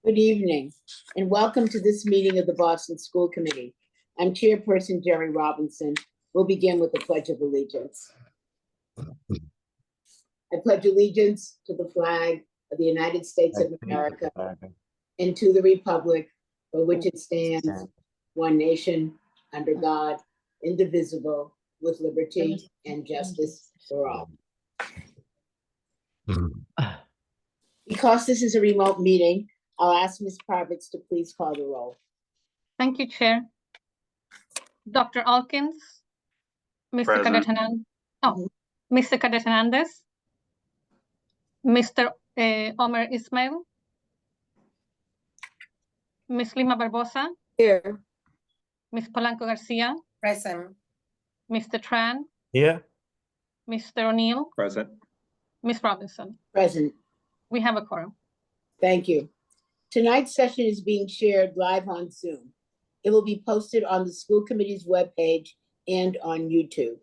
Good evening, and welcome to this meeting of the Boston School Committee. I'm Chairperson Jerry Robinson. We'll begin with the Pledge of Allegiance. I pledge allegiance to the flag of the United States of America and to the republic for which it stands, one nation, under God, indivisible, with liberty and justice for all. Because this is a remote meeting, I'll ask Ms. Parvitz to please call the roll. Thank you, Chair. Dr. Alkins, Mr. Cadet Hernandez, Mr. Cadet Hernandez, Mr. Omer Ismail, Ms. Lima Barbosa, Here. Ms. Polanco Garcia, Present. Mr. Tran, Here. Mr. O'Neill, Present. Ms. Robinson. Present. We have a quorum. Thank you. Tonight's session is being shared live on Zoom. It will be posted on the school committee's webpage and on YouTube.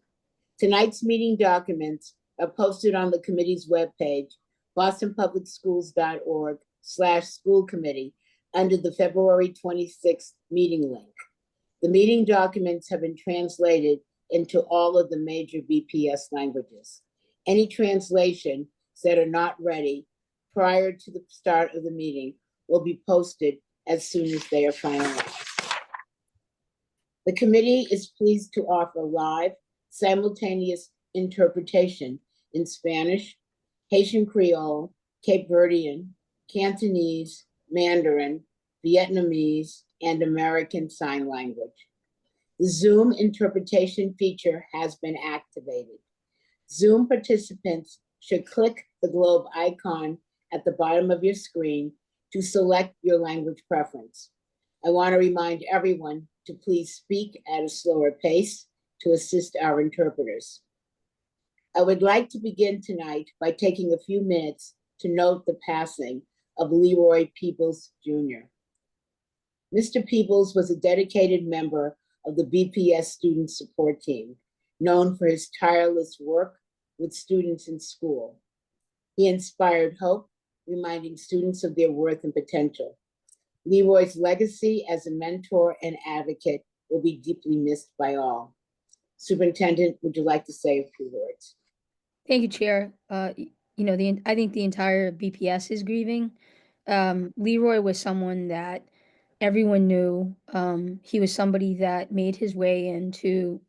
Tonight's meeting documents are posted on the committee's webpage, bostonpublicschools.org/school committee, under the February 26th meeting link. The meeting documents have been translated into all of the major BPS languages. Any translations that are not ready prior to the start of the meeting will be posted as soon as they are finalized. The committee is pleased to offer live, simultaneous interpretation in Spanish, Haitian Creole, Cape Verdean, Cantonese, Mandarin, Vietnamese, and American Sign Language. The Zoom interpretation feature has been activated. Zoom participants should click the globe icon at the bottom of your screen to select your language preference. I want to remind everyone to please speak at a slower pace to assist our interpreters. I would like to begin tonight by taking a few minutes to note the passing of Leroy Peoples Jr. Mr. Peoples was a dedicated member of the BPS student support team, known for his tireless work with students in school. He inspired hope, reminding students of their worth and potential. Leroy's legacy as a mentor and advocate will be deeply missed by all. Superintendent, would you like to say a few words? Thank you, Chair. I think the entire BPS is grieving. Leroy was someone that everyone knew. He was somebody that made his way in to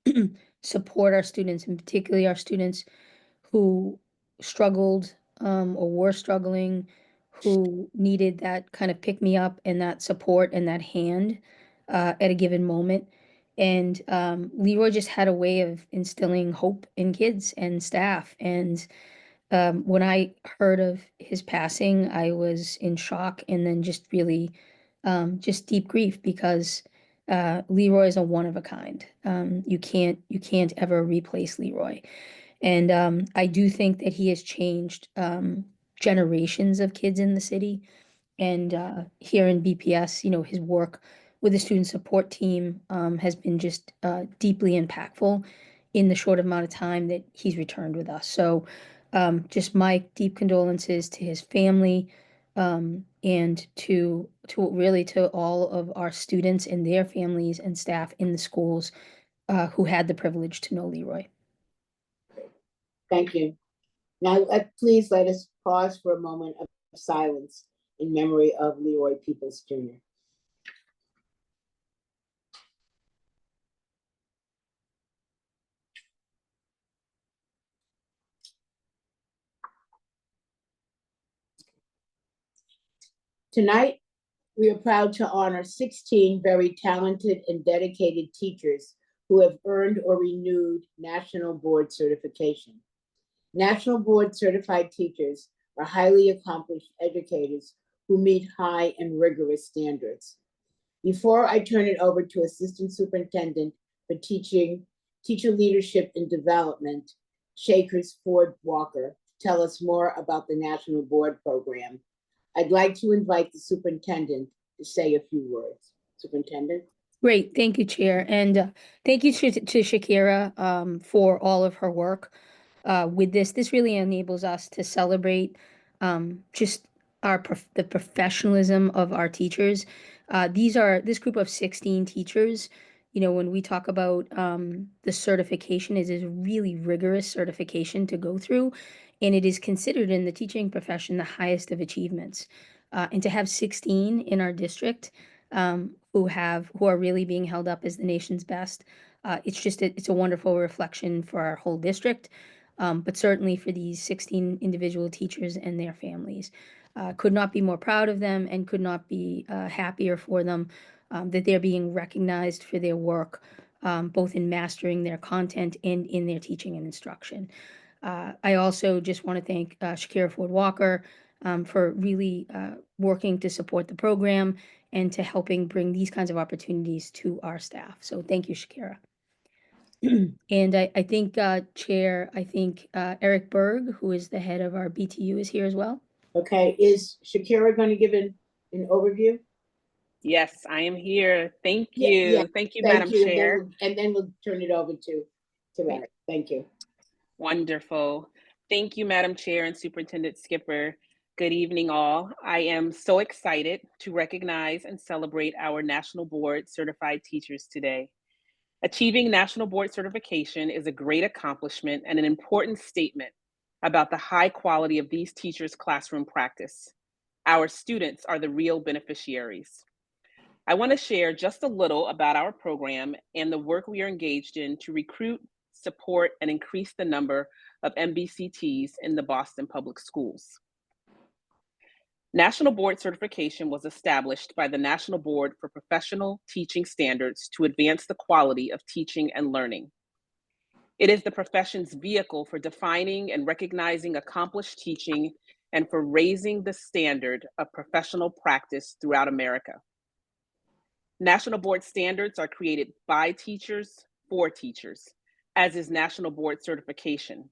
support our students, and particularly our students who struggled or were struggling, who needed that kind of pick me up and that support and that hand at a given moment. And Leroy just had a way of instilling hope in kids and staff. And when I heard of his passing, I was in shock and then just really just deep grief, because Leroy is a one of a kind. You can't ever replace Leroy. And I do think that he has changed generations of kids in the city. And here in BPS, his work with the student support team has been just deeply impactful in the short amount of time that he's returned with us. So just my deep condolences to his family, and to all of our students and their families and staff in the schools who had the privilege to know Leroy. Thank you. Now, please let us pause for a moment of silence in memory of Leroy Peoples Jr. Tonight, we are proud to honor 16 very talented and dedicated teachers who have earned or renewed National Board certification. National Board certified teachers are highly accomplished educators who meet high and rigorous standards. Before I turn it over to Assistant Superintendent for Teacher Leadership and Development, Shakers Ford Walker, to tell us more about the National Board program, I'd like to invite the superintendent to say a few words. Superintendent? Great, thank you, Chair, and thank you to Shakira for all of her work with this. This really enables us to celebrate just the professionalism of our teachers. This group of 16 teachers, when we talk about the certification, it is a really rigorous certification to go through, and it is considered in the teaching profession the highest of achievements. And to have 16 in our district who are really being held up as the nation's best, it's a wonderful reflection for our whole district, but certainly for these 16 individual teachers and their families. Could not be more proud of them and could not be happier for them that they're being recognized for their work, both in mastering their content and in their teaching and instruction. I also just want to thank Shakira Ford Walker for really working to support the program and to helping bring these kinds of opportunities to our staff. So thank you, Shakira. And I think, Chair, Eric Berg, who is the head of our BTU, is here as well. Okay, is Shakira going to give an overview? Yes, I am here. Thank Yeah, you. yeah. Thank you, Thank Madam you. Chair. And then we'll turn it over to Eric. Thank you. Wonderful. Thank you, Madam Chair and Superintendent Skipper. Good evening, all. I am so excited to recognize and celebrate our National Board Certified Teachers today. Achieving National Board Certification is a great accomplishment and an important statement about the high quality of these teachers' classroom practice. Our students are the real beneficiaries. I want to share just a little about our program and the work we are engaged in to recruit, support, and increase the number of MBCTs in the Boston Public Schools. National Board Certification was established by the National Board for Professional Teaching Standards to advance the quality of teaching and learning. It is the profession's vehicle for defining and recognizing accomplished teaching and for raising the standard of professional practice throughout America. National Board standards are created by teachers for teachers, as is National Board Certification,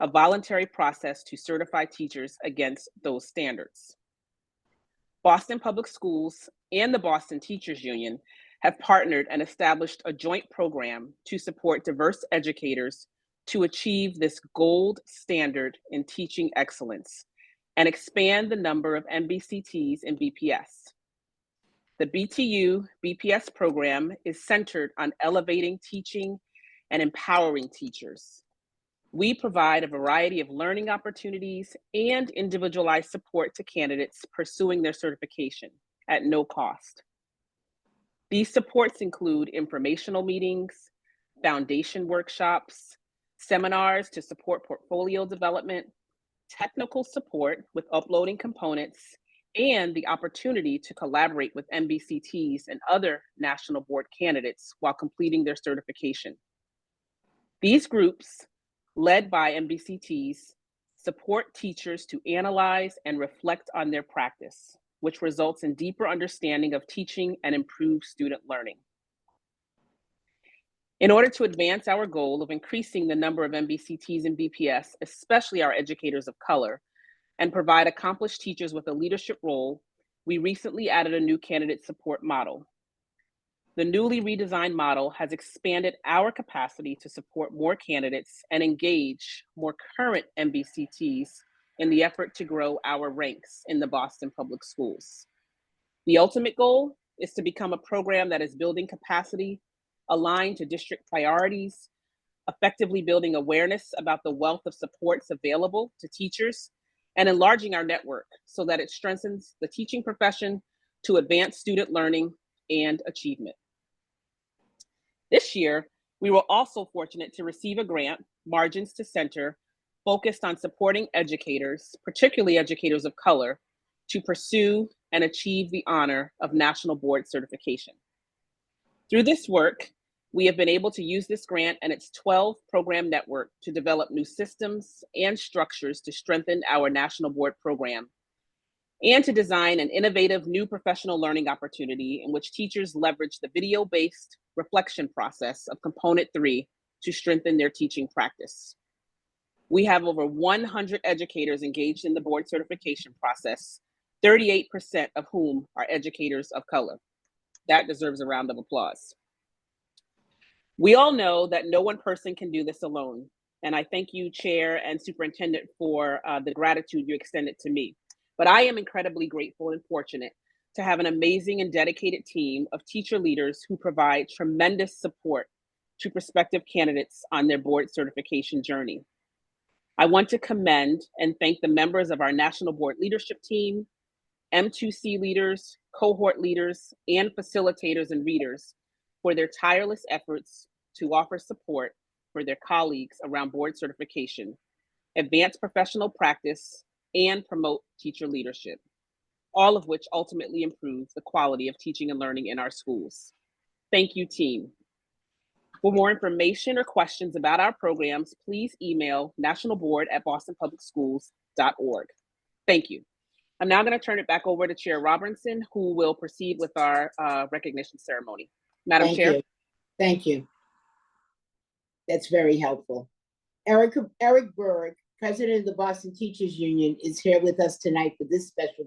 a voluntary process to certify teachers against those standards. Boston Public Schools and the Boston Teachers Union have partnered and established a joint program to support diverse educators to achieve this gold standard in teaching excellence and expand the number of MBCTs in BPS. The BTU BPS program is centered on elevating teaching and empowering teachers. We provide a variety of learning opportunities and individualized support to candidates pursuing their certification at no cost. These supports include informational meetings, foundation workshops, seminars to support portfolio development, technical support with uploading components, and the opportunity to collaborate with MBCTs and other National Board candidates while completing their certification. These groups, led by MBCTs, support teachers to analyze and reflect on their practice, which results in deeper understanding of teaching and improved student learning. In order to advance our goal of increasing the number of MBCTs in BPS, especially our educators of color, and provide accomplished teachers with a leadership role, we recently added a new candidate support model. The newly redesigned model has expanded our capacity to support more candidates and engage more current MBCTs in the effort to grow our ranks in the Boston Public Schools. The ultimate goal is to become a program that is building capacity, aligned to district priorities, effectively building awareness about the wealth of supports available to teachers, and enlarging our network so that it strengthens the teaching profession to advance student learning and achievement. This year, we were also fortunate to receive a grant, Margins to Center, focused on supporting educators, particularly educators of color, to pursue and achieve the honor of National Board Certification. Through this work, we have been able to use this grant and its 12 program network to develop new systems and structures to strengthen our National Board program, and to design an innovative new professional learning opportunity in which teachers leverage the video-based reflection process of Component 3 to strengthen their teaching practice. We have over 100 educators engaged in the board certification process, 38% of whom are educators of color. That deserves a round of applause. We all know that no one person can do this alone, and I thank you, Chair and Superintendent, for the gratitude you extended to me. but I am incredibly grateful and fortunate to have an amazing and dedicated team of teacher leaders who provide tremendous support to prospective candidates on their board certification journey. I want to commend and thank the members of our National Board Leadership Team, M2C leaders, cohort leaders, and facilitators and readers for their tireless efforts to offer support for their colleagues around board certification, advance professional practice, and promote teacher leadership, all of which ultimately improves the quality of teaching and learning in our schools. Thank you, team. For more information or questions about our programs, please email nationalboard@bostonpublicschools.org. Thank you. I'm now going to turn it back over to Chair Robinson, who will proceed with our recognition ceremony. Madam Thank Chair. you. Thank you. That's very helpful. Eric Berg, President of the Boston Teachers Union, is here with us tonight for this special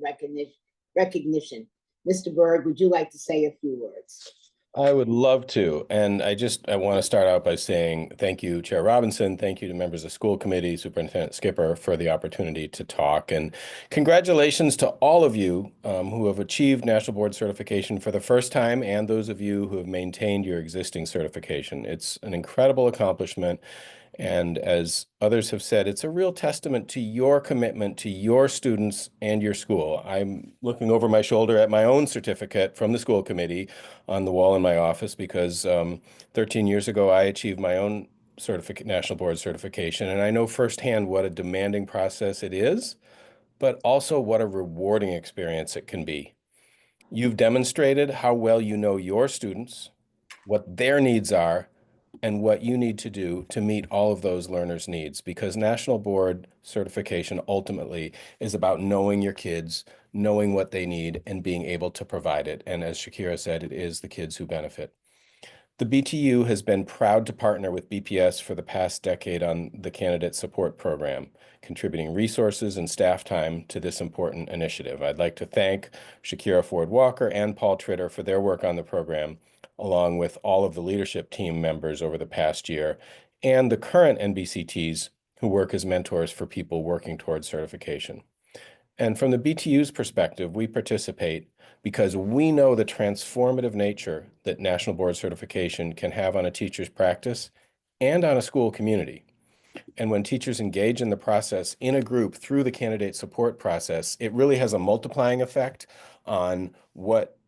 recognition. Mr. Berg, would you like to say a few words? I would love to. And I want to start out by saying thank you, Chair Robinson. Thank you to members of school committee, Superintendent Skipper, for the opportunity to talk. And congratulations to all of you who have achieved National Board Certification for the first time, and those of you who have maintained your existing certification. It's an incredible accomplishment. And as others have said, it's a real testament to your commitment to your students and your school. I'm looking over my shoulder at my own certificate from the school committee on the wall in my office because 13 years ago, I achieved my own National Board certification. And I know firsthand what a demanding process it is, but also what a rewarding experience it can be. You've demonstrated how well you know your students, what their needs are, and what you need to do to meet all of those learners' needs, because National Board Certification ultimately is about knowing your kids, knowing what they need, and being able to provide it. And as Shakira said, it is the kids who benefit. The BTU has been proud to partner with BPS for the past decade on the Candidate Support Program, contributing resources and staff time to this important initiative. I'd like to thank Shakira Ford Walker and Paul Tritter for their work on the program, along with all of the leadership team members over the past year, and the current NBCTs who work as mentors for people working towards certification. And from the BTU's perspective, we participate because we know the transformative nature that National Board Certification can have on a teacher's practice and on a school community. And when teachers engage in the process in a group through the candidate support process, it really has a multiplying effect on what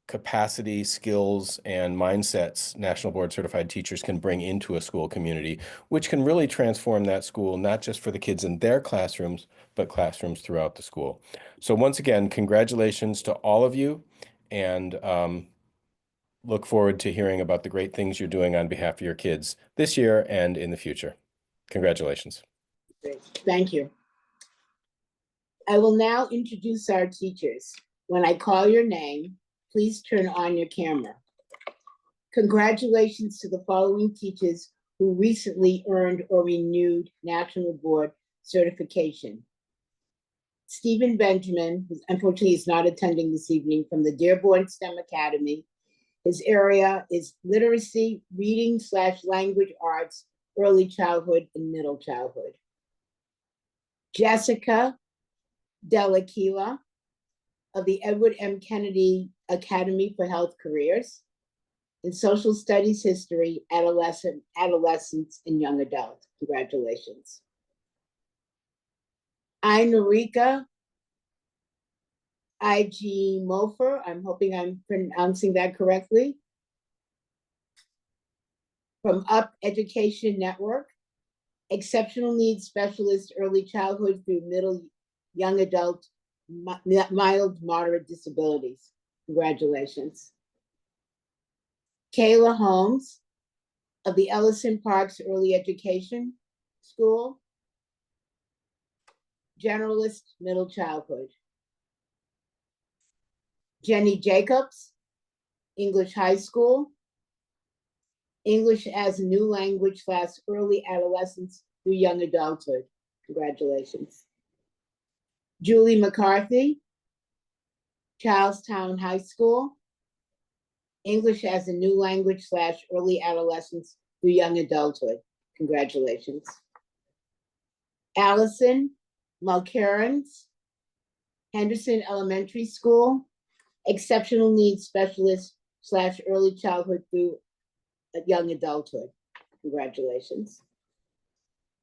capacity, skills, and mindsets National Board Certified teachers can bring into a school community, which can really transform that school, not just for the kids in their classrooms, but classrooms throughout the school. So once again, congratulations to all of you, and look forward to hearing about the great things you're doing on behalf of your kids this year and in the future. Congratulations. Great. Thank you. I will now introduce our teachers. When I call your name, please turn on your camera. Congratulations to the following teachers who recently earned or renewed National Board Certification. Stephen Benjamin, who unfortunately is not attending this evening, from the Dearborn STEM Academy. His area is literacy, reading/language arts, early childhood and middle childhood. Jessica Delaquila of the Edward M. Kennedy Academy for Health Careers in Social Studies, History, Adolescence, and Young Adult. Congratulations. Inarika I.G. Mofer, I'm hoping I'm pronouncing that correctly, from Up Education Network, Exceptional Needs Specialist, Early Childhood through Middle, Young Adult, Mild, Moderate Disabilities. Congratulations. Kayla Holmes of the Ellison Parks Early Education School, Generalist, Middle Childhood. Jenny Jacobs, English High School, English as a New Language / Early Adolescence through Young Adulthood. Congratulations. Julie McCarthy, Charlestown High School, English as a New Language / Early Adolescence through Young Adulthood. Congratulations. Allison Mulcairns, Henderson Elementary School, exceptional needs specialist / early childhood through young adulthood. Congratulations.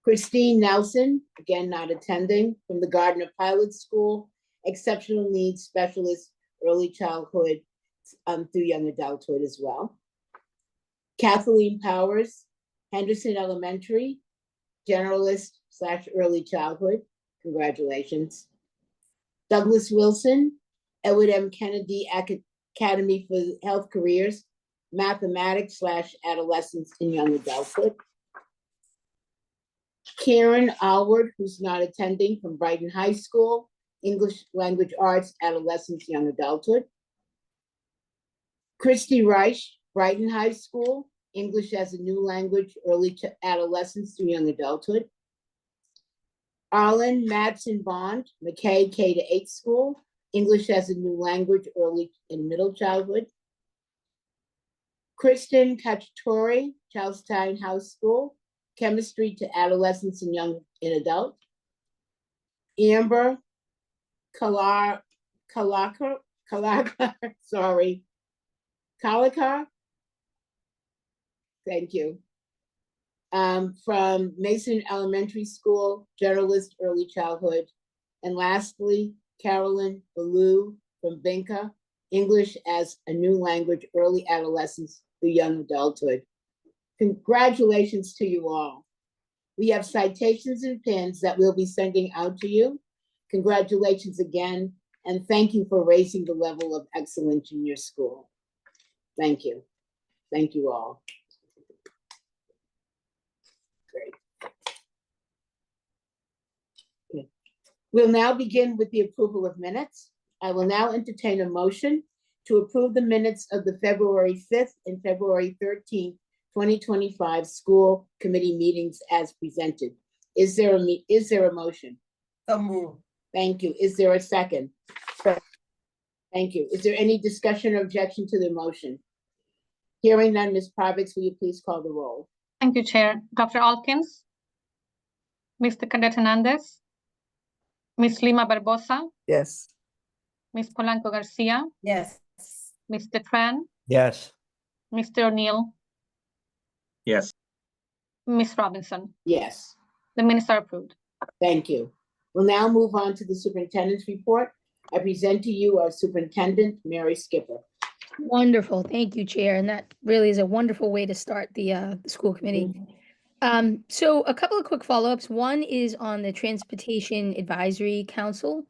Christine Nelson, again not attending, from the Gardner Pilot School, exceptional needs specialist, early childhood through young adulthood as well. Kathleen Powers, Henderson Elementary, generalist / early childhood. Congratulations. Douglas Wilson, Edward M. Kennedy Academy for Health Careers, mathematics / adolescence and young adulthood. Karen Alward, who's not attending, from Brighton High School, English Language Arts, adolescence, young adulthood. Christy Reich, Brighton High School, English as a new language, early adolescence to young adulthood. Arlen Madsen Bond, McKay K-8 School, English as a new language, early and middle childhood. Kristen Cacciatore, Charlestown House School, chemistry to adolescents and young and adult. Amber Kalakar, sorry, Kalakar, thank you. From Mason Elementary School, generalist early childhood. And lastly, Carolyn Ballou from Binka, English as a new language, early adolescence through young adulthood. Congratulations to you all. We have citations and pins that we'll be sending out to you. Congratulations again, and thank you for raising the level of excellence in your school. Thank you. Thank you all. Great. Okay. We'll now begin with the approval of minutes. I will now entertain a motion to approve the minutes of the February 5th and February 13th, 2025 school committee meetings as presented. Is there a motion? So moved. Thank you. Is there a second? Thank you. Is there any discussion or objection to the motion? Hearing none, Ms. Parvex, will you please call the roll? Thank you, Chair. Dr. Alkins, Mr. Cadet Hernandez, Ms. Lima Barbosa, Yes. Ms. Polanco Garcia, Yes. Mr. Tran, Yes. Mr. O'Neill, Yes. Ms. Robinson. Yes, The minutes are approved. thank you. We'll now move on to the superintendent's report. I present to you our superintendent, Mary Skipper. Wonderful. Thank you, Chair. And that really is a wonderful way to start the school committee. So a couple of quick follow-ups. One is on the Transportation Advisory Council.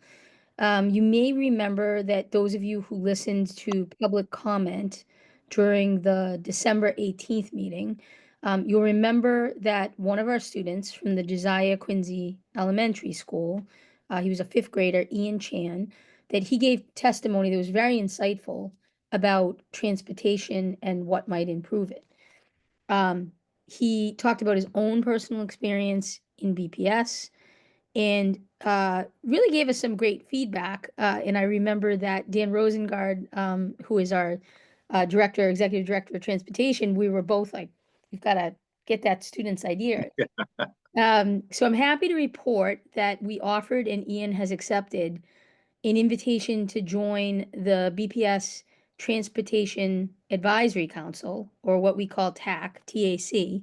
You may remember that those of you who listened to public comment during the December 18th meeting, you'll remember that one of our students from the Josiah Quincy Elementary School, he was a 5th grader, Ian Chan, that he gave testimony that was very insightful about transportation and what might improve it. He talked about his own personal experience in BPS and really gave us some great feedback. And I remember that Dan Rosengard, who is our executive director of transportation, we were both like, we've got to get that student's idea. So I'm happy to report that we offered and Ian has accepted an invitation to join the BPS Transportation Advisory Council, or what we call TAC, TAC,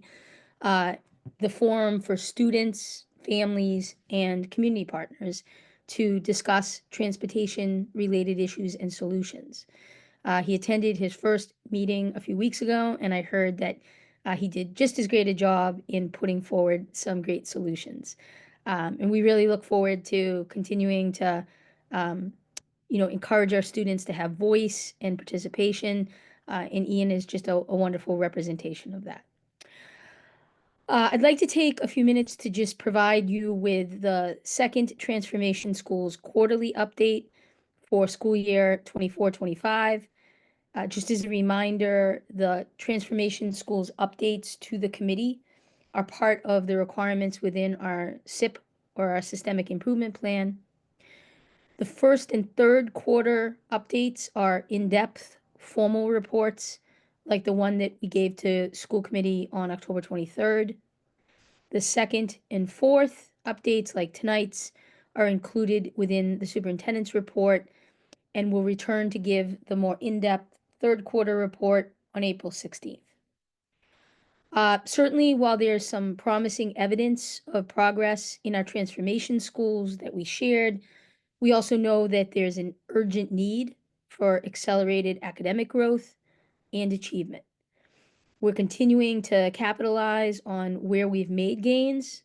the forum for students, families, and community partners to discuss transportation-related issues and solutions. He attended his first meeting a few weeks ago, and I heard that he did just as great a job in putting forward some great solutions. And we really look forward to continuing to encourage our students to have voice and participation, and Ian is just a wonderful representation of that. I'd like to take a few minutes to just provide you with the Second Transformation Schools quarterly update for school year 24-25. Just as a reminder, the Transformation Schools updates to the committee are part of the requirements within our SIP, or our Systemic Improvement Plan. The first and third quarter updates are in-depth formal reports, like the one that we gave to school committee on October 23rd. The second and fourth updates, like tonight's, are included within the superintendent's report and will return to give the more in-depth third quarter report on April 16th. Certainly, while there's some promising evidence of progress in our transformation schools that we shared, we also know that there's an urgent need for accelerated academic growth and achievement. We're continuing to capitalize on where we've made gains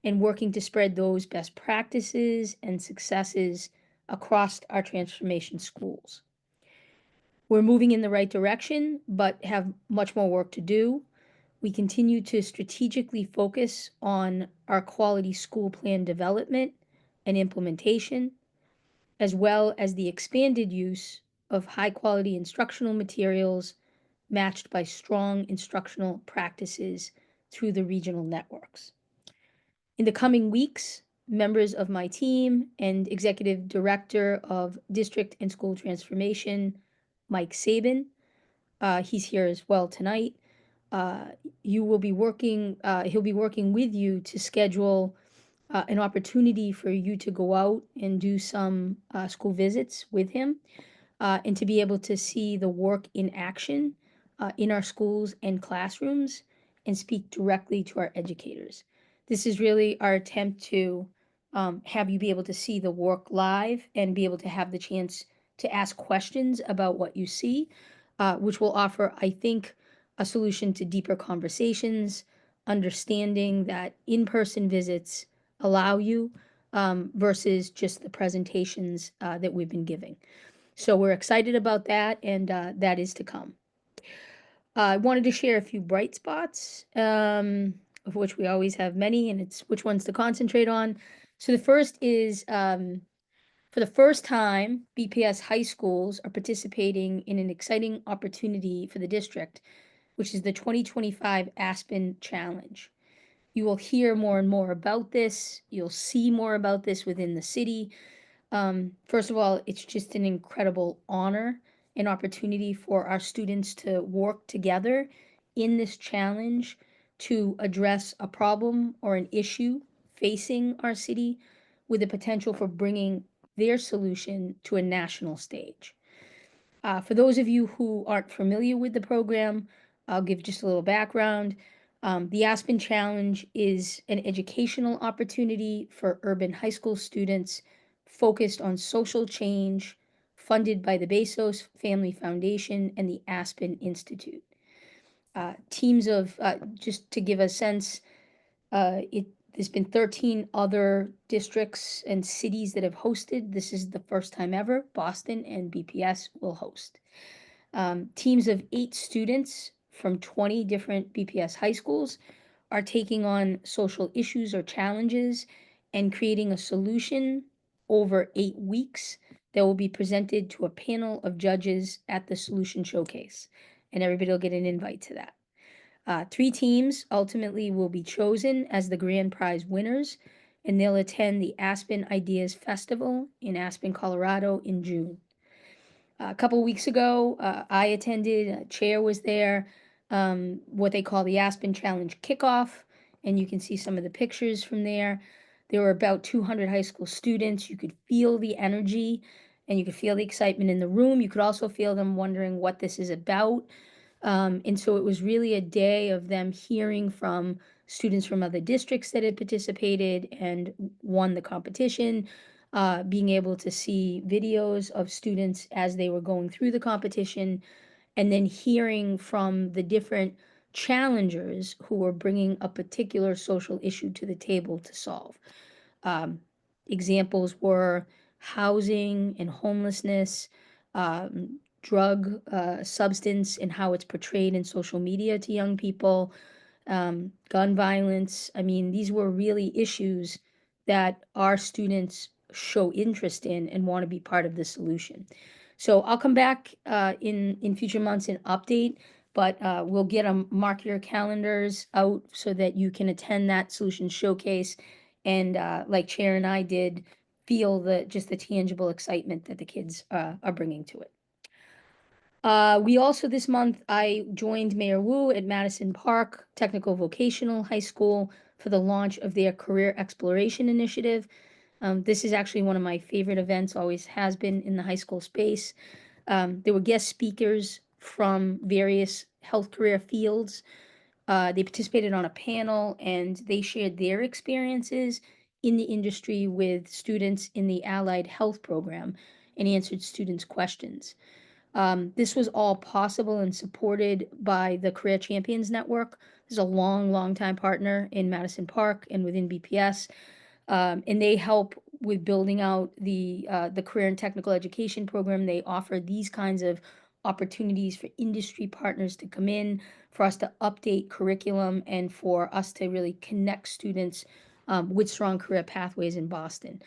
and working to spread those best practices and successes across our transformation schools. We're moving in the right direction, but have much more work to do. We continue to strategically focus on our quality school plan development and implementation, as well as the expanded use of high-quality instructional materials matched by strong instructional practices through the regional networks. In the coming weeks, members of my team and Executive Director of District and School Transformation, Mike Sabin, he's here as well tonight. He'll be working with you to schedule an opportunity for you to go out and do some school visits with him and to be able to see the work in action in our schools and classrooms and speak directly to our educators. This is really our attempt to have you be able to see the work live and be able to have the chance to ask questions about what you see, which will offer, I think, a solution to deeper conversations, understanding that in-person visits allow you versus just the presentations that we've been giving. So we're excited about that, and that is to come. I wanted to share a few bright spots, of which we always have many, and it's which ones to concentrate on. So the first is, for the first time, BPS high schools are participating in an exciting opportunity for the district, which is the 2025 Aspen Challenge. You will hear more and more about this. You'll see more about this within the city. First of all, it's just an incredible honor and opportunity for our students to work together in this challenge to address a problem or an issue facing our city with the potential for bringing their solution to a national stage. For those of you who aren't familiar with the program, I'll give just a little background. The Aspen Challenge is an educational opportunity for urban high school students focused on social change, funded by the Bezos Family Foundation and the Aspen Institute. Teams of, just to give a sense, there's been 13 other districts and cities that have hosted. This is the first time ever. Boston and BPS will host. Teams of 8 students from 20 different BPS high schools are taking on social issues or challenges and creating a solution over 8 weeks that will be presented to a panel of judges at the Solution Showcase. And everybody will get an invite to that. 3 teams ultimately will be chosen as the grand prize winners, and they'll attend the Aspen Ideas Festival in Aspen, Colorado in June. A couple weeks ago, I attended, Chair was there, what they call the Aspen Challenge Kickoff, and you can see some of the pictures from there. There were about 200 high school students. You could feel the energy and you could feel the excitement in the room. You could also feel them wondering what this is about. And so it was really a day of them hearing from students from other districts that had participated and won the competition, being able to see videos of students as they were going through the competition, and then hearing from the different challengers who were bringing a particular social issue to the table to solve. Examples were housing and homelessness, drug, substance, and how it's portrayed in social media to young people, gun violence. I mean, these were really issues that our students show interest in and want to be part of the solution. So I'll come back in future months and update, but we'll get mark your calendars out so that you can attend that solution showcase and like Chair and I did, feel just the tangible excitement that the kids are bringing to it. We also, this month, I joined Mayor Wu at Madison Park Technical Vocational High School for the launch of their Career Exploration Initiative. This is actually one of my favorite events, always has been in the high school space. There were guest speakers from various health career fields. They participated on a panel and they shared their experiences in the industry with students in the allied health program and answered students' questions. This was all possible and supported by the Career Champions Network. This is a long time partner in Madison Park and within BPS. And they help with building out the career and technical education program. They offer these kinds of opportunities for industry partners to come in, for us to update curriculum, and for us to really connect students with strong career pathways in Boston.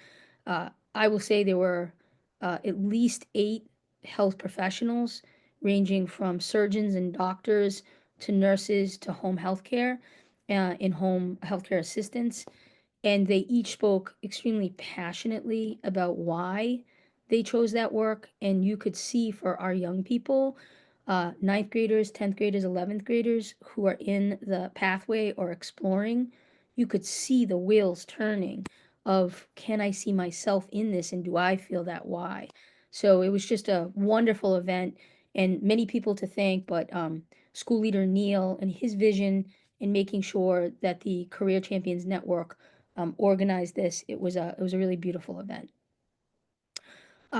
I will say there were at least 8 health professionals, ranging from surgeons and doctors to nurses to home healthcare, in-home healthcare assistants. And they each spoke extremely passionately about why they chose that work. And you could see for our young people, 9th graders, 10th graders, 11th graders who are in the pathway or exploring, you could see the wheels turning of, can I see myself in this and do I feel that why? So it was just a wonderful event and many people to thank, but school leader Neil and his vision in making sure that the Career Champions Network organized this. It was a really beautiful event.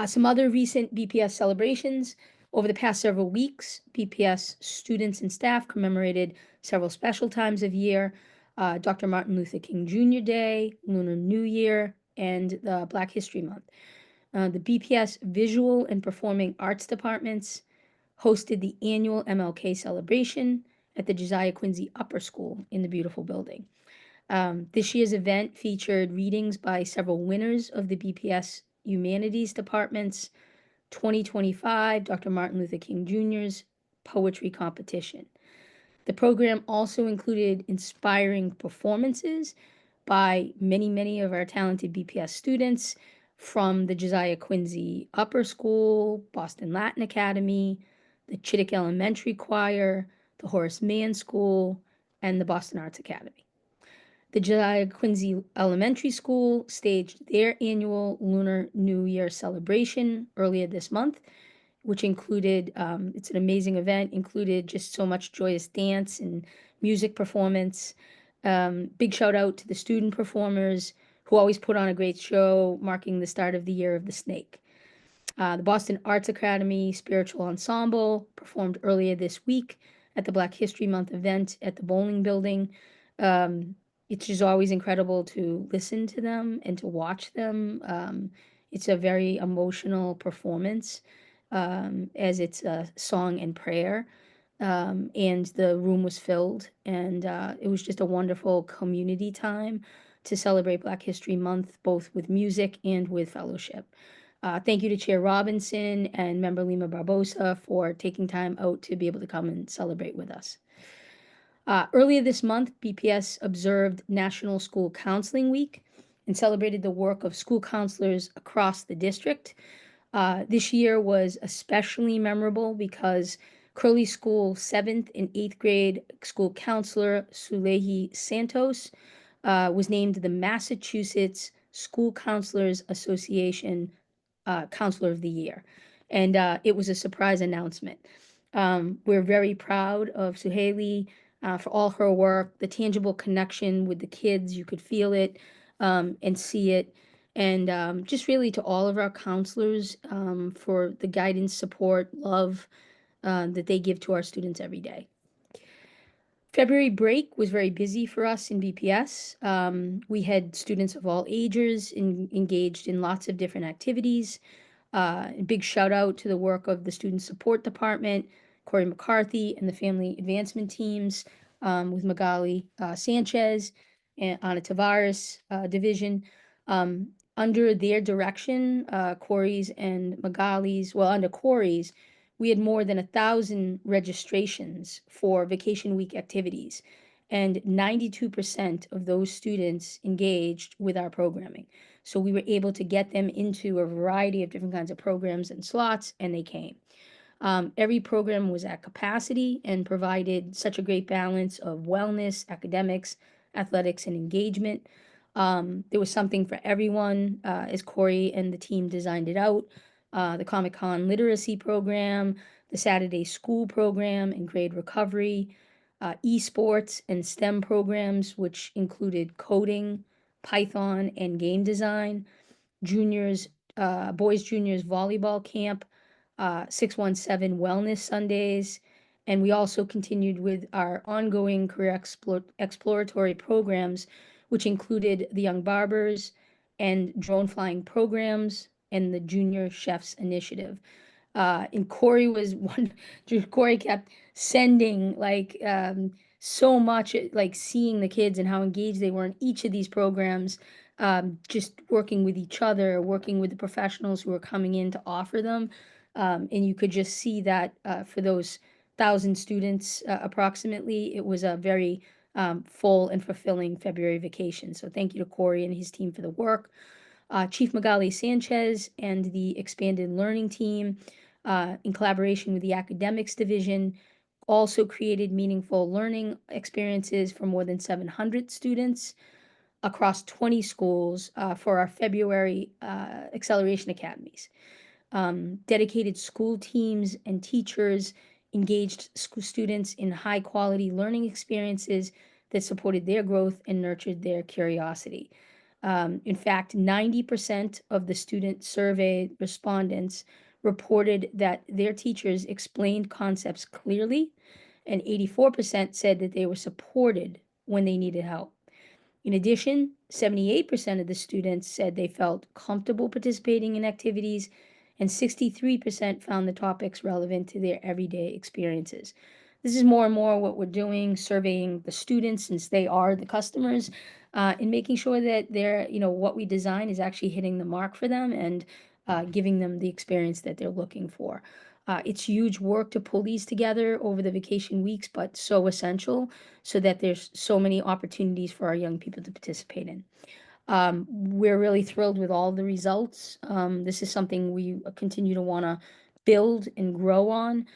Some other recent BPS celebrations. Over the past several weeks, BPS students and staff commemorated several special times of year. Dr. Martin Luther King Jr. Day, Lunar New Year, and the Black History Month. The BPS Visual and Performing Arts departments hosted the annual MLK celebration at the Josiah Quincy Upper School in the beautiful building. This year's event featured readings by several winners of the BPS Humanities Department's 2025 Dr. Martin Luther King Jr.'s Poetry Competition. The program also included inspiring performances by many of our talented BPS students from the Josiah Quincy Upper School, Boston Latin Academy, the Chittick Elementary Choir, the Horace Mann School, and the Boston Arts Academy. The Josiah Quincy Elementary School staged their annual Lunar New Year celebration earlier this month, which included, it's an amazing event, included just so much joyous dance and music performance. Big shout out to the student performers who always put on a great show, marking the start of the Year of the Snake. The Boston Arts Academy Spiritual Ensemble performed earlier this week at the Black History Month event at the Bowling Building. It's just always incredible to listen to them and to watch them. It's a very emotional performance, as it's a song and prayer. And the room was filled, and it was just a wonderful community time to celebrate Black History Month, both with music and with fellowship. Thank you to Chair Robinson and Member Lima Barbosa for taking time out to be able to come and celebrate with us. Earlier this month, BPS observed National School Counseling Week and celebrated the work of school counselors across the district. This year was especially memorable because Curley School 7th and 8th grade school counselor Sulehi Santos was named the Massachusetts School Counselors Association Counselor of the Year. And it was a surprise announcement. We're very proud of Suhaili for all her work, the tangible connection with the kids. You could feel it and see it. And just really to all of our counselors for the guidance, support, love that they give to our students every day. February break was very busy for us in BPS. We had students of all ages engaged in lots of different activities. A big shout out to the work of the Student Support Department, Corey McCarthy, and the Family Advancement Teams with Magali Sanchez and Ana Tavares Division. Under their direction, Corey's and Magali's, well, under Corey's, we had more than 1,000 registrations for vacation week activities, and 92% of those students engaged with our programming. So we were able to get them into a variety of different kinds of programs and slots, and they came. Every program was at capacity and provided such a great balance of wellness, academics, athletics, and engagement. There was something for everyone, as Corey and the team designed it out. The Comic-Con literacy program, the Saturday school program and grade recovery, esports and STEM programs, which included coding, Python, and game design, juniors, boys juniors volleyball camp, 617 wellness Sundays, and we also continued with our ongoing career exploratory programs, which included the Young Barbers and drone flying programs and the Junior Chefs Initiative. And Corey was one, Corey kept sending like so much, like seeing the kids and how engaged they were in each of these programs, just working with each other, working with the professionals who were coming in to offer them. And you could just see that for those 1,000 students approximately, it was a very full and fulfilling February vacation. So thank you to Corey and his team for the work. Chief Magali Sanchez and the expanded learning team, in collaboration with the academics division, also created meaningful learning experiences for more than 700 students across 20 schools for our February Acceleration Academies. Dedicated school teams and teachers engaged students in high quality learning experiences that supported their growth and nurtured their curiosity. In fact, 90% of the student survey respondents reported that their teachers explained concepts clearly, and 84% said that they were supported when they needed help. In addition, 78% of the students said they felt comfortable participating in activities, and 63% found the topics relevant to their everyday experiences. This is more and more what we're doing, surveying the students since they are the customers, and making sure that they're, what we design is actually hitting the mark for them and giving them the experience that they're looking for. It's huge work to pull these together over the vacation weeks, but so essential so that there's so many opportunities for our young people to participate in. We're really thrilled with all the results. This is something we continue to want to build and grow on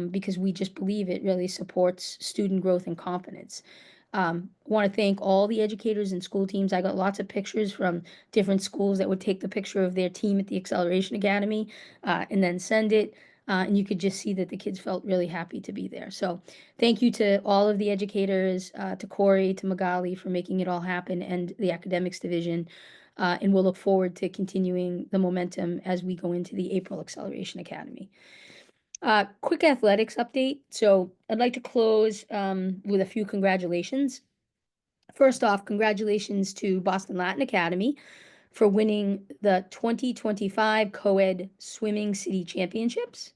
because we just believe it really supports student growth and confidence. Want to thank all the educators and school teams. I got lots of pictures from different schools that would take the picture of their team at the Acceleration Academy and then send it. And you could just see that the kids felt really happy to be there. So thank you to all of the educators, to Corey, to Magali for making it all happen, and the academics division. And we'll look forward to continuing the momentum as we go into the April Acceleration Academy. Quick athletics update. So I'd like to close with a few congratulations. First off, congratulations to Boston Latin Academy for winning the 2025 Co-Ed Swimming City Championships.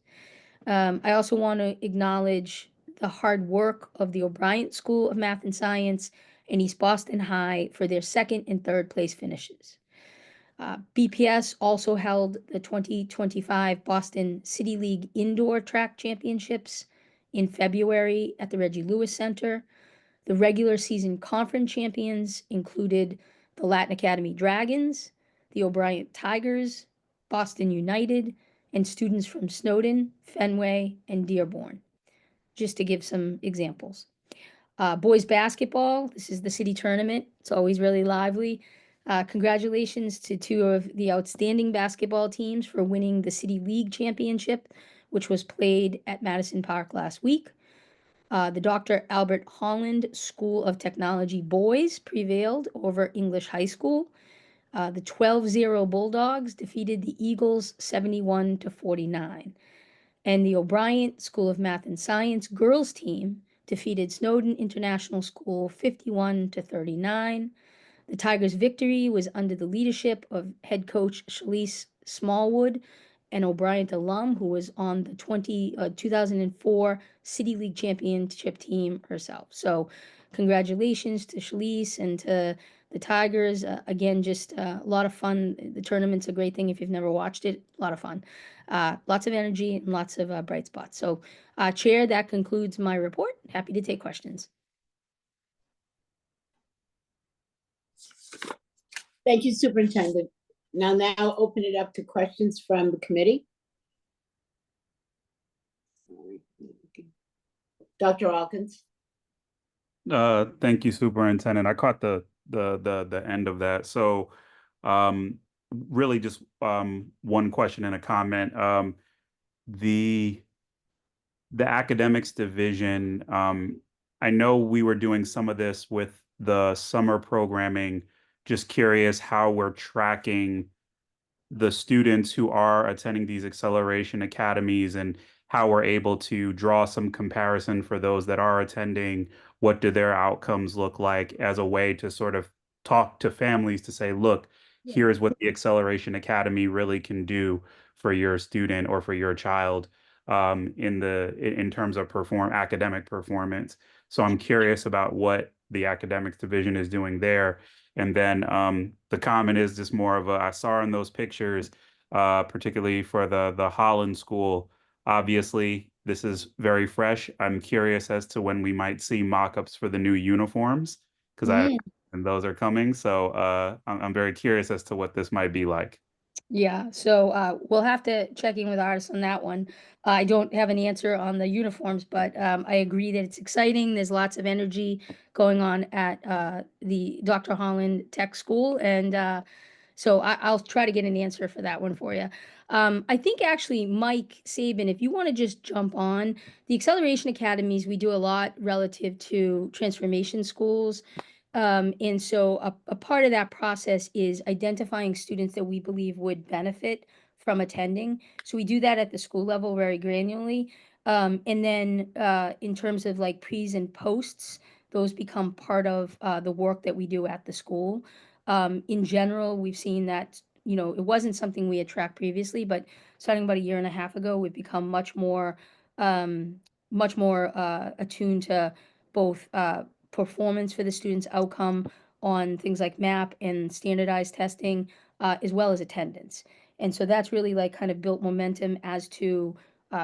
I also want to acknowledge the hard work of the O'Brien School of Math and Science and East Boston High for their second and third place finishes. BPS also held the 2025 Boston City League Indoor Track Championships in February at the Reggie Lewis Center. The regular season conference champions included the Latin Academy Dragons, the O'Brien Tigers, Boston United, and students from Snowden, Fenway, and Dearborn, just to give some examples. Boys basketball, this is the city tournament. It's always really lively. Congratulations to two of the outstanding basketball teams for winning the City League Championship, which was played at Madison Park last week. The Dr. Albert Holland School of Technology boys prevailed over English High School. The 12-0 Bulldogs defeated the Eagles 71-49. And the O'Brien School of Math and Science girls team defeated Snowden International School 51-39. The Tigers' victory was under the leadership of head coach Shalise Smallwood, an O'Brien alum who was on the 2004 City League Championship team herself. So congratulations to Shalise and to the Tigers. Again, just a lot of fun. The tournament's a great thing if you've never watched it. A lot of fun. Lots of energy and lots of bright spots. So, Chair, that concludes my report. Happy to take questions. Thank you, Superintendent. Now open it up to questions from the committee. Dr. Alkins. Thank you, Superintendent. I caught the the end of that. So really just one question and a comment. The academics division, I know we were doing some of this with the summer programming. Just curious how we're tracking the students who are attending these acceleration academies and how we're able to draw some comparison for those that are attending. What do their outcomes look like as a way to sort of talk to families to say, look, here's what the Acceleration Academy really can do for your student or for your child in terms of academic performance. So I'm curious about what the academics division is doing there. And then the comment is just more of I saw in those pictures, particularly for the Holland School. Obviously, this is very fresh. I'm curious as to when we might see mock-ups for the new uniforms, because and those are coming. So I'm very curious as to what this might be like. Yeah, so we'll have to check in with ours on that one. I don't have an answer on the uniforms, but I agree that it's exciting. There's lots of energy going on at the Dr. Holland Tech School, and so I'll try to get an answer for that one for you. I think actually, Mike Sabin, if you want to just jump on the Acceleration Academies, we do a lot relative to transformation schools. And so a part of that process is identifying students that we believe would benefit from attending. So we do that at the school level very granularly. And then in terms of like pre's and posts, those become part of the work that we do at the school. In general, we've seen that, you know, it wasn't something we had tracked previously, but starting about a year and a half ago, we've become much more attuned to both performance for the students' outcome on things like MAP and standardized testing, as well as attendance. And so that's really like kind of built momentum as to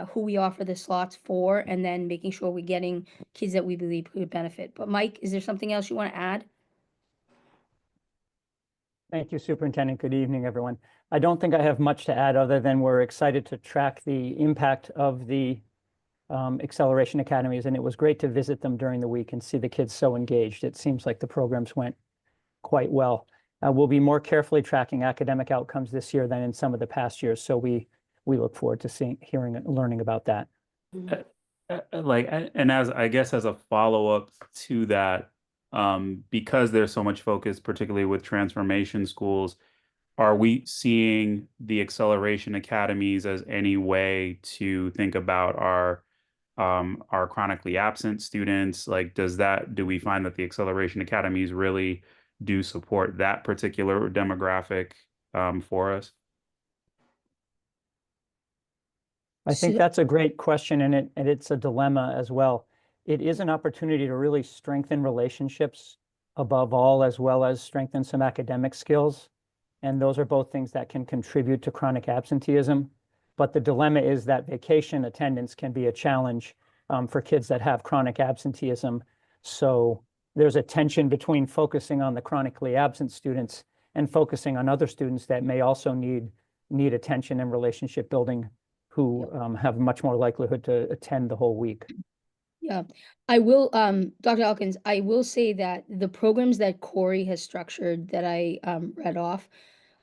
who we offer the slots for, and then making sure we're getting kids that we believe could benefit. But Mike, is there something else you want to add? Thank you, Superintendent. Good evening, everyone. I don't think I have much to add other than we're excited to track the impact of the Acceleration Academies, and it was great to visit them during the week and see the kids so engaged. It seems like the programs went quite well. We'll be more carefully tracking academic outcomes this year than in some of the past years, so we look forward to hearing and learning about that. And as I guess as a follow-up to that, because there's so much focus, particularly with transformation schools, are we seeing the Acceleration Academies as any way to think about our chronically absent students? Like, do we find that the Acceleration Academies really do support that particular demographic for us? I think that's a great question, and it's a dilemma as well. It is an opportunity to really strengthen relationships above all, as well as strengthen some academic skills. And those are both things that can contribute to chronic absenteeism. But the dilemma is that vacation attendance can be a challenge for kids that have chronic absenteeism. So there's a tension between focusing on the chronically absent students and focusing on other students that may also need attention and relationship building, who have much more likelihood to attend the whole week. Yeah, I will, Dr. Elkins, I will say that the programs that Corey has structured that I read off,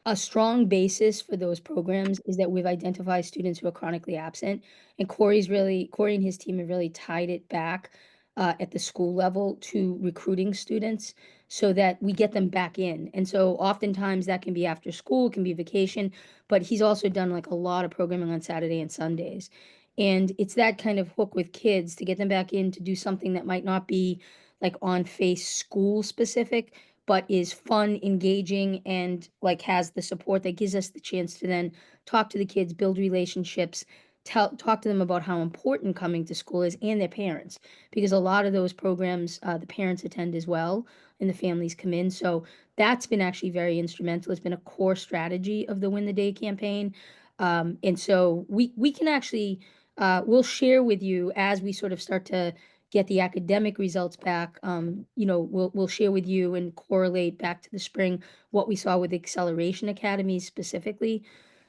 a strong basis for those programs is that we've identified students who are chronically absent, and Corey and his team have really tied it back at the school level to recruiting students so that we get them back in. And so oftentimes that can be after school, it can be vacation, but he's also done like a lot of programming on Saturday and Sundays. And it's that kind of hook with kids to get them back in to do something that might not be like on face school specific, but is fun, engaging, and like has the support that gives us the chance to then talk to the kids, build relationships, talk to them about how important coming to school is, and their parents, because a lot of those programs, the parents attend as well and the families come in. So that's been actually very instrumental. It's been a core strategy of the Win the Day campaign. And so we can actually, we'll share with you as we sort of start to get the academic results back. You know, we'll share with you and correlate back to the spring what we saw with Acceleration Academies specifically.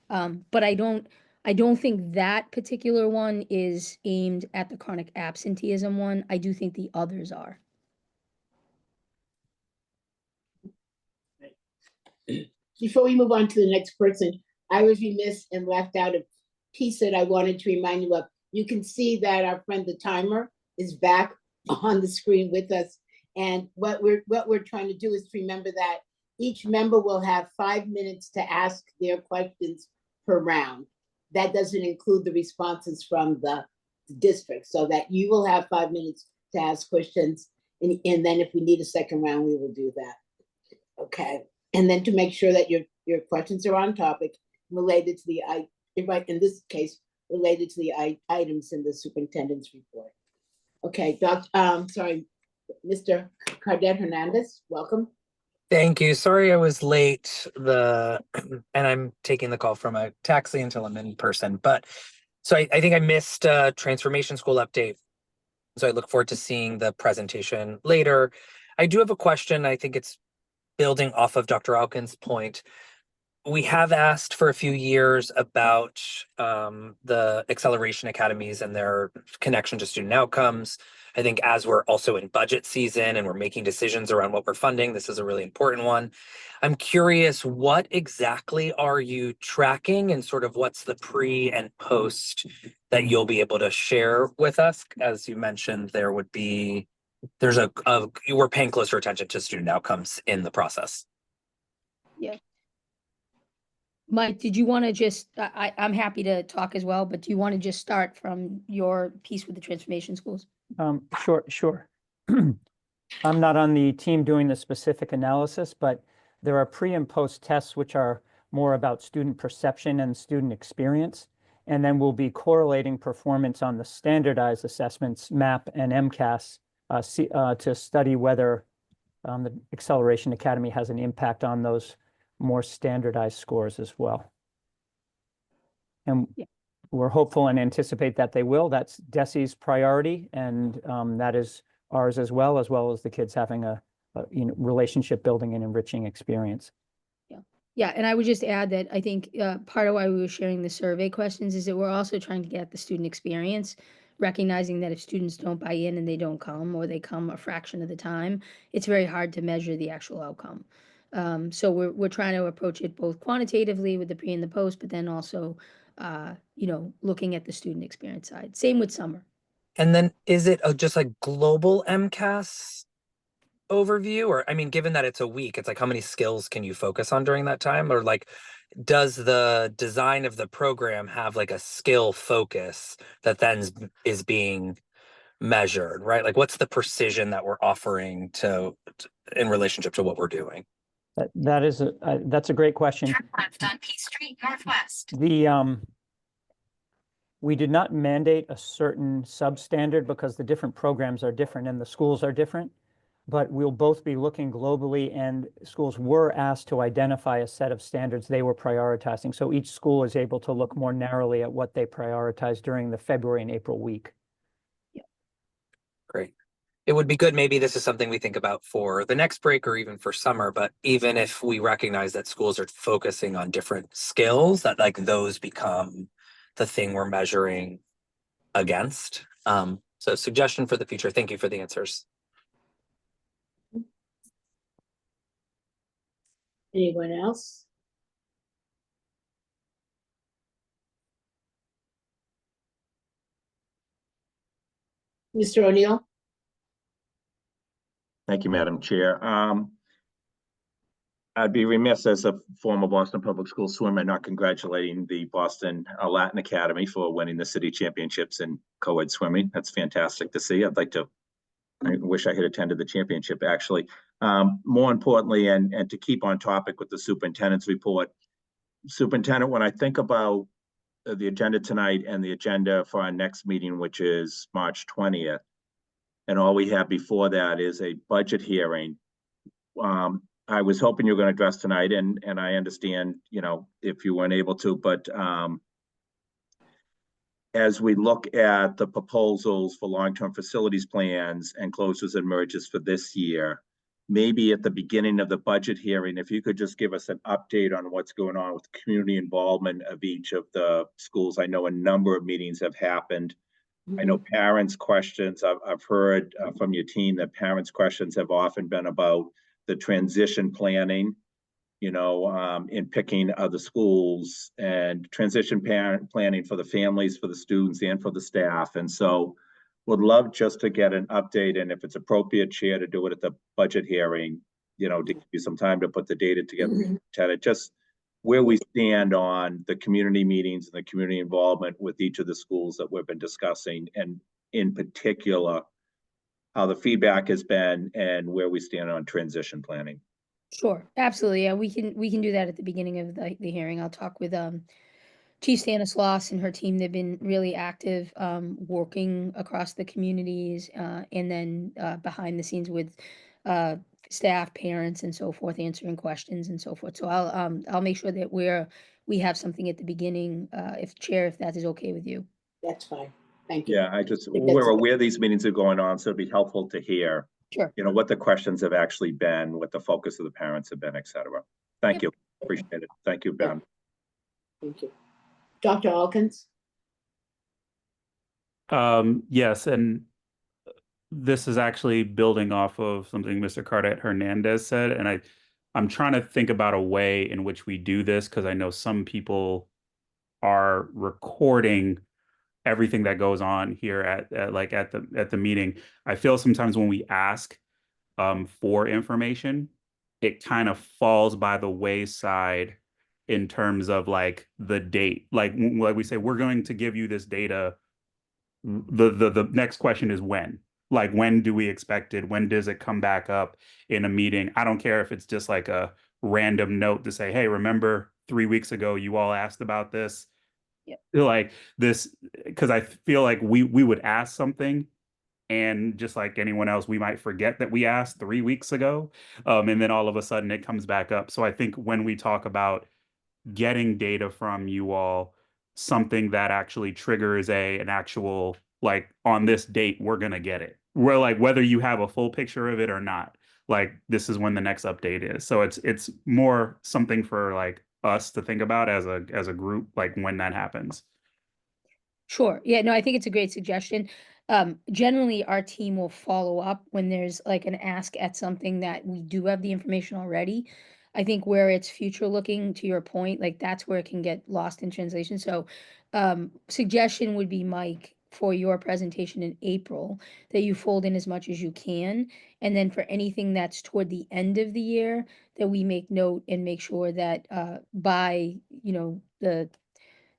But I don't think that particular one is aimed at the chronic absenteeism one. I do think the others are. before we move on to the next person, I was remiss and left out a piece that I wanted to remind you of. You can see that our friend the timer is back on the screen with us. And what we're trying to do is to remember that each member will have 5 minutes to ask their questions per round. That doesn't include the responses from the district, so that you will have 5 minutes to ask questions. And then if we need a second round, we will do that. Okay. And then to make sure that your questions are on topic, related to the, in this case, related to the items in the superintendent's report. Okay, Mr. Cardet Hernandez, welcome. Thank you. Sorry I was late. And I'm taking the call from a taxi until I'm in person. But so I think I missed a transformation school update. So I look forward to seeing the presentation later. I do have a question. I think it's building off of Dr. Alkin's point. We have asked for a few years about the acceleration academies and their connection to student outcomes. I think as we're also in budget season and we're making decisions around what we're funding, this is a really important one. I'm curious, what exactly are you tracking and sort of what's the pre and post that you'll be able to share with us? As you mentioned, we're paying closer attention to student outcomes in the process. Yeah. Mike, did you want to just, I'm happy to talk as well, but do you want to just start from your piece with the transformation schools? Sure. I'm not on the team doing the specific analysis, but there are pre and post tests which are more about student perception and student experience. And then we'll be correlating performance on the standardized assessments, MAP and MCAS, to study whether the Acceleration Academy has an impact on those more standardized scores as well. And we're hopeful and anticipate that they will. That's DESE's priority, and that is ours as well as the kids having a relationship building and enriching experience. Yeah, and I would just add that I think part of why we were sharing the survey questions is that we're also trying to get the student experience, recognizing that if students don't buy in and they don't come, or they come a fraction of the time, it's very hard to measure the actual outcome. So we're trying to approach it both quantitatively with the pre and the post, but then also, looking at the student experience side. Same with summer. And then is it just like global MCAS overview? Or, I mean, given that it's a week, it's like, how many skills can you focus on during that time? Or like, does the design of the program have like a skill focus that then is being measured, right? Like, what's the precision that we're offering in relationship to what we're doing? That's a great question. Turn left on P Street Northwest. We did not mandate a certain substandard because the different programs are different and the schools are different, but we'll both be looking globally, and schools were asked to identify a set of standards they were prioritizing. So each school is able to look more narrowly at what they prioritize during the February and April week. Yeah. Great. It would be good, maybe this is something we think about for the next break or even for summer, but even if we recognize that schools are focusing on different skills, that like those become the thing we're measuring against. So suggestion for the future. Thank you for the answers. Anyone else? Mr. O'Neill? Thank you, Madam Chair. I'd be remiss as a former Boston Public School swimmer not congratulating the Boston Latin Academy for winning the city championships in co-ed swimming. That's fantastic to see. I wish I had attended the championship, actually. More importantly, and to keep on topic with the superintendent's report, Superintendent, when I think about the agenda tonight and the agenda for our next meeting, which is March 20th, and all we have before that is a budget hearing. I was hoping you were going to address tonight, and I understand, if you weren't able to, but as we look at the proposals for long-term facilities plans and closures and mergers for this year, maybe at the beginning of the budget hearing, if you could just give us an update on what's going on with community involvement of each of the schools. I know a number of meetings have happened. I know parents' questions, I've heard from your team that parents' questions have often been about the transition planning in picking other schools and transition parent planning for the families, for the students, and for the staff. And so would love just to get an update, and if it's appropriate, Chair, to do it at the budget hearing, to give you some time to put the data together, Lieutenant, just where we stand on the community meetings and the community involvement with each of the schools that we've been discussing, and in particular, how the feedback has been and where we stand on transition planning. Sure, absolutely. Yeah, we can do that at the beginning of the hearing. I'll talk with Chief Stanislaus and her team. They've been really active, working across the communities, and then behind the scenes with staff, parents, and so forth, answering questions and so forth. So I'll make sure that we have something at the beginning, if that is okay with you. That's fine. Thank you. Yeah, we're aware these meetings are going on, so it'd be helpful to hear, Sure. what the questions have actually been, what the focus of the parents have been, et cetera. Thank you. Appreciate it. Thank you, Ben. Thank you. Dr. Alkins? Yes, and this is actually building off of something Mr. Cardet Hernandez said, and I'm trying to think about a way in which we do this, because I know some people are recording everything that goes on here at the meeting. I feel sometimes when we ask for information, it kind of falls by the wayside in terms of like the date. Like we say, we're going to give you this data. The next question is when. Like, when do we expect it? When does it come back up in a meeting? I don't care if it's just like a random note to say, hey, remember 3 weeks ago you all asked about this? Yep. Like this, because I feel like we would ask something, and just like anyone else, we might forget that we asked 3 weeks ago, and then all of a sudden it comes back up. So I think when we talk about getting data from you all, something that actually triggers an actual, like, on this date, we're going to get it. We're like, whether you have a full picture of it or not, like, this is when the next update is. So it's more something for like us to think about as a group, like when that happens. Sure. Yeah, no, I think it's a great suggestion. Generally, our team will follow up when there's like an ask at something that we do have the information already. I think where it's future looking, to your point, like that's where it can get lost in translation. So, suggestion would be, Mike, for your presentation in April, that you fold in as much as you can. And then for anything that's toward the end of the year, that we make note and make sure that by, the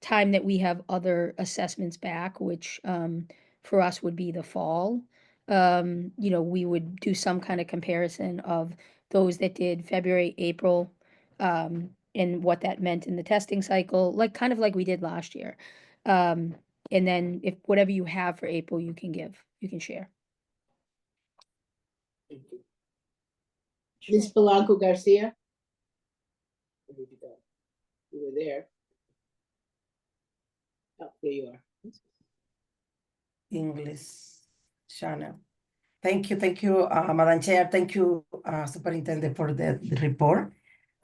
time that we have other assessments back, which for us would be the fall, we would do some kind of comparison of those that did February, April, and what that meant in the testing cycle, like kind of like we did last year. And then if whatever you have for April, you can share. Thank you. Ms. Polanco Garcia? Where did you go? You were there. Oh, there you are. English channel. Thank you, Madam Chair. Thank you, Superintendent, for the report.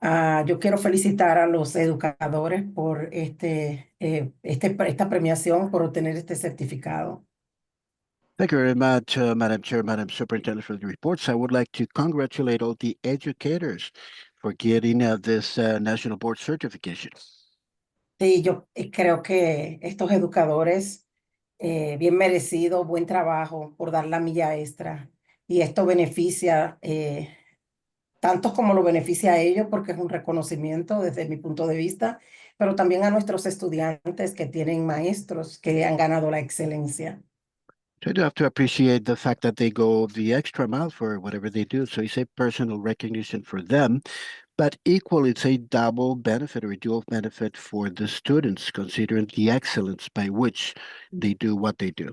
Yo quiero felicitar a los educadores por esta premiación, por obtener este certificado. Thank you very much, Madam Chair, Madam Superintendent, for the reports. I would like to congratulate all the educators for getting this National Board certification. Sí, yo creo que estos educadores, bien merecido, buen trabajo por dar la milla extra. Y esto beneficia, tanto como lo beneficia a ellos, porque es un reconocimiento desde mi punto de vista, pero también a nuestros estudiantes que tienen maestros que han ganado la excelencia. So I do have to appreciate the fact that they go the extra mile for whatever they do. So it's a personal recognition for them, but equally it's a double benefit or a dual benefit for the students, considering the excellence by which they do what they do.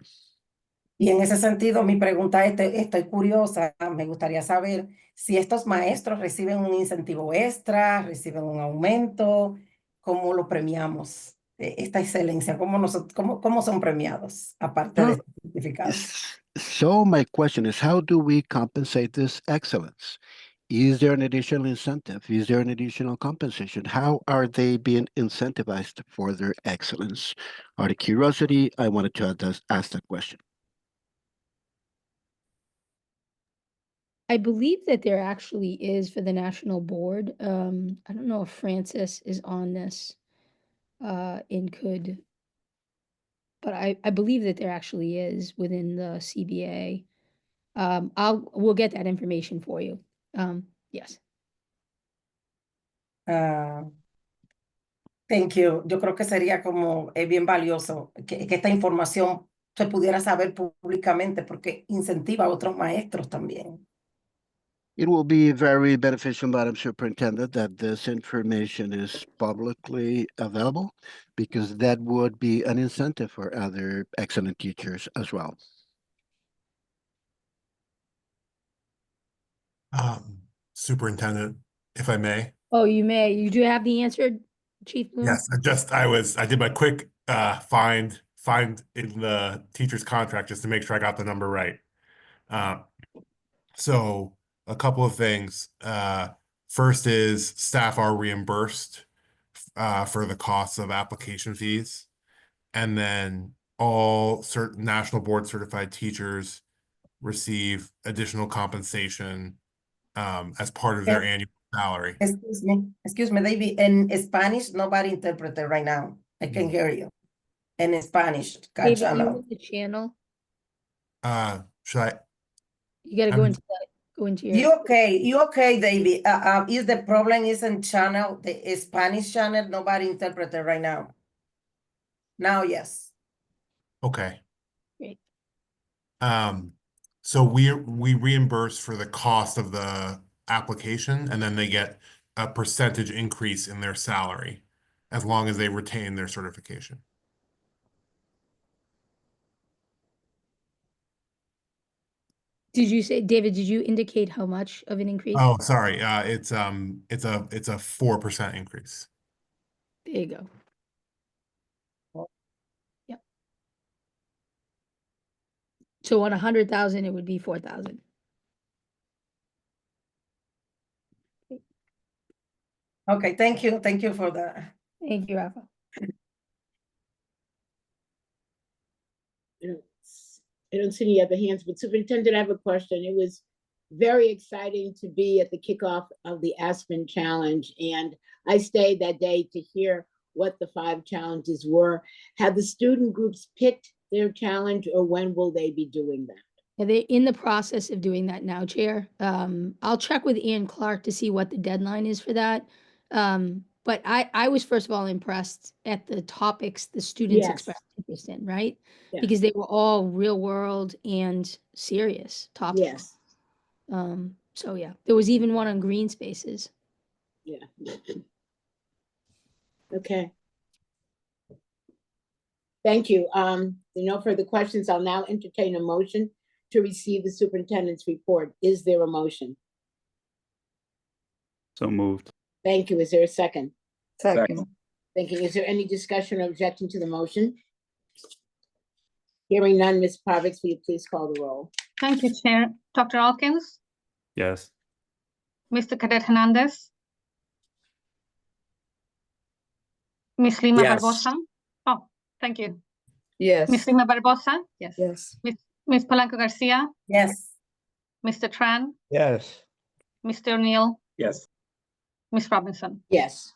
Y en ese sentido, mi pregunta es, estoy curiosa, me gustaría saber si estos maestros reciben un incentivo extra, reciben un aumento, ¿cómo lo premiamos? Esta excelencia, ¿cómo son premiados, aparte de este certificado? So my question is, how do we compensate this excellence? Is there an additional incentive? Is there an additional compensation? How are they being incentivized for their excellence? Out of curiosity, I wanted to ask that question. I believe that there actually is for the national board. I don't know if Francis is on this and could, but I believe that there actually is within the CBA. We'll get that information for you. Yes. Ah, thank you. Yo creo que sería como bien valioso que esta información se pudiera saber públicamente porque incentiva a otros maestros también. It will be very beneficial, Madam Superintendent, that this information is publicly available, because that would be an incentive for other excellent teachers as well. Superintendent, if I may. Oh, you may. You do have the answer, Chief Bloom? Yes, I did my quick find in the teacher's contract just to make sure I got the number right. So a couple of things. First is staff are reimbursed for the costs of application fees. And then all certain national board certified teachers receive additional compensation as part of their annual salary. Excuse me, David. In Spanish, nobody interpreted right now. I can hear you. In Spanish, David, you channel. in the channel? Should I? You gotta go into that. Go into your. You okay, David? Is the problem is in channel, the Spanish channel, nobody interpreted right now. Now, yes. Okay. Great. So we reimburse for the cost of the application, and then they get a percentage increase in their salary as long as they retain their certification. Did you say, David, did you indicate how much of an increase? Oh, sorry. It's a 4% increase. There you go. Yep. So on 100,000, it would be 4,000. Okay, thank you. Thank you for that. Thank you, Rafa. I don't see any other hands, but Superintendent, I have a question. It was very exciting to be at the kickoff of the Aspen Challenge, and I stayed that day to hear what the 5 challenges were. Have the student groups picked their challenge, or when will they be doing that? Yeah, they're in the process of doing that now, Chair. I'll check with Ian Clark to see what the deadline is for that. But I was first of all impressed at the topics the students Yes. expressed interest in, right? Yeah. Because they were all real world and serious topics. Yes. So yeah, there was even one on green spaces. Yeah. Okay. Thank you. There are no further questions. I'll now entertain a motion to receive the superintendent's report. Is there a motion? So moved. Thank you. Is there a second? Second. Thank you. Is there any discussion or objection to the motion? Hearing none, Ms. Parvex, will you please call the roll? Thank you, Chair. Dr. Alkins, Yes. Mr. Cadet Hernandez, Ms. Lima Yes. Barbosa. Oh, thank you. Yes. Ms. Lima Barbosa, yes. Yes. Ms. Polanco Garcia, Yes. Mr. Tran, Yes. Mr. O'Neill, Yes. Ms. Robinson. Yes.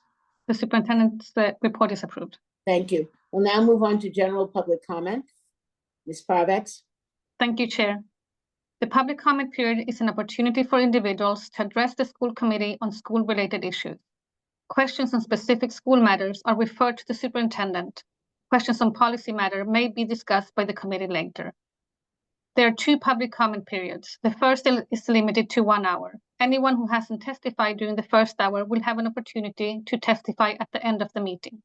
The superintendent's report is approved. Thank you. We'll now move on to general public comment. Ms. Parvex. Thank you, Chair. The public comment period is an opportunity for individuals to address the school committee on school-related issues. Questions on specific school matters are referred to the superintendent. Questions on policy matter may be discussed by the committee later. There are 2 public comment periods. The first is limited to 1 hour. Anyone who hasn't testified during the first hour will have an opportunity to testify at the end of the meeting.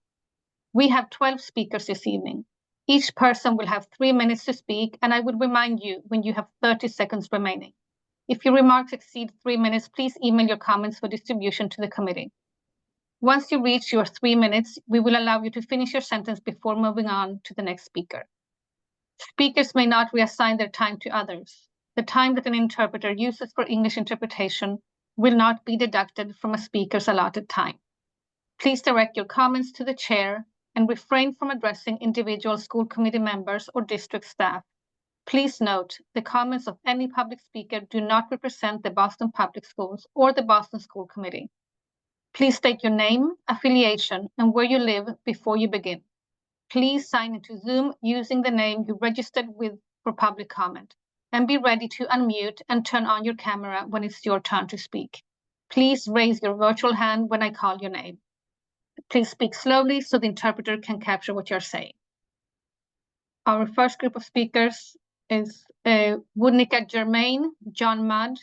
We have 12 speakers this evening. Each person will have 3 minutes to speak, and I would remind you when you have 30 seconds remaining. If your remarks exceed 3 minutes, please email your comments for distribution to the committee. Once you reach your 3 minutes, we will allow you to finish your sentence before moving on to the next speaker. Speakers may not reassign their time to others. The time that an interpreter uses for English interpretation will not be deducted from a speaker's allotted time. Please direct your comments to the chair and refrain from addressing individual school committee members or district staff. Please note, the comments of any public speaker do not represent the Boston Public Schools or the Boston School Committee. Please state your name, affiliation, and where you live before you begin. Please sign into Zoom using the name you registered with for public comment, and be ready to unmute and turn on your camera when it's your turn to speak. Please raise your virtual hand when I call your name. Please speak slowly so the interpreter can capture what you're saying. Our first group of speakers is Woodnica Germain, John Mudd,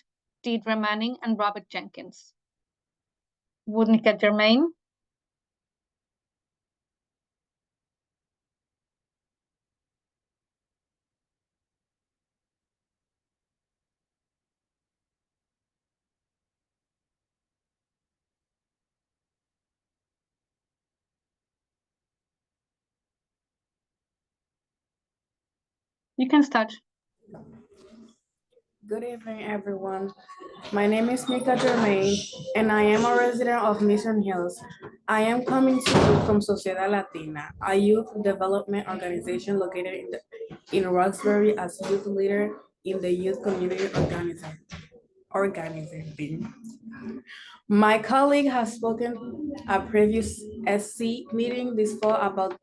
Deidre Manning, and Robert Jenkins. Woodnica Germain. You can start. Good evening, everyone. My name is Mika Germain, and I am a resident of Mission Hills. I am coming to you from Sociedad Latina, a youth development organization located in Roxbury as youth leader in the youth community organizing. My colleague has spoken at previous SC meeting this fall about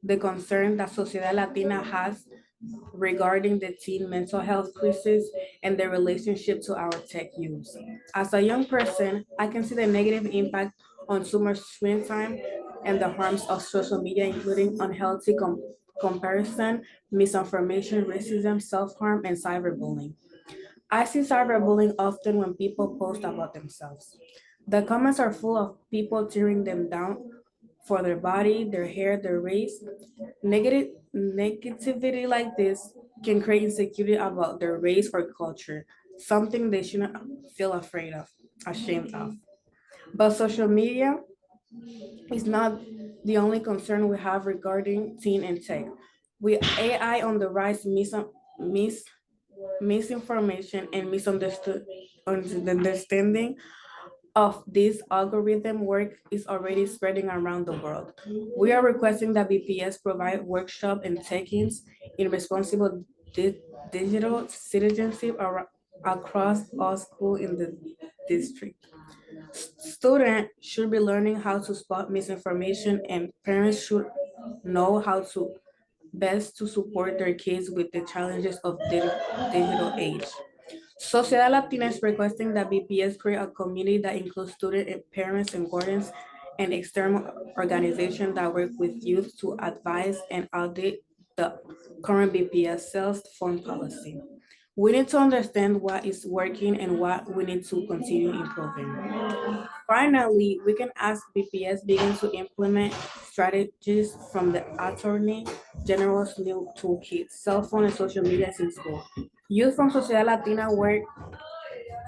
the concern that Sociedad Latina has regarding the teen mental health crisis and their relationship to our tech use. As a young person, I can see the negative impact on too much screen time and the harms of social media, including unhealthy comparison, misinformation, racism, self-harm, and cyberbullying. I see cyberbullying often when people post about themselves. The comments are full of people tearing them down for their body, their hair, their race. Negativity like this can create insecurity about their race or culture, something they shouldn't feel ashamed of. But social media is not the only concern we have regarding teen and tech. With AI on the rise, misinformation and misunderstanding of this algorithm work is already spreading around the world. We are requesting that BPS provide workshop and take-ins in responsible digital citizenship across all schools in the district. Students should be learning how to spot misinformation, and parents should know how to best to support their kids with the challenges of digital age. Sociedad Latina is requesting that BPS create a community that includes students and parents and guardians and external organizations that work with youth to advise and audit the current BPS sales form policy. We need to understand what is working and what we need to continue improving. Finally, we can ask BPS begin to implement strategies from the Attorney General's new toolkit, cell phone and social media in school. Youth from Sociedad Latina were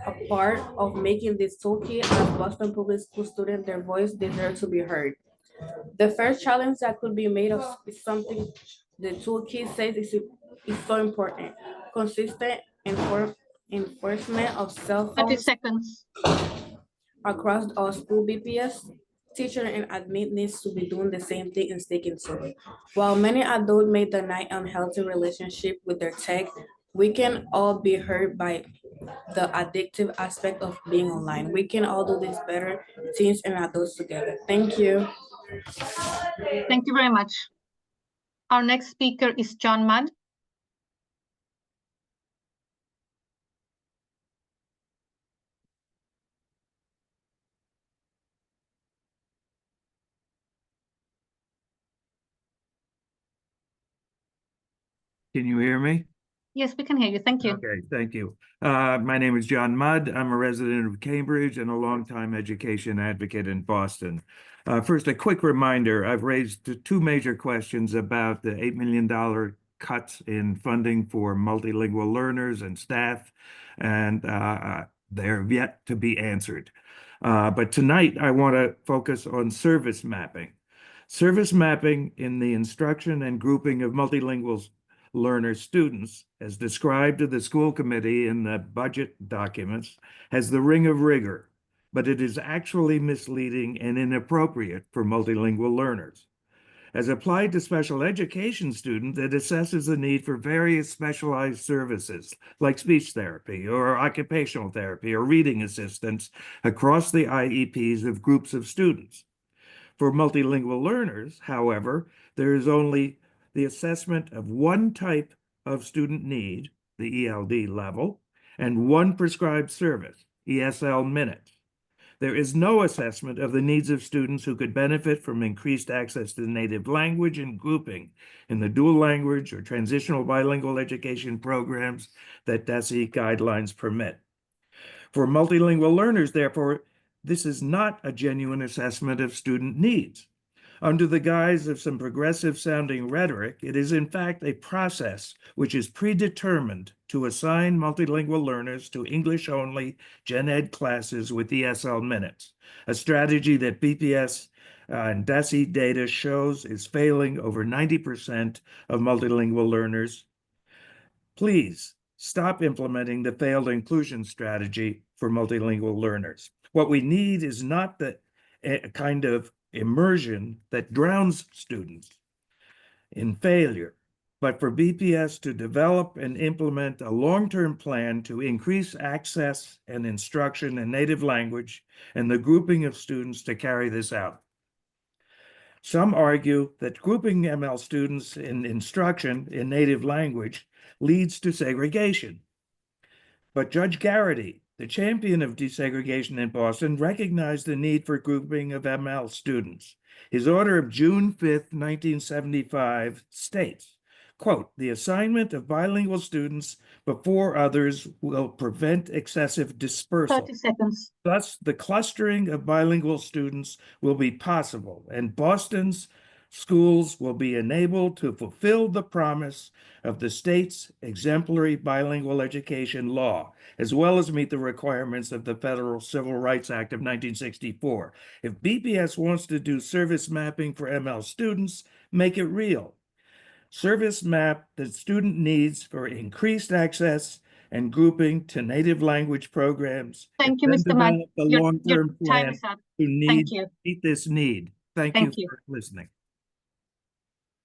a part of making this toolkit. As Boston Public School students, their voice deserves to be heard. The first challenge that could be made of is something the toolkit says is so important: consistent enforcement of cell 30 phones seconds. across all school. BPS teacher and admin needs to be doing the same thing and sticking to it. While many adults may deny unhealthy relationship with their tech, we can all be hurt by the addictive aspect of being online. We can all do this better, teens and adults together. Thank you. Thank you very much. Our next speaker is John Mudd. Can you hear me? Yes, we can hear you. Thank you. Okay, thank you. My name is John Mudd. I'm a resident of Cambridge and a longtime education advocate in Boston. First, a quick reminder, I've raised two major questions about the $8 million cuts in funding for multilingual learners and staff, and they're yet to be answered. But tonight, I want to focus on service mapping. Service mapping in the instruction and grouping of multilingual learner students, as described to the school committee in the budget documents, has the ring of rigor, but it is actually misleading and inappropriate for multilingual learners. As applied to special education students, it assesses the need for various specialized services like speech therapy or occupational therapy or reading assistance across the IEPs of groups of students. For multilingual learners, however, there is only the assessment of one type of student need, the ELD level, and one prescribed service, ESL minutes. There is no assessment of the needs of students who could benefit from increased access to native language and grouping in the dual language or transitional bilingual education programs that DESE guidelines permit. For multilingual learners, therefore, this is not a genuine assessment of student needs. Under the guise of some progressive sounding rhetoric, it is in fact a process which is predetermined to assign multilingual learners to English-only gen ed classes with ESL minutes, a strategy that BPS and DESE data shows is failing over 90% of multilingual learners. Please stop implementing the failed inclusion strategy for multilingual learners. What we need is not the kind of immersion that drowns students in failure, but for BPS to develop and implement a long-term plan to increase access and instruction in native language and the grouping of students to carry this out. Some argue that grouping ML students in instruction in native language leads to segregation. But Judge Garrity, the champion of desegregation in Boston, recognized the need for grouping of ML students. His order of June 5th, 1975 states, quote, "The assignment of bilingual students before others will prevent excessive dispersal. 30 seconds. Thus, the clustering of bilingual students will be possible, and Boston's schools will be enabled to fulfill the promise of the state's exemplary bilingual education law, as well as meet the requirements of the Federal Civil Rights Act of 1964. If BPS wants to do service mapping for ML students, make it real. Service map the student needs for increased access and grouping to native language programs. Thank you, and Mr. then Mudd. develop a Your long-term time plan is up. to Thank you. meet this need. Thank Thank you you. for listening.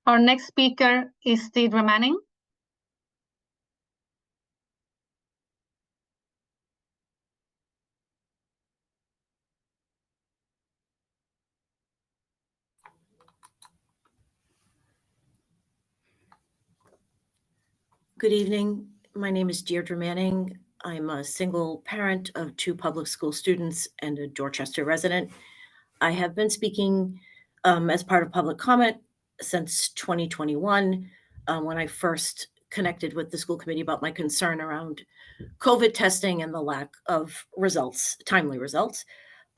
Our next speaker is Deidre Manning. Good evening. My name is Deirdre Manning. I'm a single parent of 2 public school students and a Dorchester resident. I have been speaking as part of public comment since 2021 when I first connected with the school committee about my concern around COVID testing and the lack of results, timely results.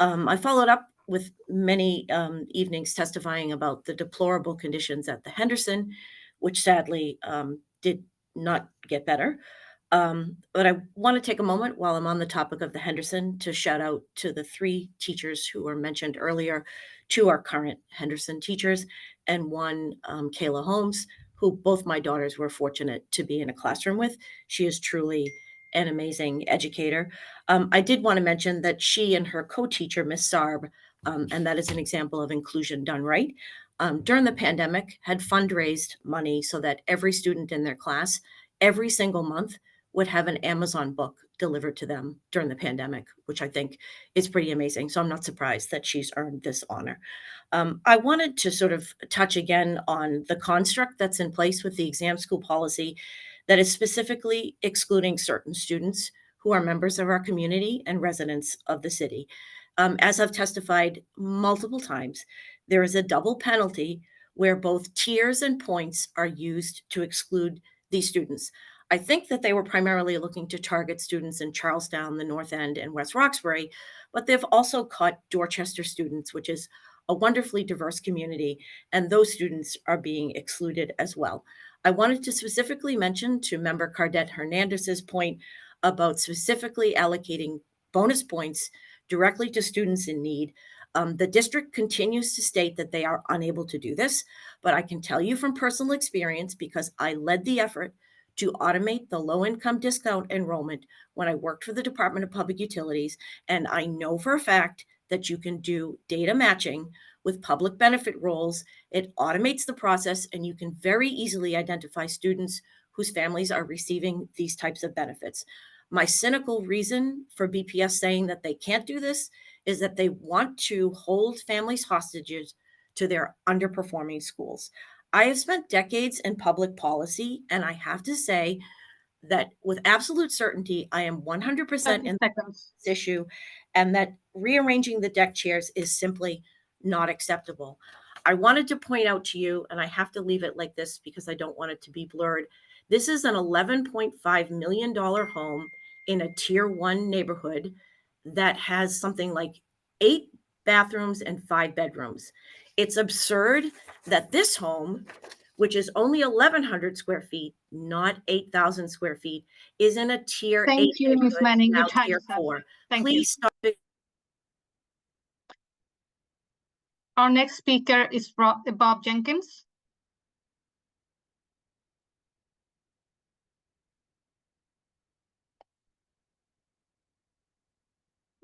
I followed up with many evenings testifying about the deplorable conditions at the Henderson, which sadly did not get better. But I want to take a moment while I'm on the topic of the Henderson to shout out to the 3 teachers who were mentioned earlier, 2 are current Henderson teachers, and 1, Kayla Holmes, who both my daughters were fortunate to be in a classroom with. She is truly an amazing educator. I did want to mention that she and her co-teacher, Miss Sarb, and that is an example of inclusion done right, during the pandemic had fundraised money so that every student in their class, every single month, would have an Amazon book delivered to them during the pandemic, which I think is pretty amazing. So I'm not surprised that she's earned this honor. I wanted to sort of touch again on the construct that's in place with the exam school policy that is specifically excluding certain students who are members of our community and residents of the city. As I've testified multiple times, there is a double penalty where both tiers and points are used to exclude these students. I think that they were primarily looking to target students in Charlestown, the North End, and West Roxbury, but they've also caught Dorchester students, which is a wonderfully diverse community, and those students are being excluded as well. I wanted to specifically mention to member Cardette Hernandez's point about specifically allocating bonus points directly to students in need. The district continues to state that they are unable to do this, but I can tell you from personal experience, because I led the effort to automate the low-income discount enrollment when I worked for the Department of Public Utilities, and I know for a fact that you can do data matching with public benefit roles, it automates the process and you can very easily identify students whose families are receiving these types of benefits. My cynical reason for BPS saying that they can't do this is that they want to hold families hostages to their underperforming schools. I have spent decades in public policy, and I have to say that with absolute certainty, I am 100% in this issue, and that rearranging the deck chairs is simply not acceptable. I wanted to point out to you, and I have to leave it like this because I don't want it to be blurred. This is an $11.5 million home in a tier 1 neighborhood that has something like 8 bathrooms and 5 bedrooms. It's absurd that this home, which is only 1,100 square feet, not 8,000 square feet, is in a tier 8 Thank you, Ms. neighborhood, Manning. now Your time tier is up. 4. Thank you. Please stop it. Our next speaker is Bob Jenkins.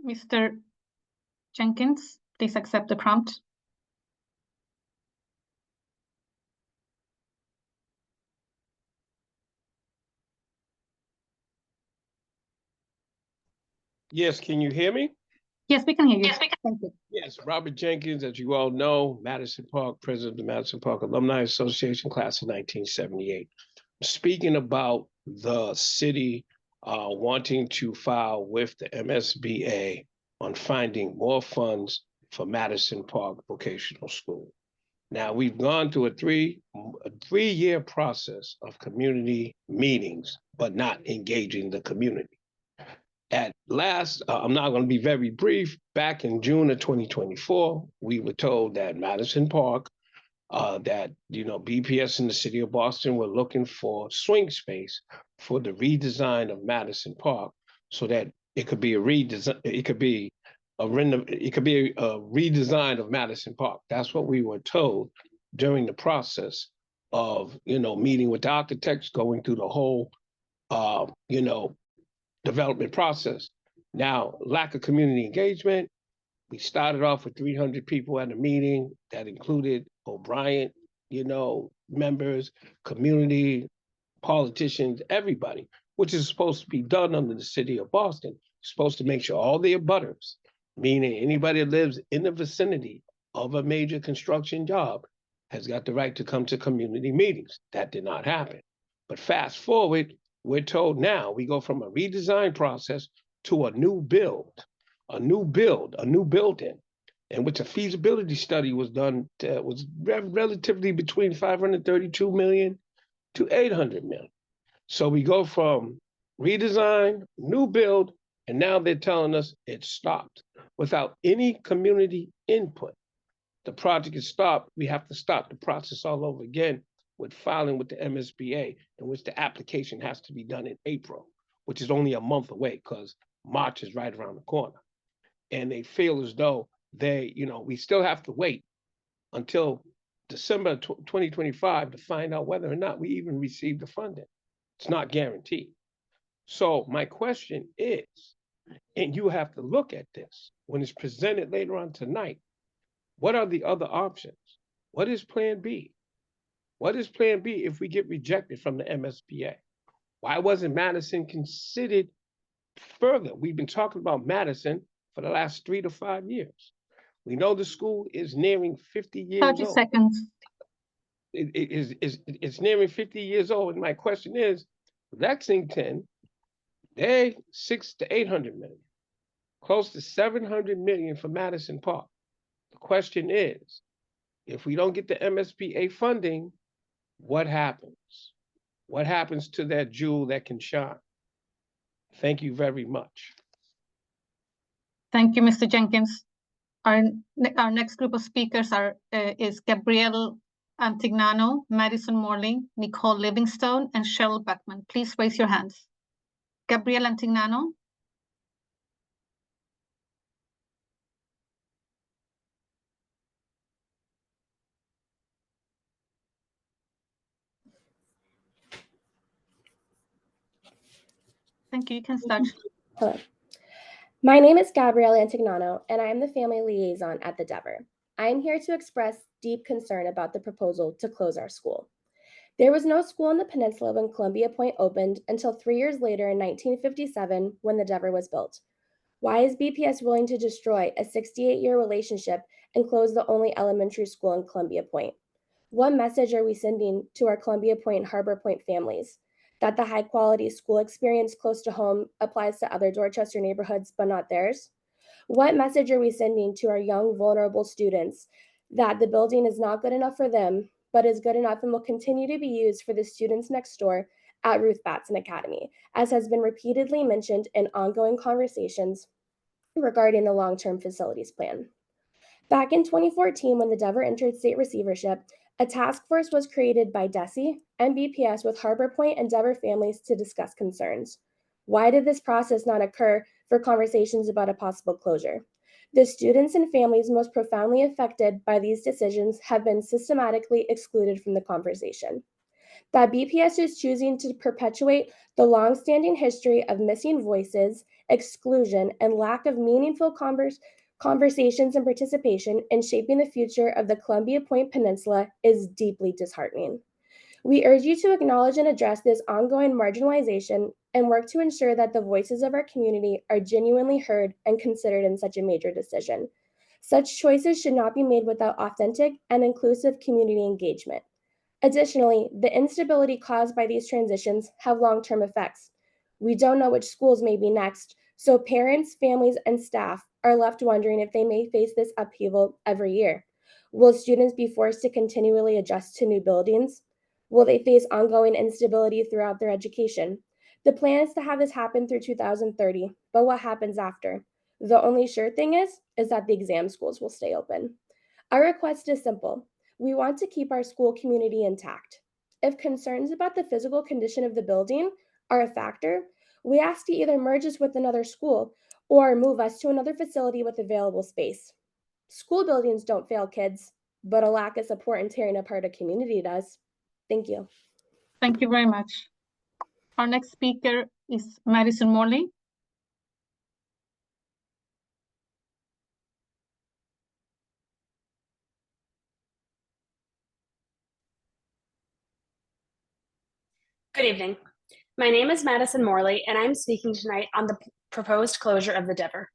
Mr. Jenkins, please accept the prompt. Yes, can you hear me? Yes, we can hear you. Yes, we can. Thank you. Yes, Robert Jenkins, as you all know, Madison Park, president of the Madison Park Alumni Association, class of 1978. Speaking about the city wanting to file with the MSBA on finding more funds for Madison Park Vocational School. Now, we've gone through a three-year process of community meetings, but not engaging the community. At last, I'm not going to be very brief. Back in June of 2024, we were told that Madison Park, that BPS in the city of Boston were looking for swing space for the redesign of Madison Park, so that it could be a redesign. It could be a redesign of Madison Park. That's what we were told during the process of meeting with the architects, going through the whole development process. Now, lack of community engagement. We started off with 300 people at a meeting that included O'Brien, members, community, politicians, everybody, which is supposed to be done under the city of Boston. Supposed to make sure all the abutters, meaning anybody that lives in the vicinity of a major construction job, has got the right to come to community meetings. That did not happen. But fast forward, we're told now we go from a redesign process to a new building, in which a feasibility study was done that was relatively between 532 million to 800 million. So we go from redesign, new build, and now they're telling us it's stopped without any community input. The project is stopped. We have to start the process all over again with filing with the MSBA, in which the application has to be done in April, which is only a month away because March is right around the corner. And they feel as though we still have to wait until December 2025 to find out whether or not we even receive the funding. It's not guaranteed. So my question is, and you have to look at this when it's presented later on tonight, what are the other options? What is plan B? What is plan B if we get rejected from the MSBA? Why wasn't Madison considered further? We've been talking about Madison for the last 3 to 5 years. We know the school is nearing 50 years 30 old. seconds. It's nearing 50 years old. And my question is, Lexington, they 600 to 800 million, close to 700 million for Madison Park. The question is, if we don't get the MSBA funding, what happens? What happens to that jewel that can shine? Thank you very much. Thank you, Mr. Jenkins. Our next group of speakers is Gabrielle Antignano, Madison Morley, Nicole Livingstone, and Cheryl Beckman. Please raise your hands. Gabrielle Antignano. Thank you. You can start. Hello. My name is Gabrielle Antignano, and I am the family liaison at the Dever. I am here to express deep concern about the proposal to close our school. There was no school on the peninsula when Columbia Point opened until 3 years later in 1957 when the Dever was built. Why is BPS willing to destroy a 68-year relationship and close the only elementary school in Columbia Point? What message are we sending to our Columbia Point and Harbor Point families? That the high-quality school experience close to home applies to other Dorchester neighborhoods but not theirs? What message are we sending to our young, vulnerable students that the building is not good enough for them, but is good enough and will continue to be used for the students next door at Ruth Batson Academy, as has been repeatedly mentioned in ongoing conversations regarding the long-term facilities plan? Back in 2014, when the Dever entered state receivership, a task force was created by DESE and BPS with Harbor Point and Dever families to discuss concerns. Why did this process not occur for conversations about a possible closure? The students and families most profoundly affected by these decisions have been systematically excluded from the conversation. That BPS is choosing to perpetuate the long-standing history of missing voices, exclusion, and lack of meaningful conversations and participation in shaping the future of the Columbia Point Peninsula is deeply disheartening. We urge you to acknowledge and address this ongoing marginalization and work to ensure that the voices of our community are genuinely heard and considered in such a major decision. Such choices should not be made without authentic and inclusive community engagement. Additionally, the instability caused by these transitions have long-term effects. We don't know which schools may be next, so parents, families, and staff are left wondering if they may face this upheaval every year. Will students be forced to continually adjust to new buildings? Will they face ongoing instability throughout their education? The plan is to have this happen through 2030, but what happens after? The only sure thing is that the exam schools will stay open. Our request is simple. We want to keep our school community intact. If concerns about the physical condition of the building are a factor, we ask you either merge us with another school or move us to another facility with available space. School buildings don't fail kids, but a lack of support and tearing apart a community does. Thank you. Thank you very much. Our next speaker is Madison Morley. Good evening. My name is Madison Morley, and I'm speaking tonight on the proposed closure of the Dever.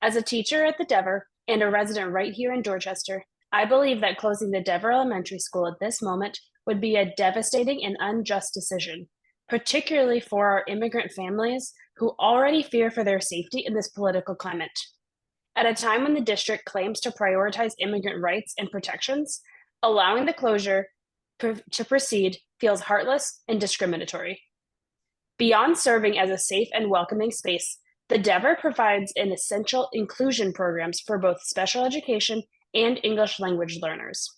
As a teacher at the Dever and a resident right here in Dorchester, I believe that closing the Dever Elementary School at this moment would be a devastating and unjust decision, particularly for our immigrant families who already fear for their safety in this political climate. At a time when the district claims to prioritize immigrant rights and protections, allowing the closure to proceed feels heartless and discriminatory. Beyond serving as a safe and welcoming space, the Dever provides an essential inclusion programs for both special education and English language learners.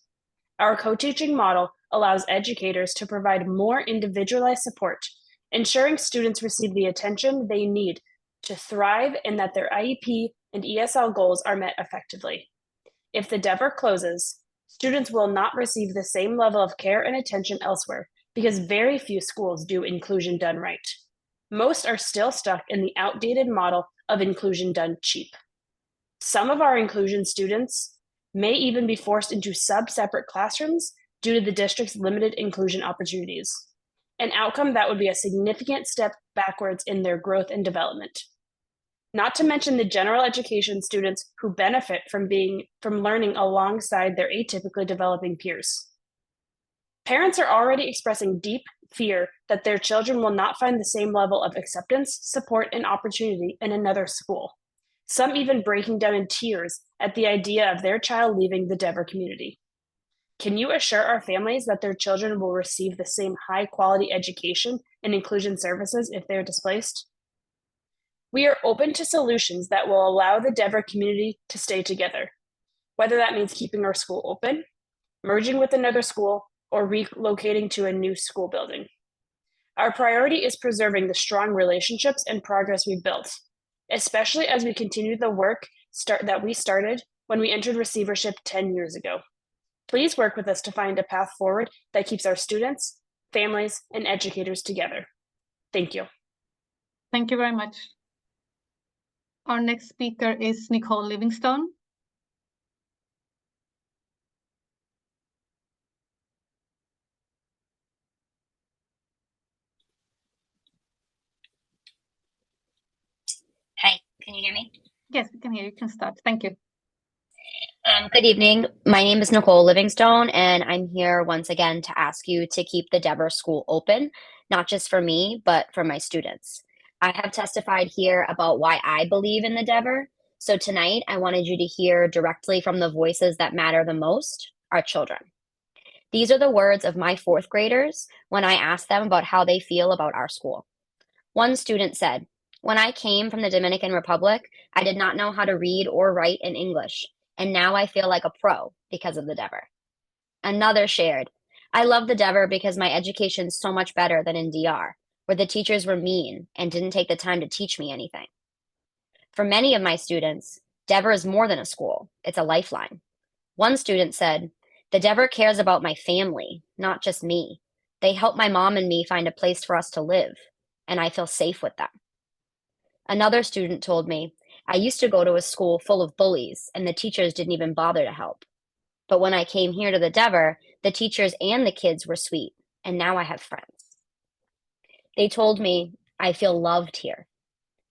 Our co-teaching model allows educators to provide more individualized support, ensuring students receive the attention they need to thrive and that their IEP and ESL goals are met effectively. If the Dever closes, students will not receive the same level of care and attention elsewhere because very few schools do inclusion done right. Most are still stuck in the outdated model of inclusion done cheap. Some of our inclusion students may even be forced into sub-separate classrooms due to the district's limited inclusion opportunities, an outcome that would be a significant step backwards in their growth and development. Not to mention the general education students who benefit from learning alongside their atypically developing peers. Parents are already expressing deep fear that their children will not find the same level of acceptance, support, and opportunity in another school, some even breaking down in tears at the idea of their child leaving the Dever community. Can you assure our families that their children will receive the same high-quality education and inclusion services if they're displaced? We are open to solutions that will allow the Dever community to stay together, whether that means keeping our school open, merging with another school, or relocating to a new school building. Our priority is preserving the strong relationships and progress we've built, especially as we continue the work that we started when we entered receivership 10 years ago. Please work with us to find a path forward that keeps our students, families, and educators together. Thank you. Thank you very much. Our next speaker is Nicole Livingstone. you hear me? Yes, we can hear you. You can start. Thank you. Good evening. My name is Nicole Livingstone, and I'm here once again to ask you to keep the Dever School open, not just for me, but for my students. I have testified here about why I believe in the Dever. So tonight, I wanted you to hear directly from the voices that matter the most, our children. These are the words of my fourth graders when I asked them about how they feel about our school. One student said, "When I came from the Dominican Republic, I did not know how to read or write in English, and now I feel like a pro because of the Dever." Another shared, "I love the Dever because my education's so much better than in DR, where the teachers were mean and didn't take the time to teach me anything." For many of my students, Dever is more than a school, it's a lifeline. One student said, "The Dever cares about my family, not just me. They help my mom and me find a place for us to live, and I feel safe with them." Another student told me, "I used to go to a school full of bullies, and the teachers didn't even bother to help. But when I came here to the Dever, the teachers and the kids were sweet, and now I have friends." They told me, "I feel loved here.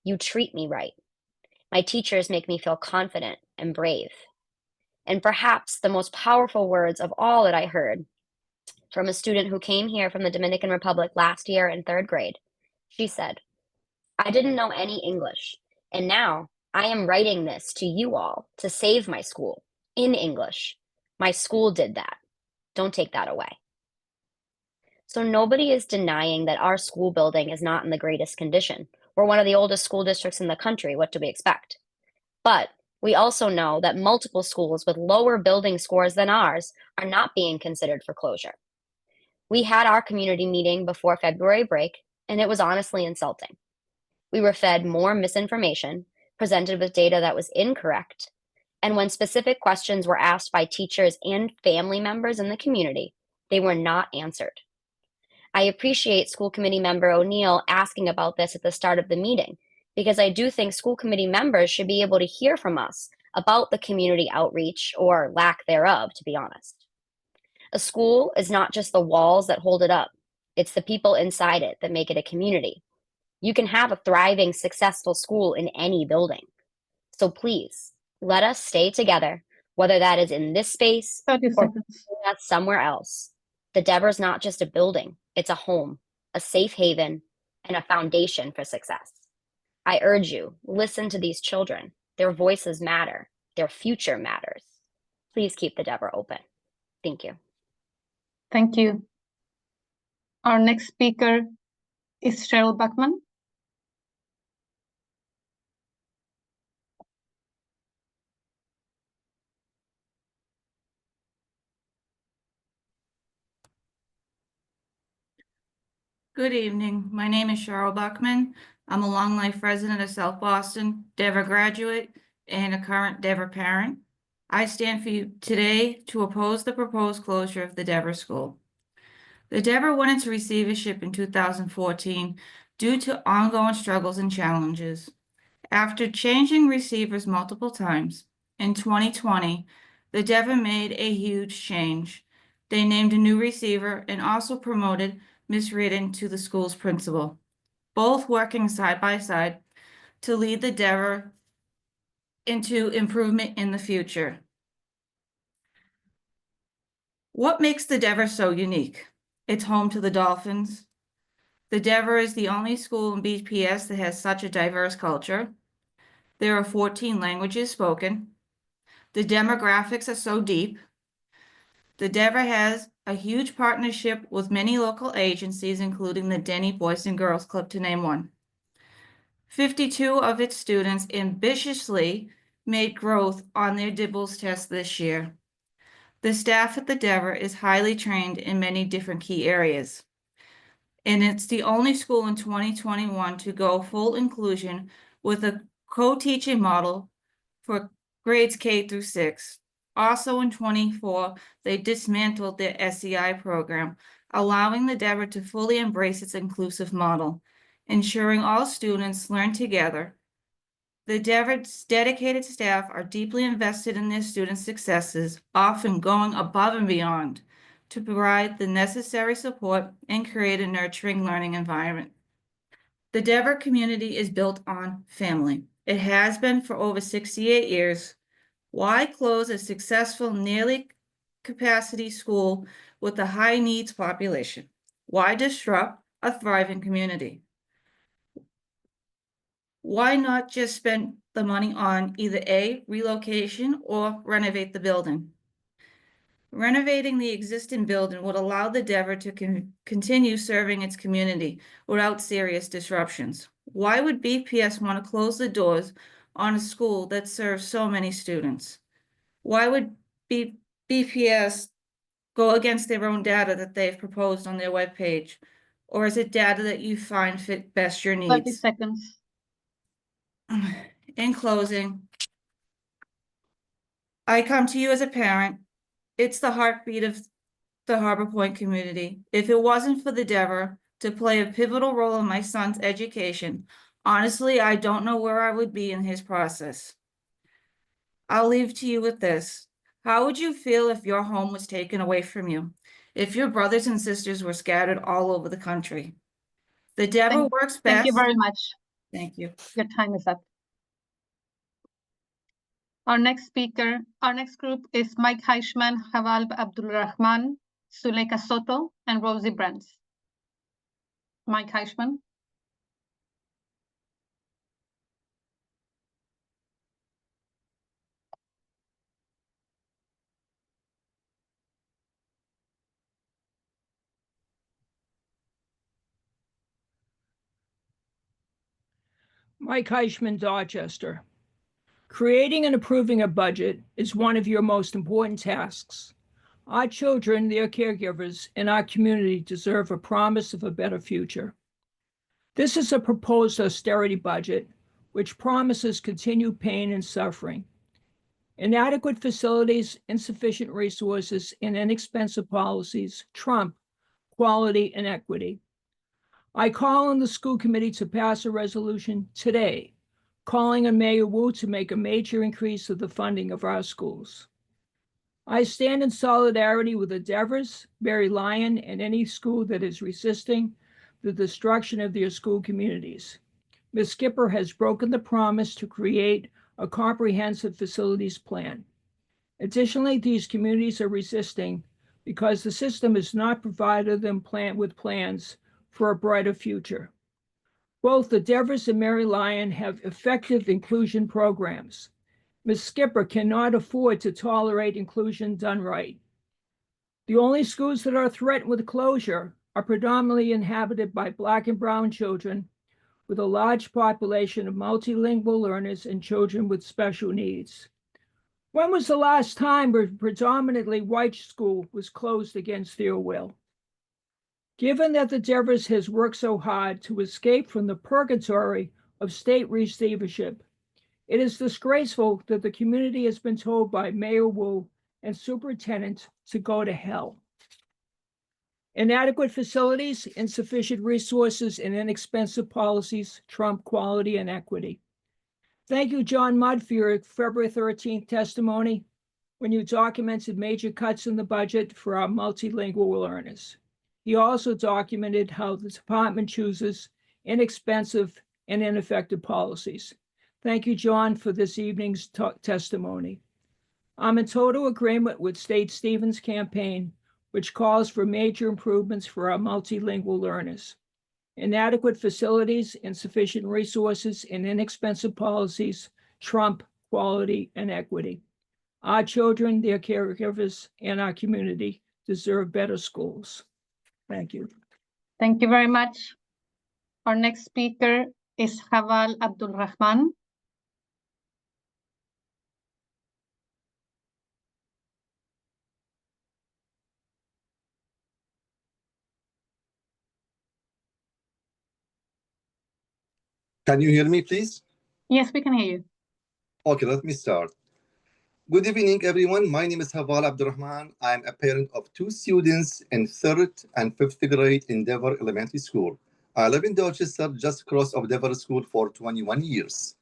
You treat me right. My teachers make me feel confident and brave." And perhaps the most powerful words of all that I heard from a student who came here from the Dominican Republic last year in third grade. She said, "I didn't know any English, and now I am writing this to you all to save my school in English. My school did that. Don't take that away." So nobody is denying that our school building is not in the greatest condition. We're one of the oldest school districts in the country. What do we expect? But we also know that multiple schools with lower building scores than ours are not being considered for closure. We had our community meeting before February break, and it was honestly insulting. We were fed more misinformation, presented with data that was incorrect, and when specific questions were asked by teachers and family members in the community, they were not answered. I appreciate school committee member O'Neill asking about this at the start of the meeting, because I do think school committee members should be able to hear from us about the community outreach, or lack thereof, to be honest. A school is not just the walls that hold it up, it's the people inside it that make it a community. You can have a thriving, successful school in any building. So please, let us stay together, whether that is in this space 30 or seconds. somewhere else. The Dever's not just a building, it's a home, a safe haven, and a foundation for success. I urge you, listen to these children. Their voices matter. Their future matters. Please keep the Dever open. Thank you. Thank you. Our next speaker is Cheryl Buckman. Good evening. My name is Cheryl Buckman. I'm a long life resident of South Boston, Dever graduate, and a current Dever parent. I stand for you today to oppose the proposed closure of the Dever School. The Dever went into receivership in 2014 due to ongoing struggles and challenges. After changing receivers multiple times, in 2020, the Dever made a huge change. They named a new receiver and also promoted Ms. Reardon to the school's principal, both working side by side to lead the Dever into improvement in the future. What makes the Dever so unique? It's home to the Dolphins. The Dever is the only school in BPS that has such a diverse culture. There are 14 languages spoken. The demographics are so deep. The Dever has a huge partnership with many local agencies, including the Denny Boys and Girls Club, to name one. 52 of its students ambitiously made growth on their DIBELS test this year. The staff at the Dever is highly trained in many different key areas. And it's the only school in 2021 to go full inclusion with a co-teaching model for grades K through 6. Also in 24, they dismantled their SEI program, allowing the Dever to fully embrace its inclusive model, ensuring all students learn together. The Dever's dedicated staff are deeply invested in their students' successes, often going above and beyond to provide the necessary support and create a nurturing learning environment. The Dever community is built on family. It has been for over 68 years. Why close a successful nearly capacity school with a high needs population? Why disrupt a thriving community? Why not just spend the money on either A, relocation, or renovate the building? Renovating the existing building would allow the Dever to continue serving its community without serious disruptions. Why would BPS want to close the doors on a school that serves so many students? Why would BPS go against their own data that they've proposed on their webpage? Or is it data that you find fit best your 30 needs? seconds. In closing, I come to you as a parent. It's the heartbeat of the Harbor Point community. If it wasn't for the Dever to play a pivotal role in my son's education, honestly, I don't know where I would be in his process. I'll leave to you with this. How would you feel if your home was taken away from you? If your brothers and sisters were scattered all over the country? The Dever works best. Thank you very much. Thank you. Your time is up. Our next group is Mike Heischman, Haval Abdulrahman, Suleika Soto, and Rosie Brands. Mike Heischman. Mike Heischman, Dorchester. Creating and approving a budget is one of your most important tasks. Our children, their caregivers, and our community deserve a promise of a better future. This is a proposed austerity budget, which promises continued pain and suffering. Inadequate facilities, insufficient resources, and inexpensive policies trump quality and equity. I call on the school committee to pass a resolution today, calling on Mayor Wu to make a major increase of the funding of our schools. I stand in solidarity with the Devers, Mary Lyon, and any school that is resisting the destruction of their school communities. Ms. Skipper has broken the promise to create a comprehensive facilities plan. Additionally, these communities are resisting because the system has not provided them with plans for a brighter future. Both the Devers and Mary Lyon have effective inclusion programs. Ms. Skipper cannot afford to tolerate inclusion done right. The only schools that are threatened with closure are predominantly inhabited by Black and Brown children with a large population of multilingual learners and children with special needs. When was the last time a predominantly white school was closed against their will? Given that the Devers has worked so hard to escape from the purgatory of state receivership, it is disgraceful that the community has been told by Mayor Wu and Superintendent to go to hell. Inadequate facilities, insufficient resources, and inexpensive policies trump quality and equity. Thank you, John Mudd, for your February 13th testimony when you documented major cuts in the budget for our multilingual learners. He also documented how the department chooses inexpensive and ineffective policies. Thank you, John, for this evening's testimony. I'm in total agreement with State Stevens' campaign, which calls for major improvements for our multilingual learners. Inadequate facilities, insufficient resources, and inexpensive policies trump quality and equity. Our children, their caregivers, and our community deserve better schools. Thank you. Thank you very much. Our next speaker is Haval Abdulrahman. Can you hear me, please? Yes, we can hear you. Okay, let me start. Good evening, everyone. My name is Haval Abdulrahman. I'm a parent of two students in 3rd and 5th grade in Dever Elementary School. I live in Dorchester, just across of Dever School for 21 years.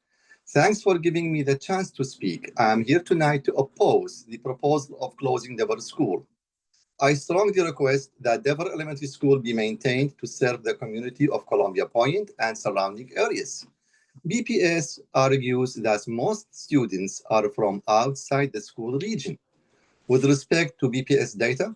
Thanks for giving me the chance to speak. I'm here tonight to oppose the proposal of closing Dever School. I strongly request that Dever Elementary School be maintained to serve the community of Columbia Point and surrounding areas. BPS argues that most students are from outside the school region. With respect to BPS data,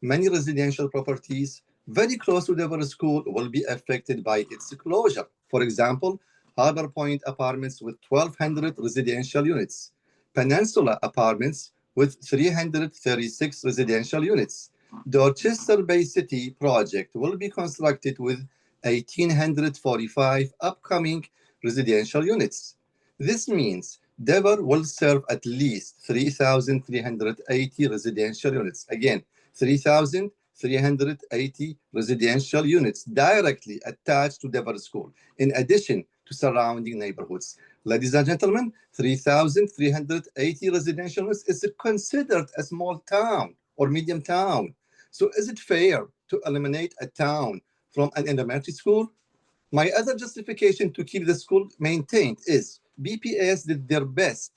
many residential properties very close to Devon School will be affected by its closure. For example, Harbor Point Apartments with 1,200 residential units, Peninsula Apartments with 336 residential units. Dorchester Bay City project will be constructed with 1,845 upcoming residential units. This means Devon will serve at least 3,380 residential units. Again, 3,380 residential units directly attached to Devon School, in addition to surrounding neighborhoods. Ladies and gentlemen, 3,380 residential units is considered a small town or medium town. So is it fair to eliminate a town from an elementary school? My other justification to keep the school maintained is BPS did their best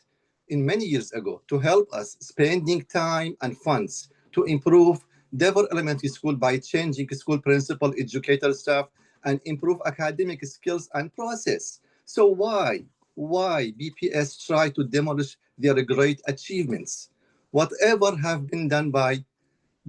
in many years ago to help us spending time and funds to improve Devon Elementary School by changing school principal, educator, staff, and improve academic skills and process. So why BPS try to demolish their great achievements? Whatever have been done by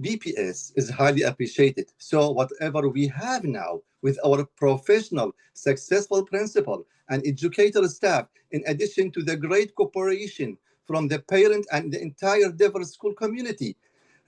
BPS is highly appreciated. So whatever we have now with our professional, successful principal and educator staff, in addition to the great cooperation from the parent and the entire Devon School community,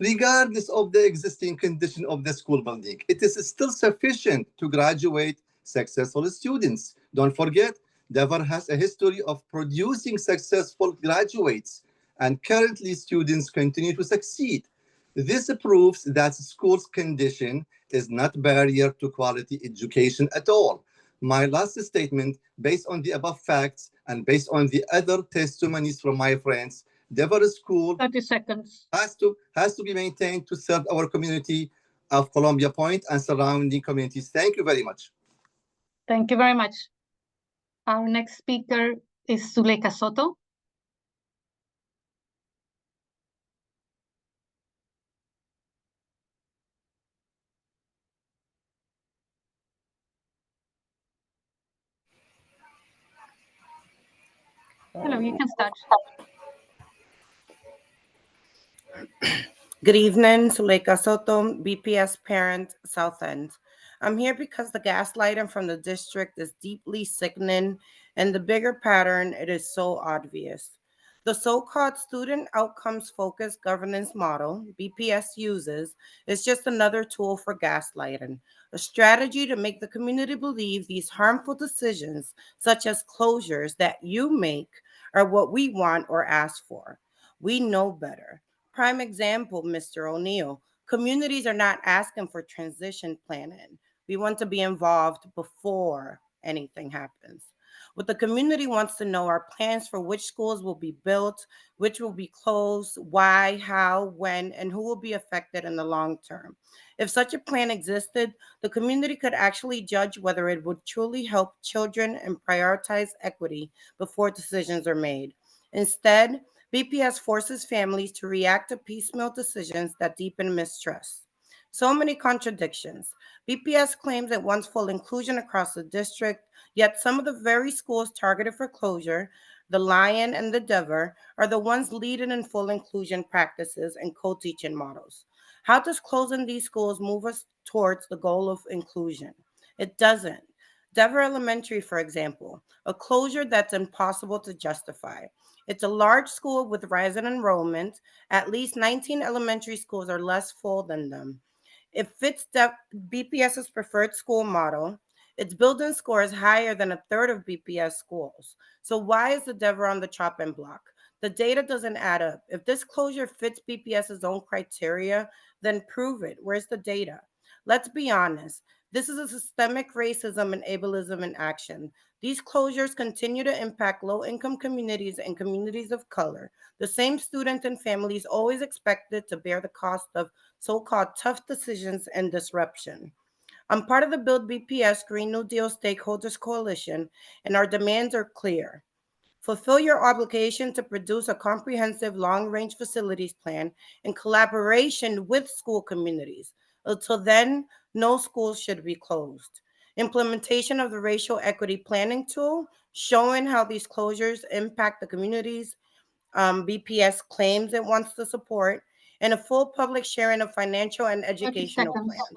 regardless of the existing condition of the school building, it is still sufficient to graduate successful students. Don't forget, Devon has a history of producing successful graduates, and currently students continue to succeed. This proves that school's condition is not barrier to quality education at all. My last statement, based on the above facts and based on the other testimonies from my friends, Devon School 30 seconds. has to be maintained to serve our community of Columbia Point and surrounding communities. Thank you very much. Thank you very much. Our next speaker is Zuleika Soto. Hello, you can start. Good evening, Zuleika Soto, BPS parent, South End. I'm here because the gaslighting from the district is deeply sickening, and the bigger pattern, it is so obvious. The so-called student outcomes-focused governance model BPS uses is just another tool for gaslighting, a strategy to make the community believe these harmful decisions, such as closures that you make, are what we want or ask for. We know better. Prime example, Mr. O'Neill, communities are not asking for transition planning. We want to be involved before anything happens. What the community wants to know are plans for which schools will be built, which will be closed, why, how, when, and who will be affected in the long term. If such a plan existed, the community could actually judge whether it would truly help children and prioritize equity before decisions are made. Instead, BPS forces families to react to piecemeal decisions that deepen mistrust. So many contradictions. BPS claims it wants full inclusion across the district, yet some of the very schools targeted for closure, the Lion and the Devon, are the ones leading in full inclusion practices and co-teaching models. How does closing these schools move us towards the goal of inclusion? It doesn't. Devon Elementary, for example, a closure that's impossible to justify. It's a large school with rising enrollment. At least 19 elementary schools are less full than them. It fits BPS's preferred school model. Its building score is higher than a third of BPS schools. So why is the Devon on the chopping block? The data doesn't add up. If this closure fits BPS's own criteria, then prove it. Where's the data? Let's be honest. This is a systemic racism and ableism in action. These closures continue to impact low-income communities and communities of color. The same students and families always expected to bear the cost of so-called tough decisions and disruption. I'm part of the Build BPS Green New Deal Stakeholders Coalition, and our demands are clear. Fulfill your obligation to produce a comprehensive long-range facilities plan in collaboration with school communities. Until then, no schools should be closed. Implementation of the racial equity planning tool showing how these closures impact the communities BPS claims it wants to support, and a full public sharing of financial and 30 educational seconds. plans.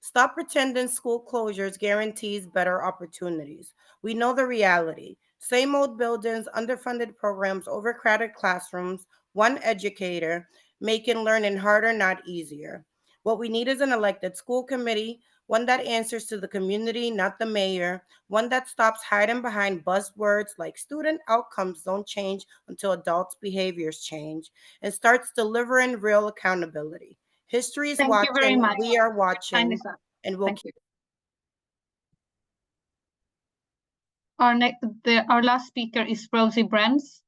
Stop pretending school closures guarantees better opportunities. We know the reality. Same old buildings, underfunded programs, overcrowded classrooms, one educator, making learning harder, not easier. What we need is an elected school committee, one that answers to the community, not the mayor, one that stops hiding behind buzzwords like student outcomes don't change until adults' behaviors change, and starts delivering real accountability. History is Thank you very watching, much. we are Time watching, is up. and we'll Thank you. Our last speaker is Rosie Brands.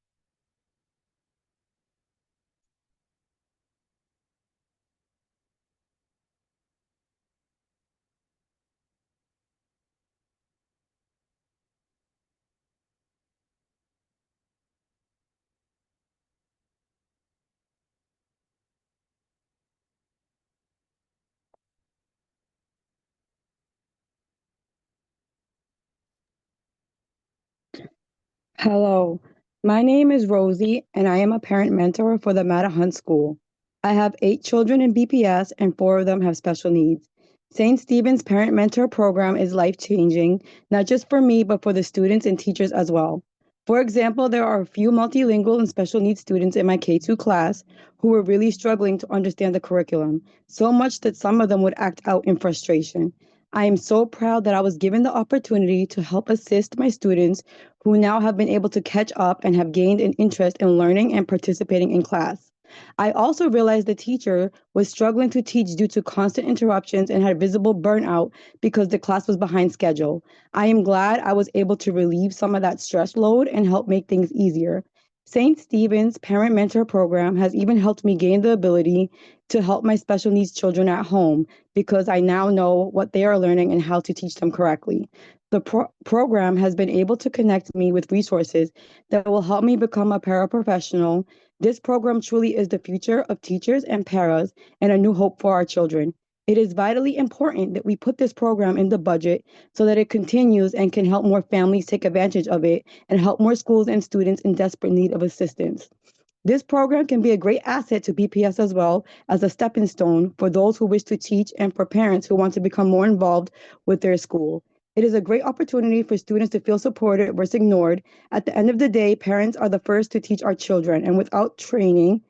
Hello, my name is Rosie, and I am a parent mentor for the Matta Hunt School. I have 8 children in BPS, and 4 of them have special needs. St. Stephen's Parent Mentor Program is life-changing, not just for me, but for the students and teachers as well. For example, there are a few multilingual and special needs students in my K-2 class who were really struggling to understand the curriculum, so much that some of them would act out in frustration. I am so proud that I was given the opportunity to help assist my students who now have been able to catch up and have gained an interest in learning and participating in class. I also realized the teacher was struggling to teach due to constant interruptions and had visible burnout because the class was behind schedule. I am glad I was able to relieve some of that stress load and help make things easier. St. Stephen's Parent Mentor Program has even helped me gain the ability to help my special needs children at home because I now know what they are learning and how to teach them correctly. The program has been able to connect me with resources that will help me become a paraprofessional. This program truly is the future of teachers and paras and a new hope for our children. It is vitally important that we put this program in the budget so that it continues and can help more families take advantage of it and help more schools and students in desperate need of assistance. This program can be a great asset to BPS as well as a stepping stone for those who wish to teach and for parents who want to become more involved with their school. It is a great opportunity for students to feel supported versus ignored. At the end of the day, parents are the first to teach our children, and without training,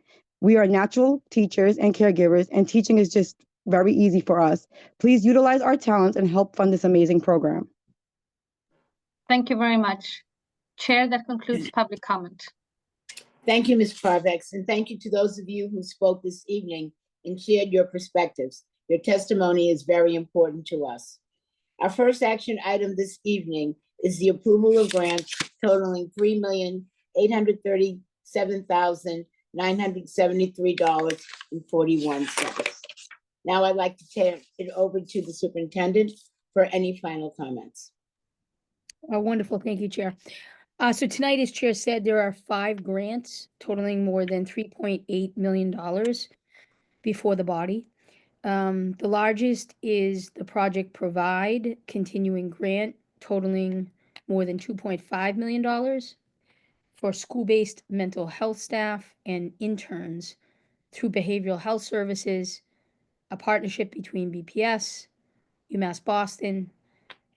we are natural teachers and caregivers, and teaching is just very easy for us. Please utilize our talents and help fund this amazing program. Thank you very much. Chair, that concludes public comment. Thank you, Ms. Parvex, and thank you to those of you who spoke this evening and shared your perspectives. Your testimony is very important to us. Our first action item this evening is the approval of grants totaling $3,837,973.41. Now I'd like to turn it over to the superintendent for any final comments. Wonderful. Thank you, Chair. So tonight, as Chair said, there are 5 grants totaling more than $3.8 million before the body. The largest is the Project Provide continuing grant totaling more than $2.5 million for school-based mental health staff and interns through behavioral health services, a partnership between BPS, UMass Boston,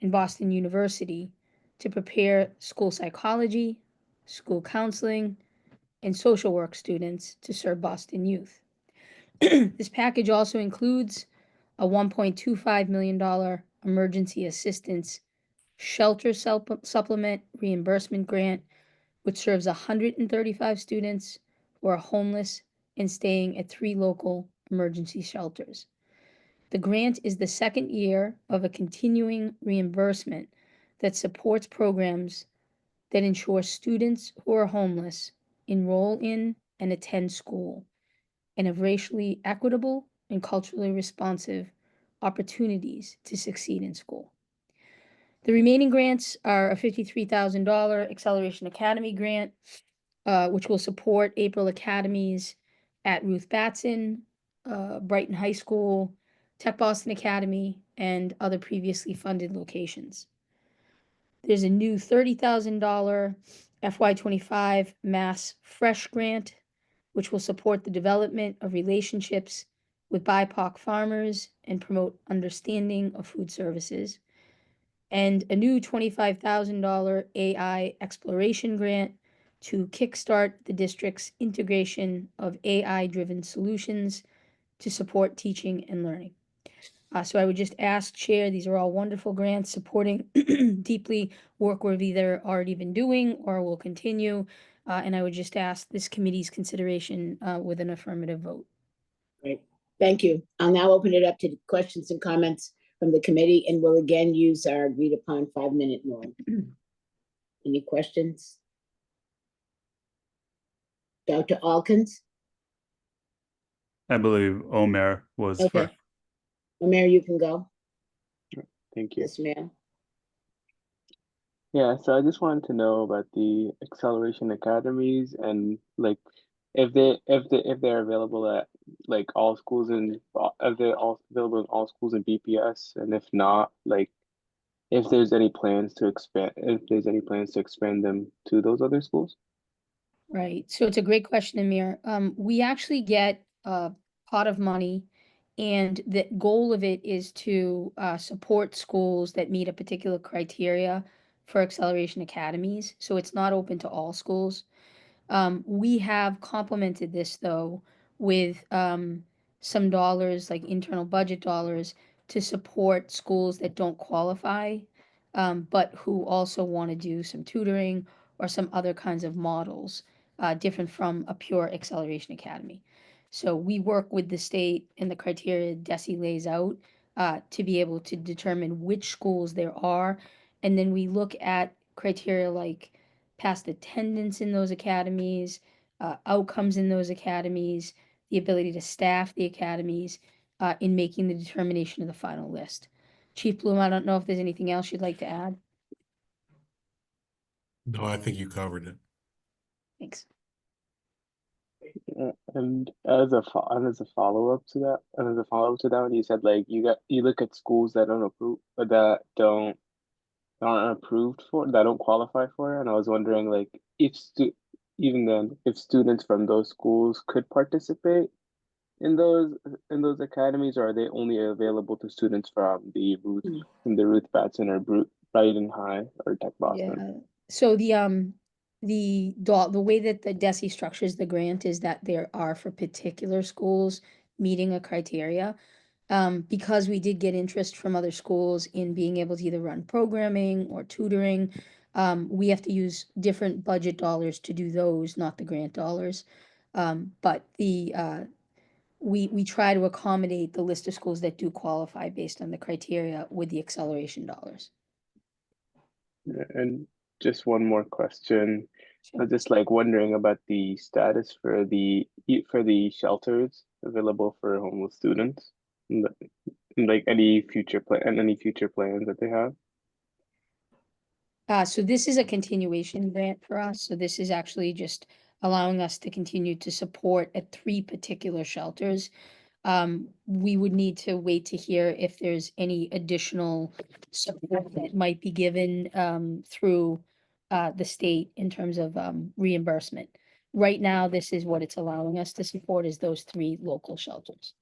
and Boston University to prepare school psychology, school counseling, and social work students to serve Boston youth. This package also includes a $1.25 million emergency assistance shelter supplement reimbursement grant, which serves 135 students who are homeless and staying at 3 local emergency shelters. The grant is the second year of a continuing reimbursement that supports programs that ensure students who are homeless enroll in and attend school and have racially equitable and culturally responsive opportunities to succeed in school. The remaining grants are a $53,000 Acceleration Academy grant, which will support April Academies at Ruth Batson, Brighton High School, Tech Boston Academy, and other previously funded locations. There's a new $30,000 FY25 Mass Fresh Grant, which will support the development of relationships with BIPOC farmers and promote understanding of food services. And a new $25,000 AI Exploration Grant to kickstart the district's integration of AI-driven solutions to support teaching and learning. So I would just ask, Chair, these are all wonderful grants supporting deeply work we've either already been doing or will continue. And I would just ask this committee's consideration with an affirmative vote. Great, thank you. I'll now open it up to questions and comments from the committee, and we'll again use our agreed upon 5-minute norm. Any questions? Dr. Alkins? I believe Omer was Okay. first. Omer, you can go. Thank you. Yes, ma'am. Yeah, so I just wanted to know about the Acceleration Academies and like if they're available at like all schools and if they're all available in all schools in BPS, and if not, like if there's any plans to expand them to those other schools. Right. So it's a great question, Amir. We actually get a pot of money, and the goal of it is to support schools that meet a particular criteria for Acceleration Academies. So it's not open to all schools. We have complemented this though with some dollars, like internal budget dollars, to support schools that don't qualify, but who also want to do some tutoring or some other kinds of models, different from a pure Acceleration Academy. So we work with the state and the criteria DESE lays out to be able to determine which schools there are. And then we look at criteria like past attendance in those academies, outcomes in those academies, the ability to staff the academies in making the determination of the final list. Chief Bloom, I don't know if there's anything else you'd like to add. No, I think you covered it. Thanks. And as a follow-up to that, when you said like you look at schools that don't approve, aren't approved for, that don't qualify for it, and I was wondering like if students from those schools could participate in those academies, or are they only available to students from the Ruth Batson or Brighton High or Tech Boston? Yeah. So the way that the DESE structures the grant is that there are for particular schools meeting a criteria. Because we did get interest from other schools in being able to either run programming or tutoring, we have to use different budget dollars to do those, not the grant dollars. But we try to accommodate the list of schools that do qualify based on the criteria with the acceleration dollars. And just one more question. I was just like wondering about the status for the shelters available for homeless students. And like any future plans that they have. So this is a continuation grant for us. So this is actually just allowing us to continue to support at 3 particular shelters. We would need to wait to hear if there's any additional support that might be given through the state in terms of reimbursement. Right now, this is what it's allowing us to support, is those 3 local shelters.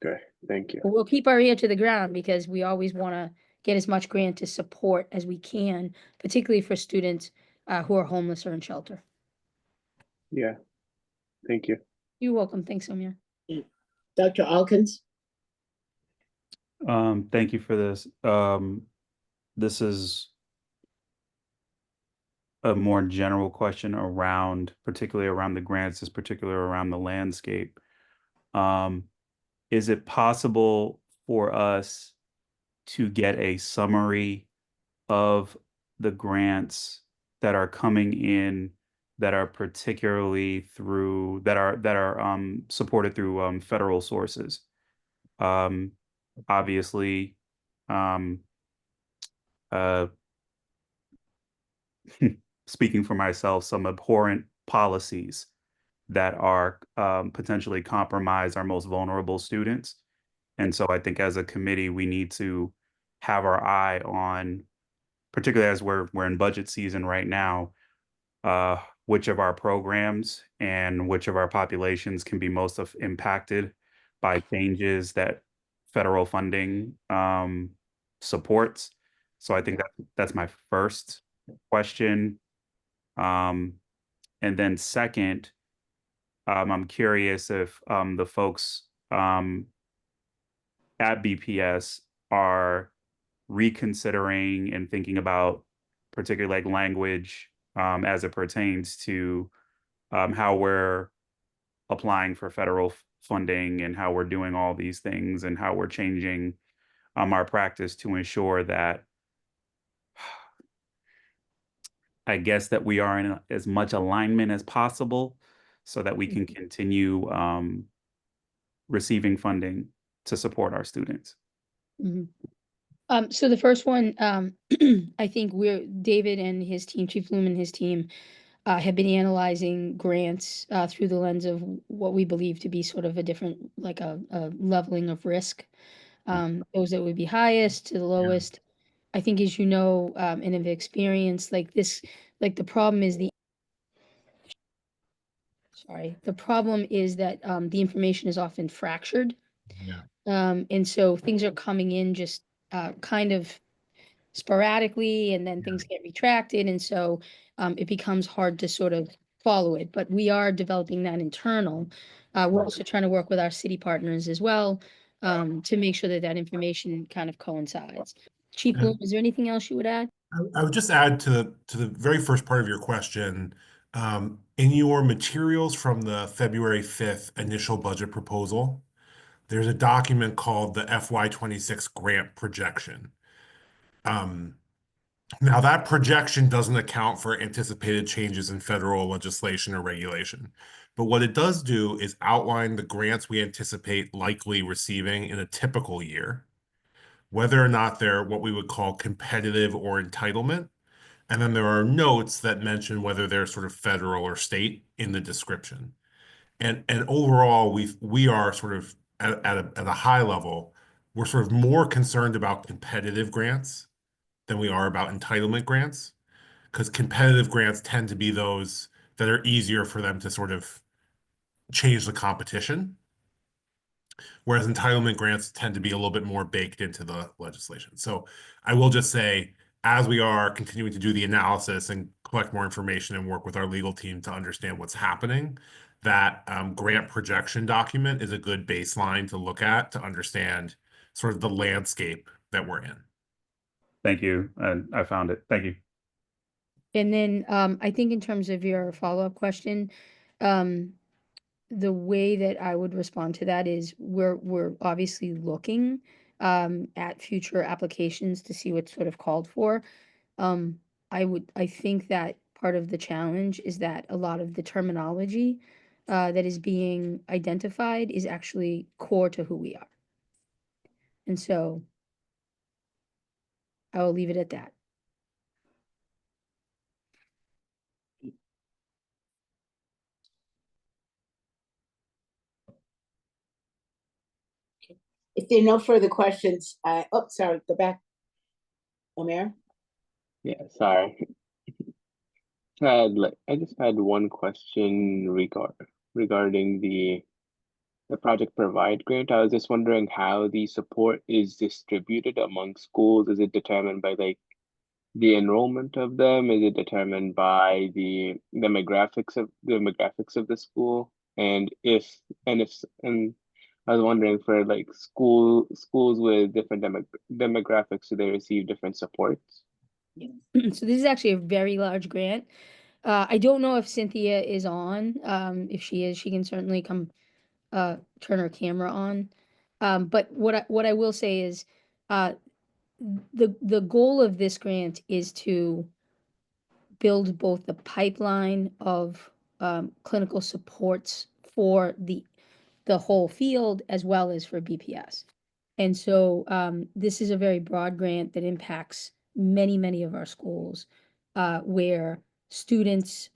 Okay, thank you. But we'll keep our ear to the ground because we always want to get as much grant to support as we can, particularly for students who are homeless or in shelter. Yeah, thank you. You're welcome. Thanks, Amir. Dr. Alkins? Thank you for this. This is a more general question particularly around the grants, particularly around the landscape. Is it possible for us to get a summary of the grants that are coming in that are particularly supported through federal sources? Obviously, speaking for myself, some abhorrent policies that are potentially compromise our most vulnerable students. And so I think as a committee, we need to have our eye on particularly as we're in budget season right now, which of our programs and which of our populations can be most impacted by changes that federal funding supports. So I think that's my first question. And then second, I'm curious if the folks at BPS are reconsidering and thinking about particularly like language as it pertains to how we're applying for federal funding and how we're doing all these things and how we're changing our practice to ensure that I guess that we are in as much alignment as possible so that we can continue receiving funding to support our students. So the first one, I think David and his team, Chief Bloom and his team, have been analyzing grants through the lens of what we believe to be sort of a different, like a leveling of risk. Those that would be highest to the lowest. I think, as you know, and have experienced like this, like the problem is the problem is that the information is often fractured. And so things are coming in just kind of sporadically, and then things get retracted. And so it becomes hard to sort of follow it. But we are developing that internal. We're also trying to work with our city partners as well to make sure that that information kind of coincides. Chief Bloom, is there anything else you would add? I would just add to the very first part of your question, in your materials from the February 5th initial budget proposal, there's a document called the FY26 grant projection. Now that projection doesn't account for anticipated changes in federal legislation or regulation, but what it does do is outline the grants we anticipate likely receiving in a typical year, whether or not they're what we would call competitive or entitlement. And then there are notes that mention whether they're sort of federal or state in the description. And overall, we are sort of at a high level, we're sort of more concerned about competitive grants than we are about entitlement grants, because competitive grants tend to be those that are easier for them to sort of change the competition, whereas entitlement grants tend to be a little bit more baked into the legislation. So I will just say, as we are continuing to do the analysis and collect more information and work with our legal team to understand what's happening, that grant projection document is a good baseline to look at to understand sort of the landscape that we're in. Thank you. I found it. Thank you. And then I think in terms of your follow-up question, the way that I would respond to that is we're obviously looking at future applications to see what's sort of called for. I think that part of the challenge is that a lot of the terminology that is being identified is actually core to who we are. And so I will leave it at that. If there are no further questions, sorry, go back. Omer? Yeah, sorry. I just had one question regarding the Project Provide grant. I was just wondering how the support is distributed among schools. Is it determined by like the enrollment of them? Is it determined by the demographics of the school? And I was wondering for like schools with different demographics, do they receive different supports? So this is actually a very large grant. I don't know if Cynthia is on. If she is, she can certainly come turn her camera on. But what I will say is the goal of this grant is to build both the pipeline of clinical supports for the whole field as well as for BPS. And so this is a very broad grant that impacts many of our schools where students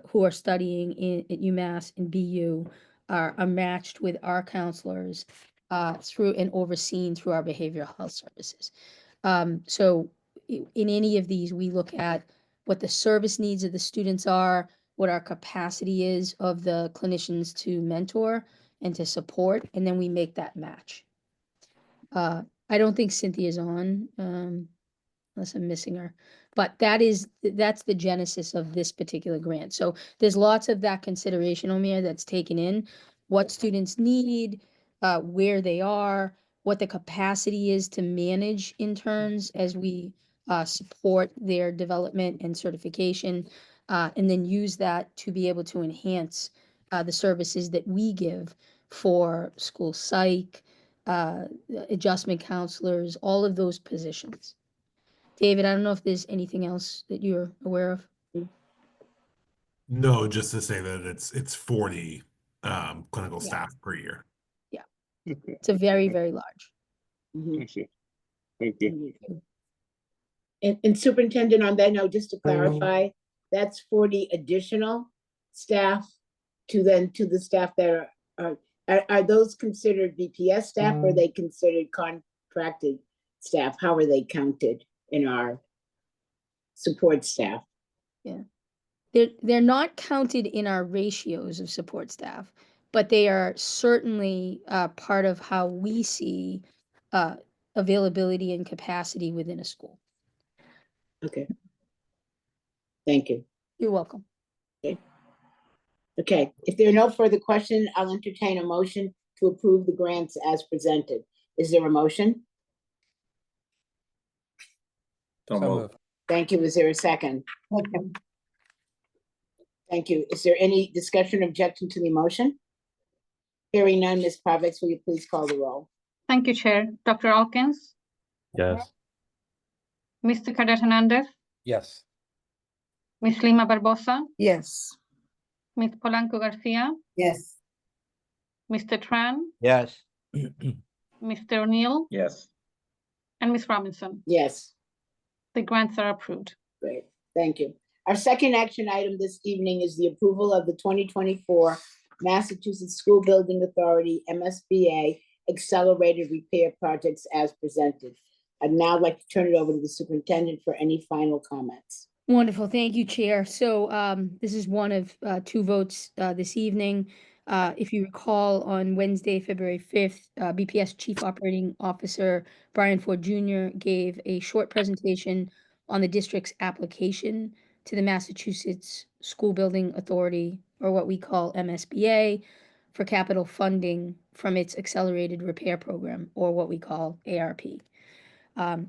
who are studying at UMass and BU are matched with our counselors through and overseen through our behavioral health services. So in any of these, we look at what the service needs of the students are, what our capacity is of the clinicians to mentor and to support, and then we make that match. I don't think Cynthia's on, unless I'm missing her. But that's the genesis of this particular grant. So there's lots of that consideration, Omir, that's taken in. What students need, where they are, what the capacity is to manage interns as we support their development and certification, and then use that to be able to enhance the services that we give for school psych, adjustment counselors, all of those positions. David, I don't know if there's anything else that you're aware of. No, just to say that it's 40 clinical Yeah. staff per year. Yeah, it's a very, very large. Thank you. Thank you. And Superintendent, on that note, just to clarify, that's 40 additional staff to the staff that are those considered BPS staff or are they considered contracted staff? How are they counted in our support staff? Yeah, they're not counted in our ratios of support staff, but they are certainly part of how we see availability and capacity within a school. Okay. Thank you. You're welcome. Okay, if there are no further questions, I'll entertain a motion to approve the grants as presented. Is there a motion? So moved. Thank you. Is there a second? Thank you. Is there any discussion or objection to the motion? Hearing none, Ms. Parvex, will you please call the roll? Thank you, Chair. Dr. Alkins, Yes. Mr. Cadet Hernandez, Yes. Ms. Lima Barbosa, Yes. Ms. Polanco Garcia, Yes. Mr. Tran, Yes. Mr. O'Neill, Yes. and Ms. Robinson. Yes. The grants are approved. Great, thank you. Our second action item this evening is the approval of the 2024 Massachusetts School Building Authority, MSBA, Accelerated Repair Projects as presented. I'd now like to turn it over to the superintendent for any final comments. Wonderful. Thank you, Chair. So this is one of two votes this evening. If you recall, on Wednesday, February 5th, BPS Chief Operating Officer Brian Ford Jr. gave a short presentation on the district's application to the Massachusetts School Building Authority, or what we call MSBA, for capital funding from its Accelerated Repair Program, or what we call ARP.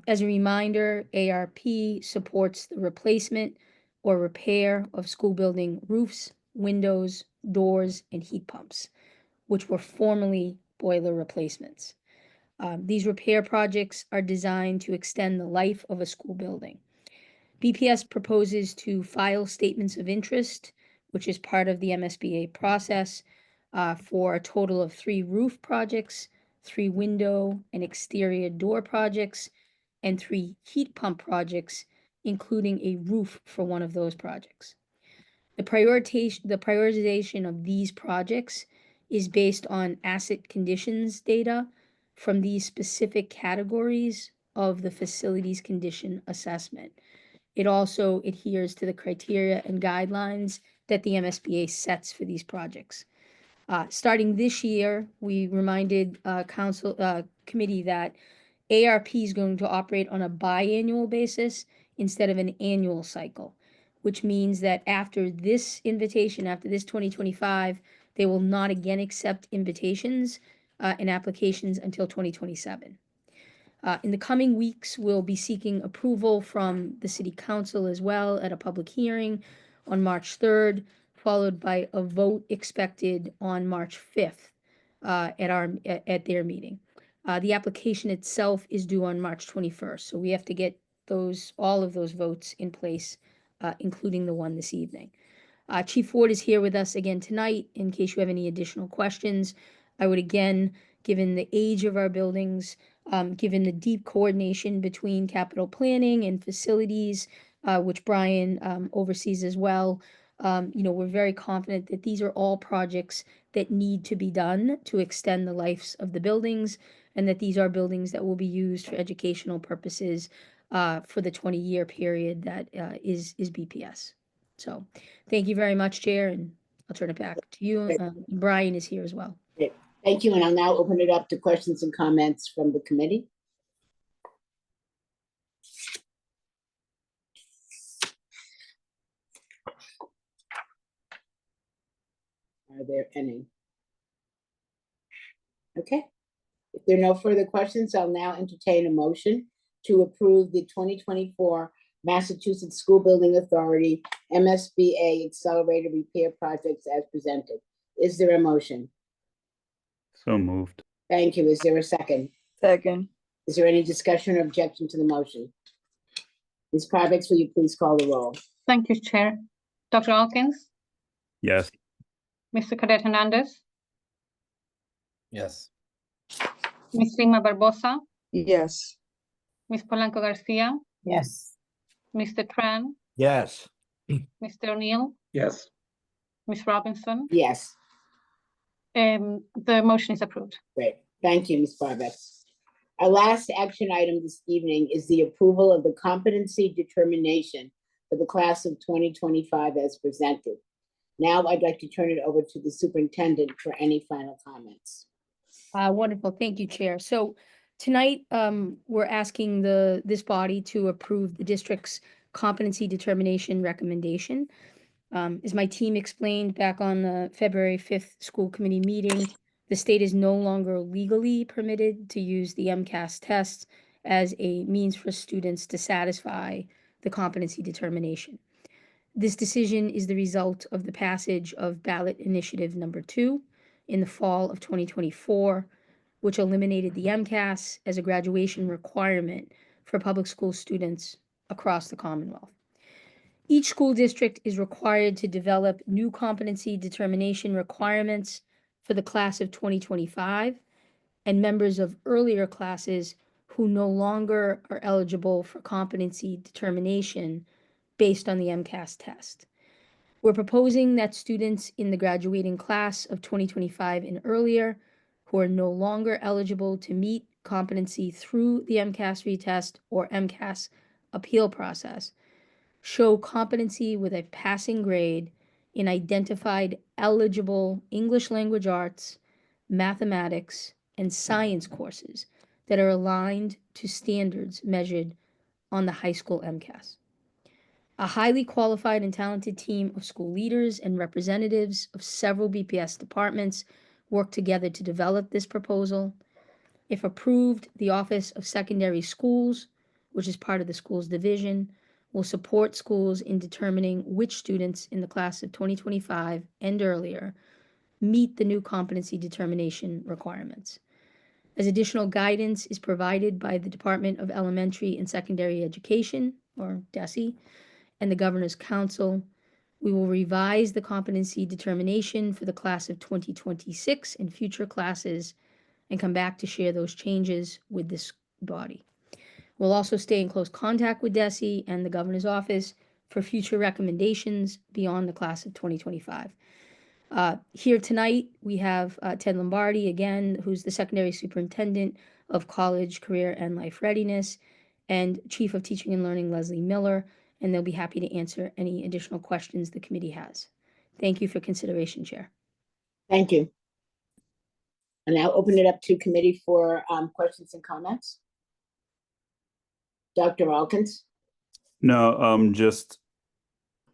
As a reminder, ARP supports the replacement or repair of school building roofs, windows, doors, and heat pumps, which were formerly boiler replacements. These repair projects are designed to extend the life of a school building. BPS proposes to file statements of interest, which is part of the MSBA process, for a total of 3 roof projects, 3 window and exterior door projects, and 3 heat pump projects, including a roof for one of those projects. The prioritization of these projects is based on asset conditions data from these specific categories of the facilities condition assessment. It also adheres to the criteria and guidelines that the MSBA sets for these projects. Starting this year, we reminded committee that ARP is going to operate on a biannual basis instead of an annual cycle, which means that after this invitation, after this 2025, they will not again accept invitations and applications until 2027. In the coming weeks, we'll be seeking approval from the City Council as well at a public hearing on March 3rd, followed by a vote expected on March 5th at their meeting. The application itself is due on March 21st, so we have to get all of those votes in place, including the one this evening. Chief Ford is here with us again tonight in case you have any additional questions. I would again, given the age of our buildings, given the deep coordination between capital planning and facilities, which Brian oversees as well, we're very confident that these are all projects that need to be done to extend the lives of the buildings, and that these are buildings that will be used for educational purposes for the 20-year period that is BPS. So thank you very much, Chair, and I'll turn it back to you. Brian is here as well. Great. Thank you, and I'll now open it up to questions and comments from the committee. Are there any? Okay. If there are no further questions, I'll now entertain a motion to approve the 2024 Massachusetts School Building Authority MSBA Accelerated Repair Projects as presented. Is there a motion? So moved. Thank you. Is there a second? Second. Is there any discussion or objection to the motion? Ms. Parvex, will you please call the roll? Thank you, Chair. Dr. Alkins, Yes. Mr. Cadet Hernandez, Yes. Ms. Lima Barbosa, Yes. Ms. Polanco Garcia, Yes. Mr. Tran, Yes. Mr. O'Neill, Yes. Ms. Robinson. Yes. The motion is approved. Great. Thank you, Ms. Parvex. Our last action item this evening is the approval of the competency determination for the class of 2025 as presented. Now I'd like to turn it over to the superintendent for any final comments. Wonderful. Thank you, Chair. So tonight, we're asking this body to approve the district's competency determination recommendation. As my team explained back on the February 5th school committee meeting, the state is no longer legally permitted to use the MCAS tests as a means for students to satisfy the competency determination. This decision is the result of the passage of ballot initiative number 2 in the fall of 2024, which eliminated the MCAS as a graduation requirement for public school students across the Commonwealth. Each school district is required to develop new competency determination requirements for the class of 2025 and members of earlier classes who no longer are eligible for competency determination based on the MCAS test. We're proposing that students in the graduating class of 2025 and earlier who are no longer eligible to meet competency through the MCAS retest or MCAS appeal process show competency with a passing grade in identified eligible English language arts, mathematics, and science courses that are aligned to standards measured on the high school MCAS. A highly qualified and talented team of school leaders and representatives of several BPS departments work together to develop this proposal. If approved, the Office of Secondary Schools, which is part of the schools division, will support schools in determining which students in the class of 2025 and earlier meet the new competency determination requirements. As additional guidance is provided by the Department of Elementary and Secondary Education, or DESE, and the Governor's Council, we will revise the competency determination for the class of 2026 and future classes and come back to share those changes with this body. We'll also stay in close contact with DESE and the Governor's Office for future recommendations beyond the class of 2025. Here tonight, we have Ted Lombardi, again, who's the Secondary Superintendent of College, Career, and Life Readiness, and Chief of Teaching and Learning, Leslie Miller, and they'll be happy to answer any additional questions the committee has. Thank you for consideration, Chair. Thank you. And now open it up to committee for questions and comments. Dr. Alkins? No, just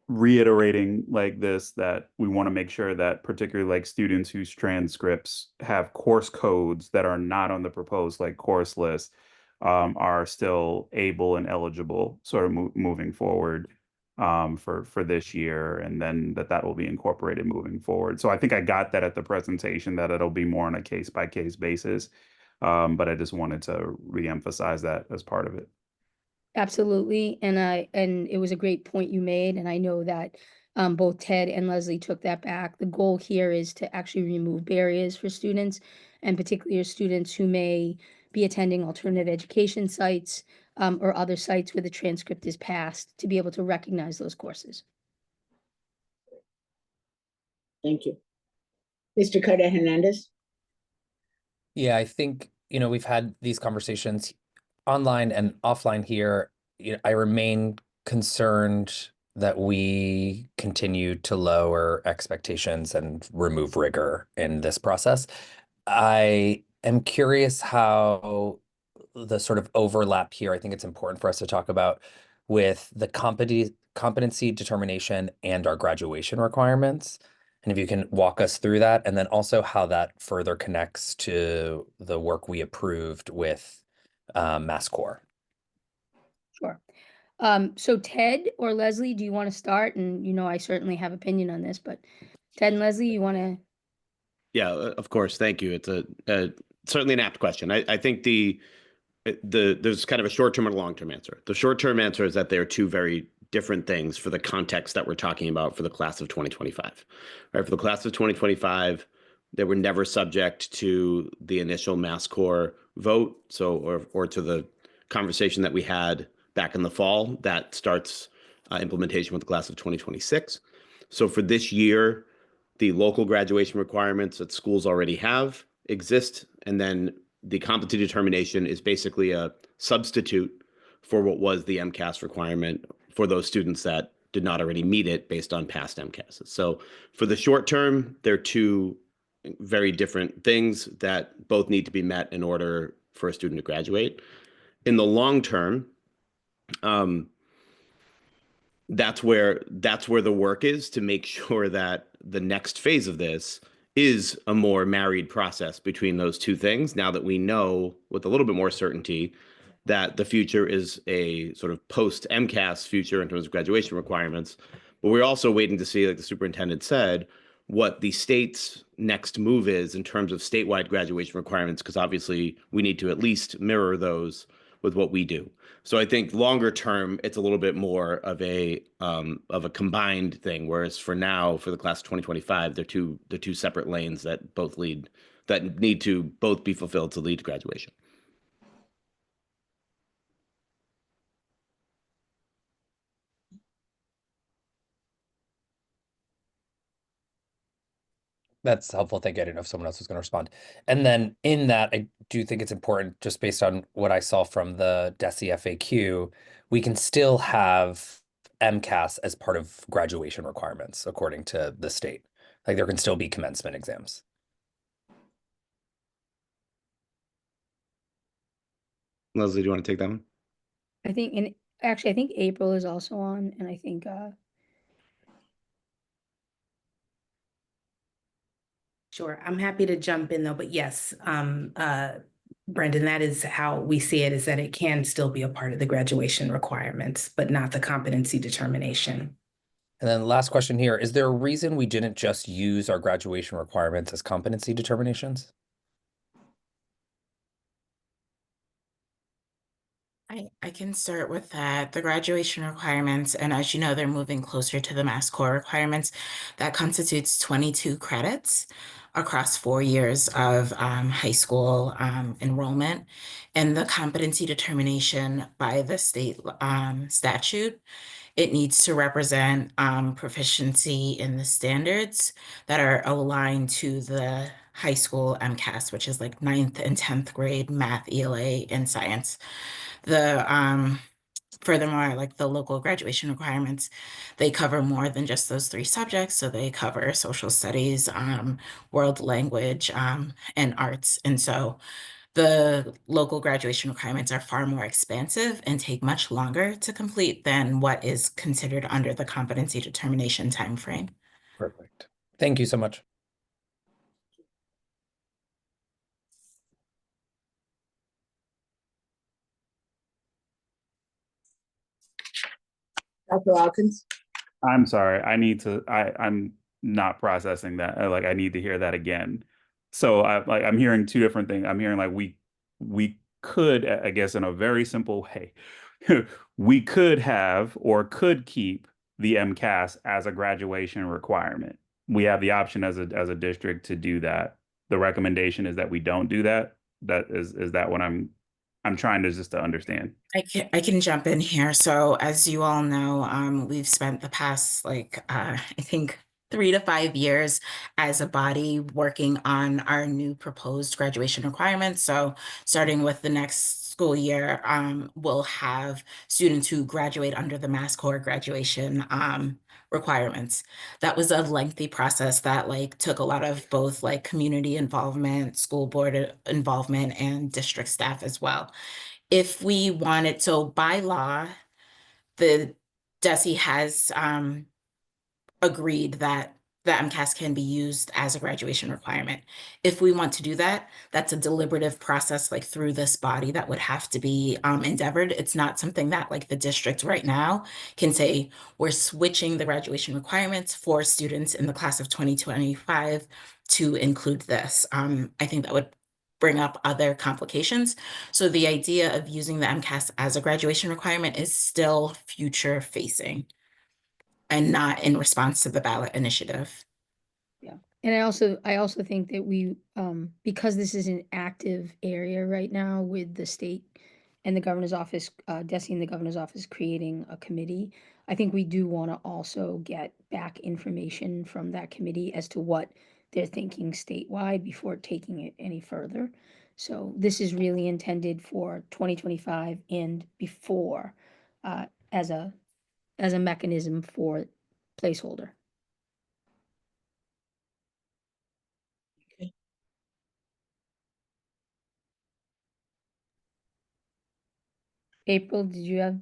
reiterating like this, that we want to make sure that particularly like students whose transcripts have course codes that are not on the proposed like course list are still able and eligible sort of moving forward for this year, and then that will be incorporated moving forward. So I think I got that at the presentation, that it'll be more on a case-by-case basis, but I just wanted to reemphasize that as part of it. Absolutely, and it was a great point you made, and I know that both Ted and Leslie took that back. The goal here is to actually remove barriers for students, and particularly students who may be attending alternative education sites or other sites where the transcript is passed, to be able to recognize those courses. Thank you. Mr. Cadet Hernandez? Yeah, I think, we've had these conversations online and offline here. I remain concerned that we continue to lower expectations and remove rigor in this process. I am curious how the sort of overlap here, I think it's important for us to talk about with the competency determination and our graduation requirements. And if you can walk us through that, and then also how that further connects to the work we approved with MassCore. Sure. So Ted or Leslie, do you want to start? And I certainly have opinion on this, but Ted and Leslie, you want to? Yeah, of course. Thank you. It's a certainly an apt question. I think there's kind of a short-term and a long-term answer. The short-term answer is that they're two very different things for the context that we're talking about for the class of 2025. Right? For the class of 2025, they were never subject to the initial MassCore vote, or to the conversation that we had back in the fall that starts implementation with the class of 2026. So for this year, the local graduation requirements that schools already have exist, and then the competency determination is basically a substitute for what was the MCAS requirement for those students that did not already meet it based on past MCASs. So for the short term, they're two very different things that both need to be met in order for a student to graduate. In the long term, that's where the work is, to make sure that the next phase of this is a more married process between those two things, now that we know with a little bit more certainty that the future is a sort of post-MCAS future in terms of graduation requirements. But we're also waiting to see, like the superintendent said, what the state's next move is in terms of statewide graduation requirements, because obviously we need to at least mirror those with what we do. So I think longer term, it's a little bit more of a combined thing. Whereas for now, for the class of 2025, they're two separate lanes that need to both be fulfilled to lead to graduation. That's helpful. Thank you. I didn't know if someone else was going to respond. And then in that, I do think it's important, just based on what I saw from the DESE FAQ, we can still have MCAS as part of graduation requirements, according to the state. Like there can still be commencement exams. Leslie, do you want to take that one? I think, I think April is also on, and I think Sure, I'm happy to jump in though, but yes, Brendan, that is how we see it, is that it can still be a part of the graduation requirements, but not the competency determination. And then last question here, is there a reason we didn't just use our graduation requirements as competency determinations? I can start with that. The graduation requirements, and as you know, they're moving closer to the MassCore requirements. That constitutes 22 credits across 4 years of high school enrollment. And the competency determination by the state statute, it needs to represent proficiency in the standards that are aligned to the high school MCAS, which is like 9th and 10th grade math, ELA, and science. Furthermore, like the local graduation requirements, they cover more than just those 3 subjects. So they cover social studies, world language, and arts. And so the local graduation requirements are far more expansive and take much longer to complete than what is considered under the competency determination timeframe. Perfect. Thank you so much. Dr. Hawkins? I'm sorry. I'm not processing that. I need to hear that again. So I'm hearing 2 different things. I'm hearing like we could, I guess, in a very simple way, we could have or could keep the MCAS as a graduation requirement. We have the option as a district to do that. The recommendation is that we don't do that. Is that what I'm trying to just to understand? I can jump in here. So as you all know, we've spent the past I think 3 to 5 years as a body working on our new proposed graduation requirements. So starting with the next school year will have students who graduate under the MassCore graduation requirements. That was a lengthy process that like took a lot of both like community involvement, school board involvement, and district staff as well. If we wanted, so by law, the DESE has agreed that the MCAS can be used as a graduation requirement. If we want to do that, that's a deliberative process like through this body that would have to be endeavored. It's not something that like the district right now can say, we're switching the graduation requirements for students in the class of 2025 to include this. I think that would bring up other complications. So the idea of using the MCAS as a graduation requirement is still future facing and not in response to the ballot initiative. Yeah. And I also think that we, because this is an active area right now with the state and the governor's office, DESE and the governor's office creating a committee, I think we do want to also get back information from that committee as to what they're thinking statewide before taking it any further. So this is really intended for 2025 and before, as a mechanism for placeholder. April, did you have?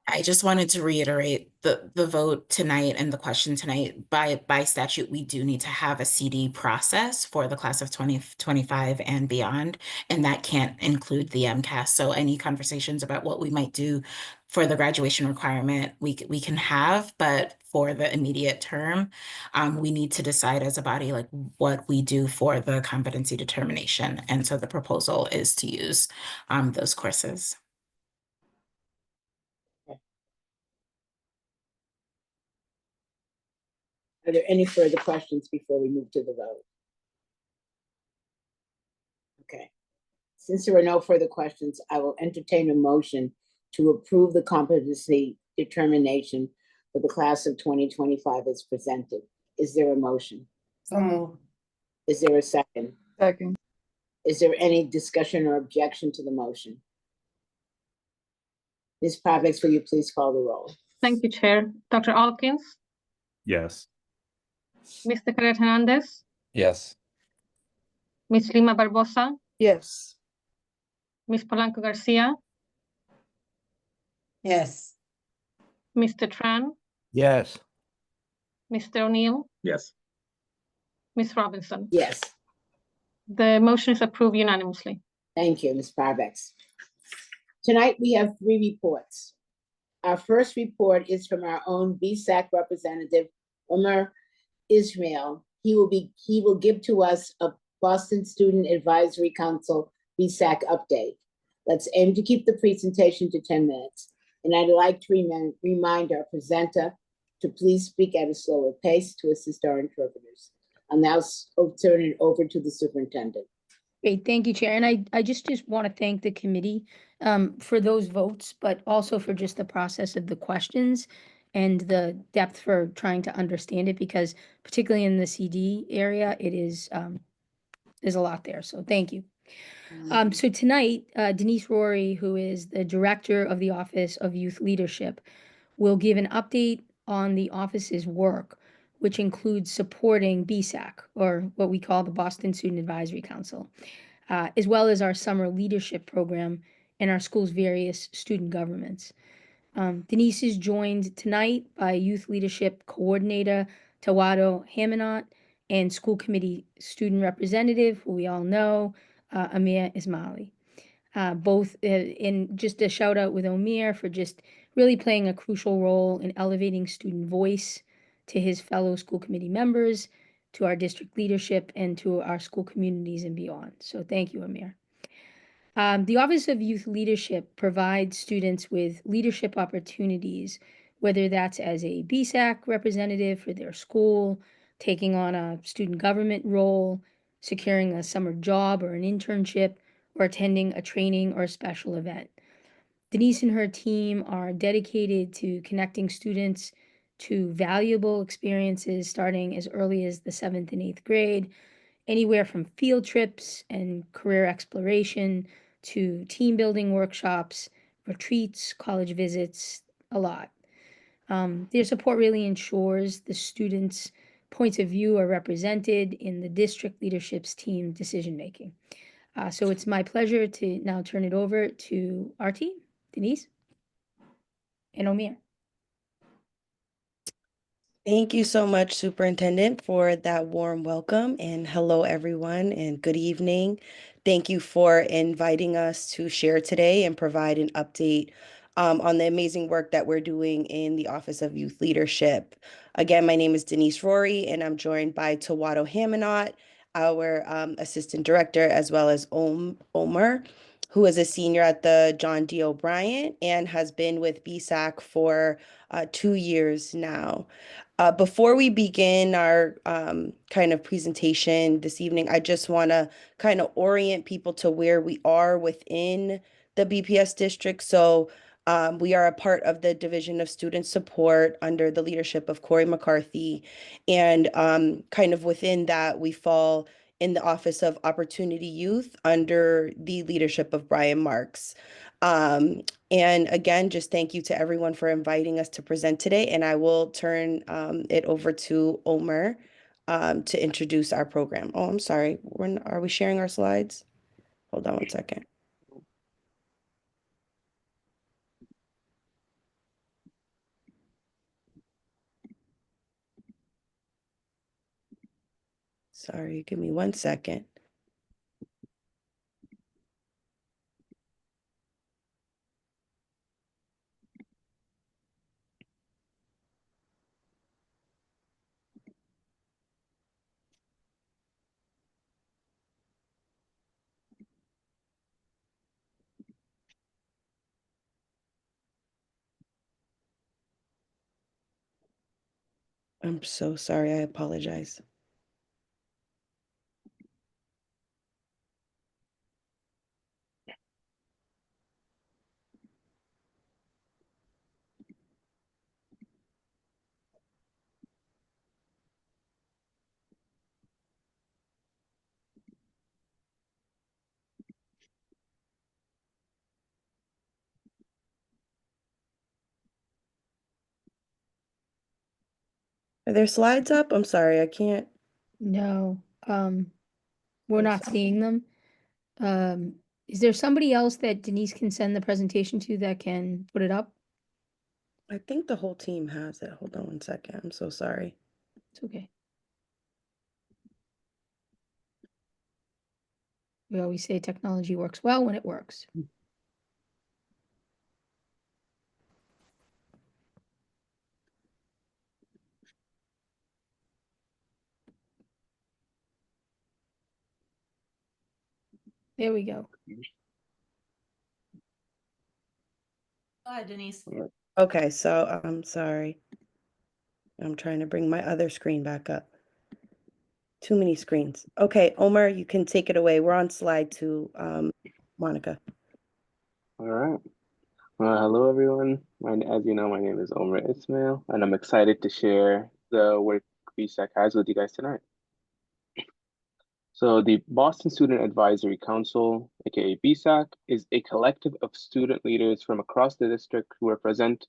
I just wanted to reiterate the vote tonight and the question tonight. By statute, we do need to have a CD process for the class of 2025 and beyond, and that can't include the MCAS. So any conversations about what we might do for the graduation requirement, we can have, but for the immediate term, we need to decide as a body like what we do for the competency determination. And so the proposal is to use those courses. Are there any further questions before we move to the vote? Okay. Since there are no further questions, I will entertain a motion to approve the competency determination for the class of 2025 as presented. Is there a motion? So moved. Is there a second? Second. Is there any discussion or objection to the motion? Ms. Parvex, will you please call the roll? Thank you, Chair. Dr. Alkins, Yes. Mr. Caret Hernandez, Yes. Ms. Lima Barbosa, Yes. Ms. Polanco Garcia, Yes. Mr. Tran, Yes. Mr. O'Neill, Yes. Ms. Robinson. Yes. The motion is approved unanimously. Thank you, Ms. Parvex. Tonight, we have 3 reports. Our first report is from our own BSAC representative, Omar Ismail. He will give to us a Boston Student Advisory Council BSAC update. Let's aim to keep the presentation to 10 minutes. And I'd like to remind our presenter to please speak at a slower pace to assist our interpreters. I'll now turn it over to the superintendent. Great, thank you, Chair. And I just want to thank the committee for those votes, but also for just the process of the questions and the depth for trying to understand it, because particularly in the CD area, it is, there's a lot there. So thank you. So tonight, Denise Rory, who is the Director of the Office of Youth Leadership, will give an update on the office's work, which includes supporting BSAC, or what we call the Boston Student Advisory Council, as well as our summer leadership program and our school's various student governments. Denise is joined tonight by Youth Leadership Coordinator Tawado Hamanot and School Committee Student Representative, who we all know, Amir Ismaili. Both in just a shout out with Amir for just really playing a crucial role in elevating student voice to his fellow school committee members, to our district leadership, and to our school communities and beyond. So thank you, Amir. The Office of Youth Leadership provides students with leadership opportunities, whether that's as a BSAC representative for their school, taking on a student government role, securing a summer job or an internship, or attending a training or a special event. Denise and her team are dedicated to connecting students to valuable experiences starting as early as the 7th and 8th grade, anywhere from field trips and career exploration to team building workshops, retreats, college visits, a lot. Their support really ensures the students' points of view are represented in the district leadership's team decision-making. So it's my pleasure to now turn it over to our team, Denise and Omer. Thank you so much, Superintendent, for that warm welcome. And hello, everyone, and good evening. Thank you for inviting us to share today and provide an update on the amazing work that we're doing in the Office of Youth Leadership. Again, my name is Denise Rory, and I'm joined by Tawato Hamanot, our Assistant Director, as well as Omer, who is a senior at the John D. O'Brien and has been with BSAC for 2 years now. Before we begin our kind of presentation this evening, I just want to kind of orient people to where we are within the BPS district. So we are a part of the Division of Student Support under the leadership of Corey McCarthy. And kind of within that, we fall in the Office of Opportunity Youth under the leadership of Brian Marks. And again, just thank you to everyone for inviting us to present today. And I will turn it over to Omer to introduce our program. Oh, I'm sorry. Are we sharing our slides? Hold on one second. Sorry, give me 1 second. I'm so sorry. I apologize. Are there slides up? I'm sorry, I can't. No, we're not seeing them. Is there somebody else that Denise can send the presentation to that can put it up? I think the whole team has it. Hold on 1 second. I'm so sorry. It's okay. We always say technology works well when it works. There we go. Hi, Denise. Okay, so I'm sorry. I'm trying to bring my other screen back up. Too many screens. Okay, Omer, you can take it away. We're on slide 2, Monica. All right. Well, hello, everyone. As you know, my name is Omer Ismail, and I'm excited to share the work BSAC has with you guys tonight. So the Boston Student Advisory Council, aka BSAC, is a collective of student leaders from across the district who represent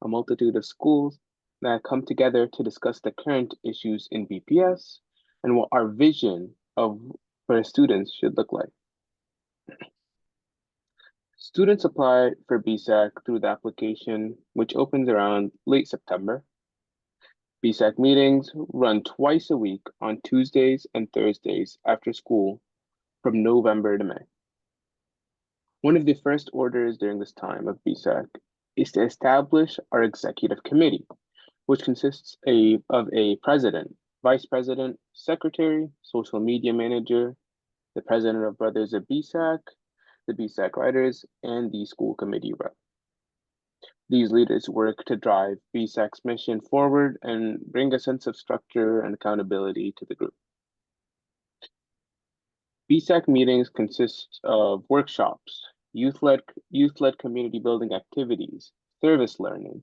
a multitude of schools that come together to discuss the current issues in BPS and what our vision of for students should look like. Students apply for BSAC through the application, which opens around late September. BSAC meetings run twice a week on Tuesdays and Thursdays after school from November to May. One of the first orders during this time of BSAC is to establish our executive committee, which consists of a president, vice president, secretary, social media manager, the president of Brothers of BSAC, the BSAC writers, and the school committee rep. These leaders work to drive BSAC's mission forward and bring a sense of structure and accountability to the group. BSAC meetings consist of workshops, youth-led community building activities, service learning,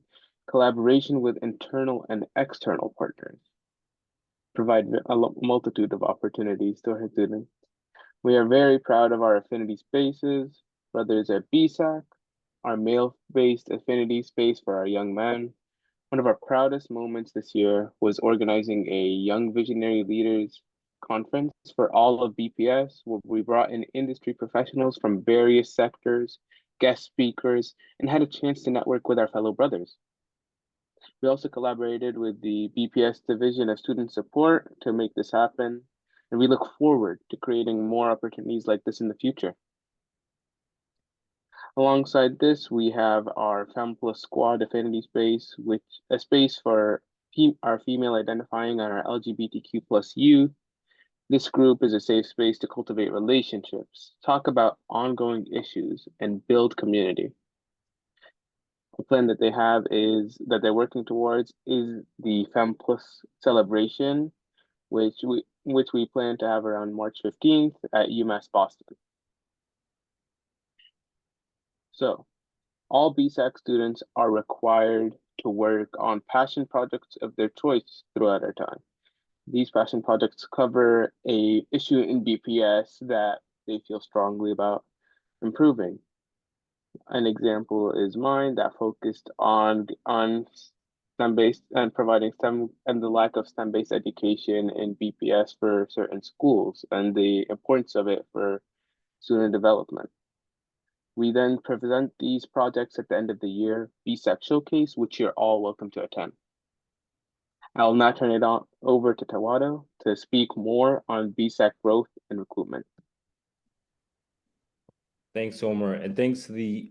collaboration with internal and external partners, provide a multitude of opportunities to our students. We are very proud of our affinity spaces, whether it's at BSAC, our male-based affinity space for our young men. One of our proudest moments this year was organizing a Young Visionary Leaders conference for all of BPS, where we brought in industry professionals from various sectors, guest speakers, and had a chance to network with our fellow brothers. We also collaborated with the BPS Division of Student Support to make this happen, and we look forward to creating more opportunities like this in the future. Alongside this, we have our Fem Plus Squad Affinity Space, which a space for our female identifying and our LGBTQ plus youth. This group is a safe space to cultivate relationships, talk about ongoing issues, and build community. The plan that they have is that they're working towards is the Fem Plus celebration, which we plan to have around March 15th at UMass Boston. So, all BSAC students are required to work on passion projects of their choice throughout our time. These passion projects cover an issue in BPS that they feel strongly about improving. An example is mine that focused on STEM-based and providing STEM and the lack of STEM-based education in BPS for certain schools and the importance of it for student development. We then present these projects at the end of the year BSAC Showcase, which you're all welcome to attend. I'll now turn it over to Tawado to speak more on BSAC growth and recruitment. Thanks, Omer, and thanks to the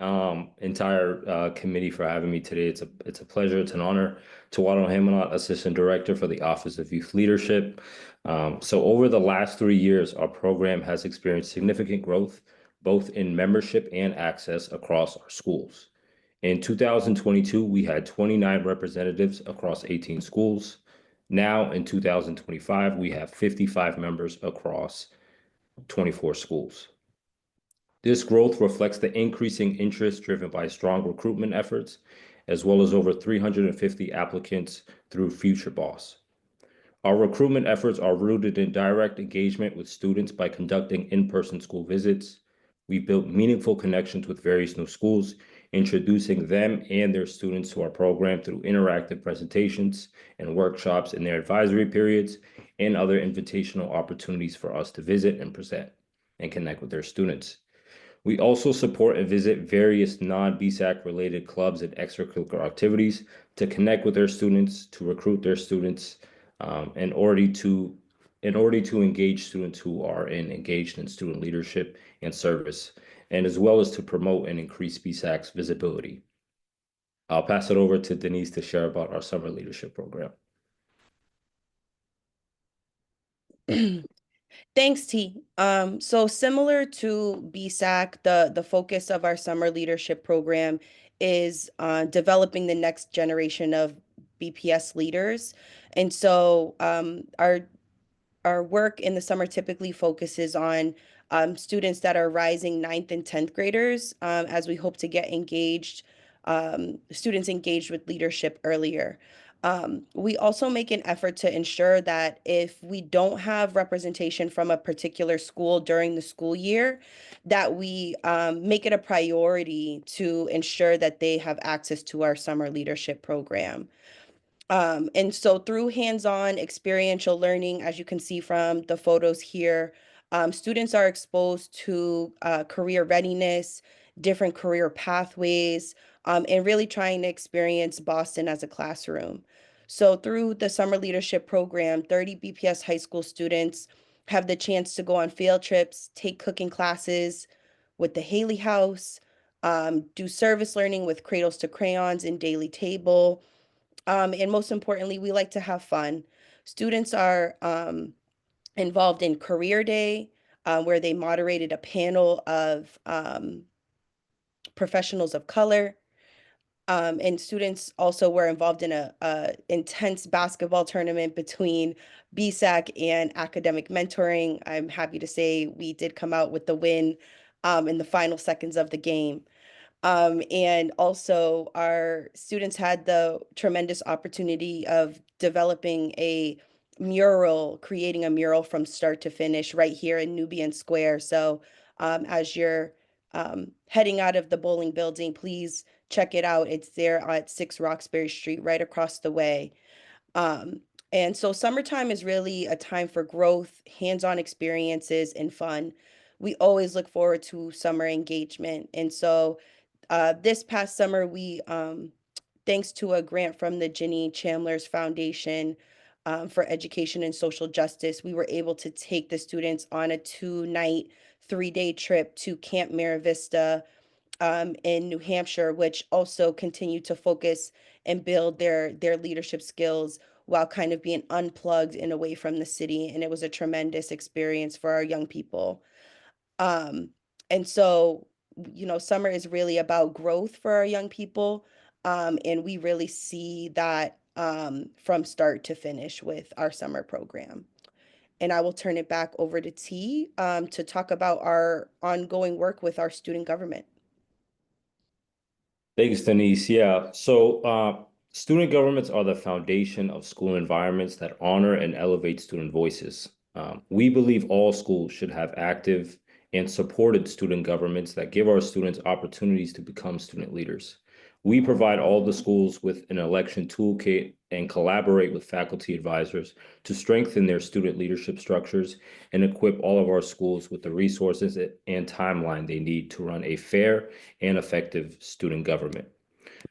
entire committee for having me today. It's a pleasure. It's an honor. Tawado Hamanot, Assistant Director for the Office of Youth Leadership. So over the last 3 years, our program has experienced significant growth, both in membership and access across our schools. In 2022, we had 29 representatives across 18 schools. Now in 2025, we have 55 members across 24 schools. This growth reflects the increasing interest driven by strong recruitment efforts, as well as over 350 applicants through Future Boss. Our recruitment efforts are rooted in direct engagement with students by conducting in-person school visits. We've built meaningful connections with various new schools, introducing them and their students to our program through interactive presentations and workshops in their advisory periods and other invitational opportunities for us to visit and present and connect with their students. We also support and visit various non-BSAC related clubs and extracurricular activities to connect with their students, to recruit their students, in order to engage students who are engaged in student leadership and service, and as well as to promote and increase BSAC's visibility. I'll pass it over to Denise to share about our summer leadership program. Thanks, T. So similar to BSAC, the focus of our summer leadership program is developing the next generation of BPS leaders. And so our work in the summer typically focuses on students that are rising 9th and 10th graders as we hope to get students engaged with leadership earlier. We also make an effort to ensure that if we don't have representation from a particular school during the school year, that we make it a priority to ensure that they have access to our summer leadership program. And so through hands-on experiential learning, as you can see from the photos here, students are exposed to career readiness, different career pathways, and really trying to experience Boston as a classroom. So through the summer leadership program, 30 BPS high school students have the chance to go on field trips, take cooking classes with the Haley House, do service learning with Cradles to Crayons and Daily Table. And most importantly, we like to have fun. Students are involved in Career Day, where they moderated a panel of professionals of color. And students also were involved in a intense basketball tournament between BSAC and academic mentoring. I'm happy to say we did come out with the win in the final seconds of the game. And also our students had the tremendous opportunity of developing creating a mural from start to finish right here in Nubian Square. So as you're heading out of the bowling building, please check it out. It's there at 6 Roxbury Street, right across the way. And so summertime is really a time for growth, hands-on experiences, and fun. We always look forward to summer engagement. And so this past summer, we, thanks to a grant from the Ginny Chandler's Foundation for Education and Social Justice, we were able to take the students on a 2-night, 3-day trip to Camp Mira Vista in New Hampshire, which also continued to focus and build their leadership skills while kind of being unplugged and away from the city. And it was a tremendous experience for our young people. And so, you know, summer is really about growth for our young people. And we really see that from start to finish with our summer program. And I will turn it back over to T to talk about our ongoing work with our student government. Thanks, Denise. Yeah, so student governments are the foundation of school environments that honor and elevate student voices. We believe all schools should have active and supported student governments that give our students opportunities to become student leaders. We provide all the schools with an election toolkit and collaborate with faculty advisors to strengthen their student leadership structures and equip all of our schools with the resources and timeline they need to run a fair and effective student government.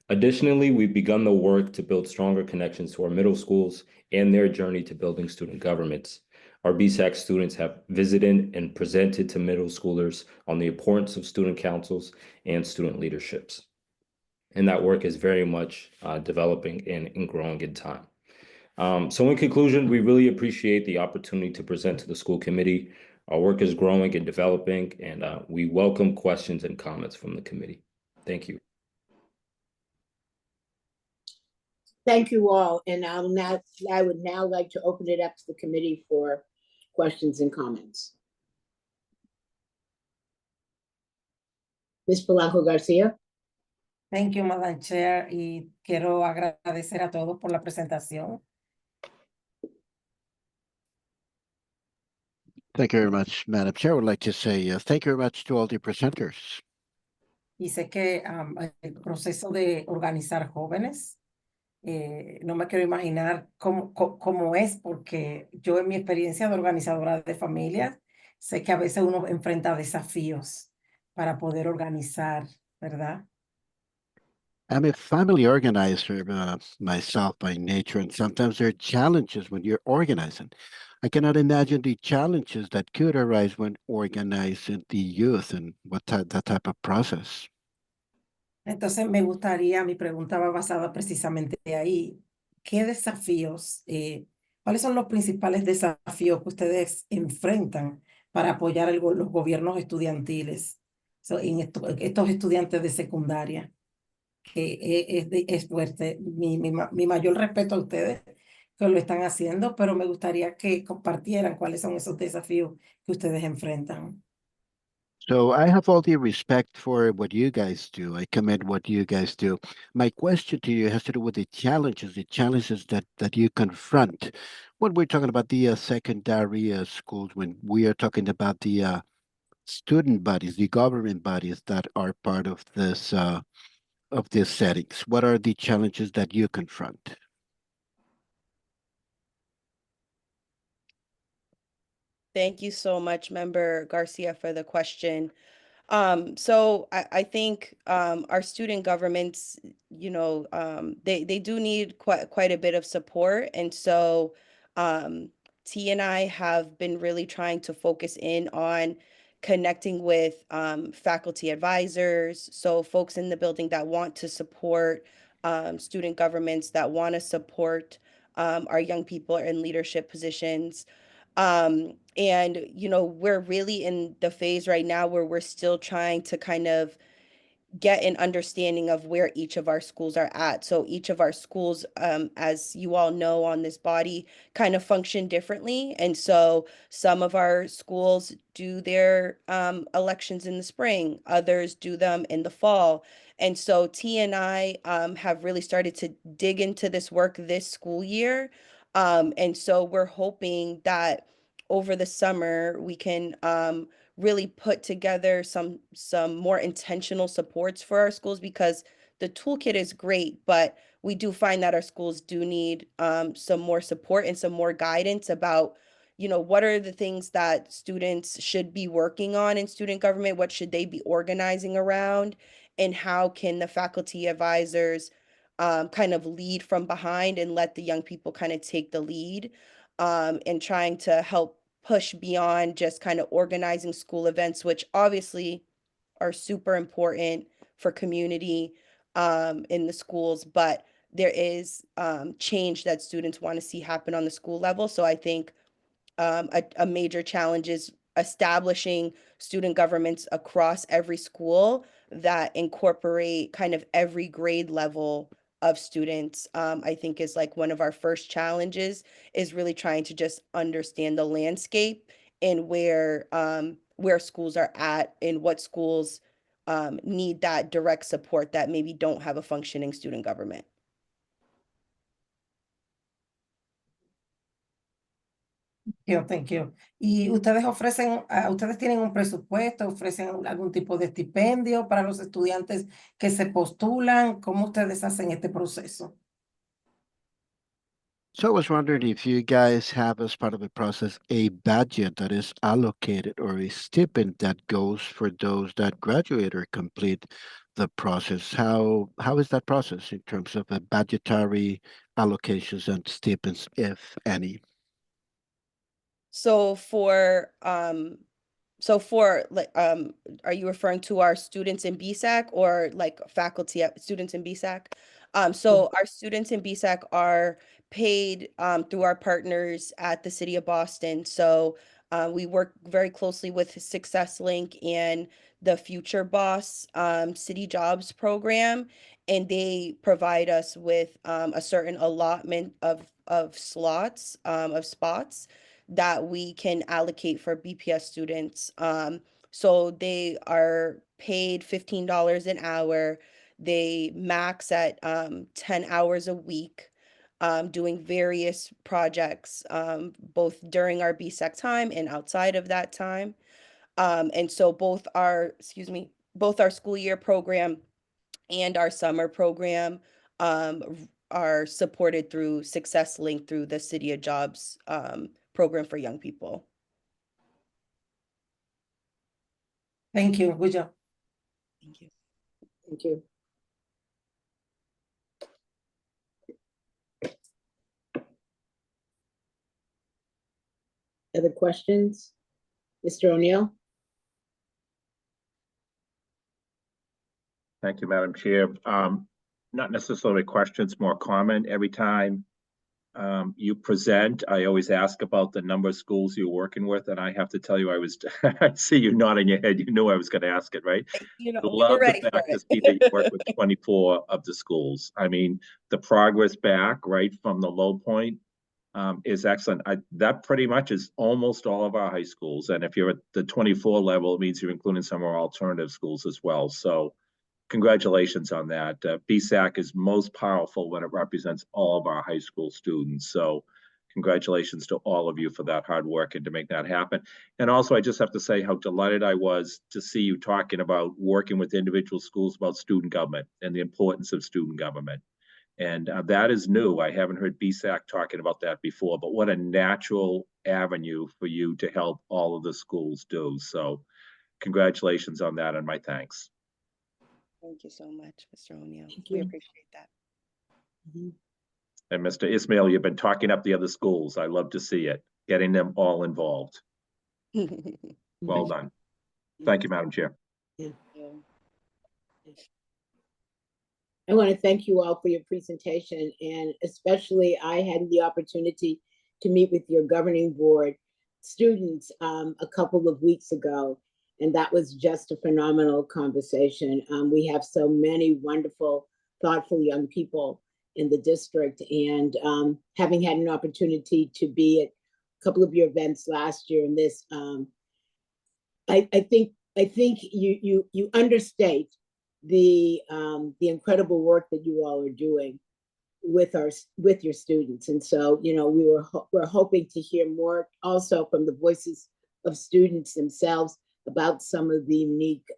Additionally, we've begun the work to build stronger connections to our middle schools and their journey to building student governments. Our BSAC students have visited and presented to middle schoolers on the importance of student councils and student leaderships. And that work is very much developing and growing in time. So in conclusion, we really appreciate the opportunity to present to the school committee. Our work is growing and developing, and we welcome questions and comments from the committee. Thank you. Thank you all. And I would now like to open it up to the committee for questions and comments. Ms. Polanco Garcia. Thank you, Madam Chair, y quiero agradecer a todos por la presentación. Thank you very much, Madam Chair. I would like to say thank you very much to all the presenters. Y sé que el proceso de organizar jóvenes, no me quiero imaginar cómo es, porque yo en mi experiencia de organizadora de familias, sé que a veces uno enfrenta desafíos para poder organizar, ¿verdad? I'm a family organizer myself by nature, and sometimes there are challenges when you're organizing. I cannot imagine the challenges that could arise when organizing the youth and that type of process. Entonces me gustaría, mi pregunta va basada precisamente ahí. ¿Qué desafíos, cuáles son los principales desafíos que ustedes enfrentan para apoyar los gobiernos estudiantiles en estos estudiantes de secundaria? Es fuerte. Mi mayor respeto a ustedes que lo están haciendo, pero me gustaría que compartieran cuáles son esos desafíos que ustedes enfrentan. So I have all the respect for what you guys do. I commend what you guys do. My question to you has to do with the challenges that you confront when we're talking about the secondary schools, when we are talking about the student bodies, the government bodies that are part of this settings. What are the challenges that you confront? Thank you so much, Member Garcia, for the question. So I think our student governments, you know, they do need quite a bit of support. And so T and I have been really trying to focus in on connecting with faculty advisors, so folks in the building that want to support student governments, that want to support our young people in leadership positions. And, you know, we're really in the phase right now where we're still trying to kind of get an understanding of where each of our schools are at. So each of our schools, as you all know on this body, kind of function differently. And so some of our schools do their elections in the spring, others do them in the fall. And so T and I have really started to dig into this work this school year. And so we're hoping that over the summer we can really put together some more intentional supports for our schools, because the toolkit is great, but we do find that our schools do need some more support and some more guidance about, you know, what are the things that students should be working on in student government, what should they be organizing around, and how can the faculty advisors kind of lead from behind and let the young people kind of take the lead, and trying to help push beyond just kind of organizing school events, which obviously are super important for community in the schools, but there is change that students want to see happen on the school level. So I think a major challenge is establishing student governments across every school that incorporate kind of every grade level of students. I think is like one of our first challenges, is really trying to just understand the landscape and where schools are at and what schools need that direct support that maybe don't have a functioning student government. Thank you. ¿Y ustedes ofrecen, ustedes tienen un presupuesto, ofrecen algún tipo de estipendio para los estudiantes que se postulan? ¿Cómo ustedes hacen este proceso? So I was wondering if you guys have, as part of the process, a budget that is allocated or a stipend that goes for those that graduate or complete the process. How is that process in terms of budgetary allocations and stipends, if any? So for like are you referring to our students in BSAC or like faculty students in BSAC? So our students in BSAC are paid through our partners at the City of Boston. So we work very closely with Success Link and the Future Boss City Jobs program, and they provide us with a certain allotment of slots, of spots that we can allocate for BPS students. So they are paid $15 an hour. They max at 10 hours a week, doing various projects, both during our BSAC time and outside of that time. And so both our school year program and our summer program are supported through Success Link through the City of Jobs program for young people. Thank you. Good job. Thank you. Thank you. Other questions? Mr. O'Neill? Thank you, Madam Chair. Not necessarily questions, more comment. Every time you present, I always ask about the number of schools you're working with, and I have to tell you, I see you nodding your head. You knew I was going to ask it, right? You know, Love the fact to see that you work with 24 of the schools. I mean, the progress back, right, from the low point is excellent. That pretty much is almost all of our high schools. And if you're at the 24 level, it means you're including some of our alternative schools as well. So congratulations on that. BSAC is most powerful when it represents all of our high school students. So congratulations to all of you for that hard work and to make that happen. And also, I just have to say how delighted I was to see you talking about working with individual schools about student government and the importance of student government. And that is new. I haven't heard BSAC talking about that before, but what a natural avenue for you to help all of the schools do. So congratulations on that, and my thanks. Thank you so much, Mr. O'Neill. We appreciate that. And Mr. Ismail, you've been talking up the other schools. I love to see it, getting them all involved. Well done. Thank you, Madam Chair. Yeah. I want to thank you all for your presentation, and especially I had the opportunity to meet with your governing board students a couple of weeks ago, and that was just a phenomenal conversation. We have so many wonderful, thoughtful young people in the district, and having had an opportunity to be at a couple of your events last year and this, I think you understate the incredible work that you all are doing with your students. And so, you know, we're hoping to hear more also from the voices of students themselves, about some of the unique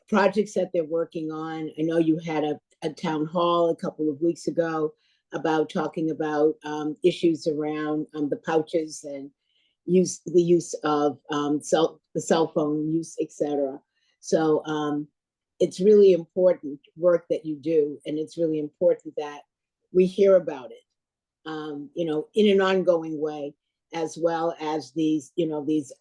projects that they're working on. I know you had a town hall a couple of weeks ago about talking about issues around the pouches and the use of the cell phone use, etc. So it's really important work that you do, and it's really important that we hear about it, in an ongoing way, as well as these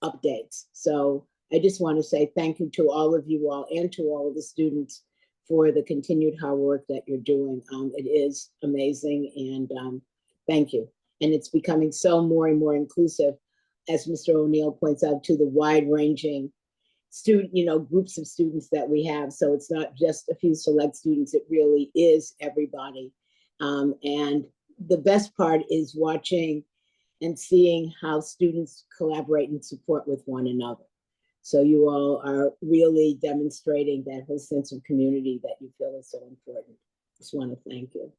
updates. So I just want to say thank you to all of you all and to all of the students for the continued hard work that you're doing. It is amazing, and thank you. And it's becoming so more and more inclusive, as Mr. O'Neill points out, to the wide-ranging groups of students that we have. So it's not just a few select students, it really is everybody. And the best part is watching and seeing how students collaborate and support with one another. So you all are really demonstrating that whole sense of community that you feel is so important. Just want to thank you.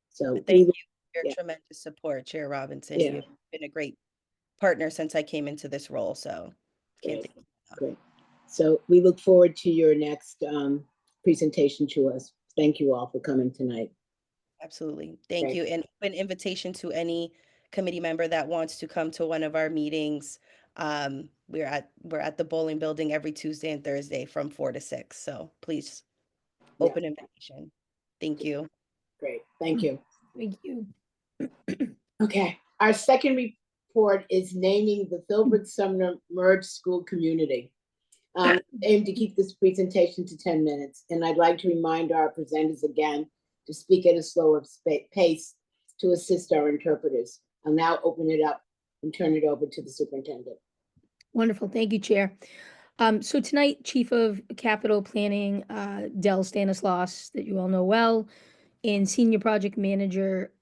So Thank you for your tremendous support, Chair Robinson. Yeah. You've been a great partner since I came into this role, so can't thank you enough. Great. So we look forward to your next presentation to us. Thank you all for coming tonight. Absolutely. Thank Great. you. And an invitation to any committee member that wants to come to one of our meetings. We're at the Bowling Building every Tuesday and Thursday from 4 to 6. So please, open invitation. Thank you. Great. Thank you. Thank you. Okay. Our second report is naming the Filbert Sumner Merged School Community. Aim to keep this presentation to 10 minutes. And I'd like to remind our presenters again to speak at a slower pace to assist our interpreters. I'll now open it up and turn it over to the superintendent. Wonderful. Thank you, Chair. So tonight, Chief of Capital Planning, Del Stanislaus, that you all know well, and Senior Project Manager,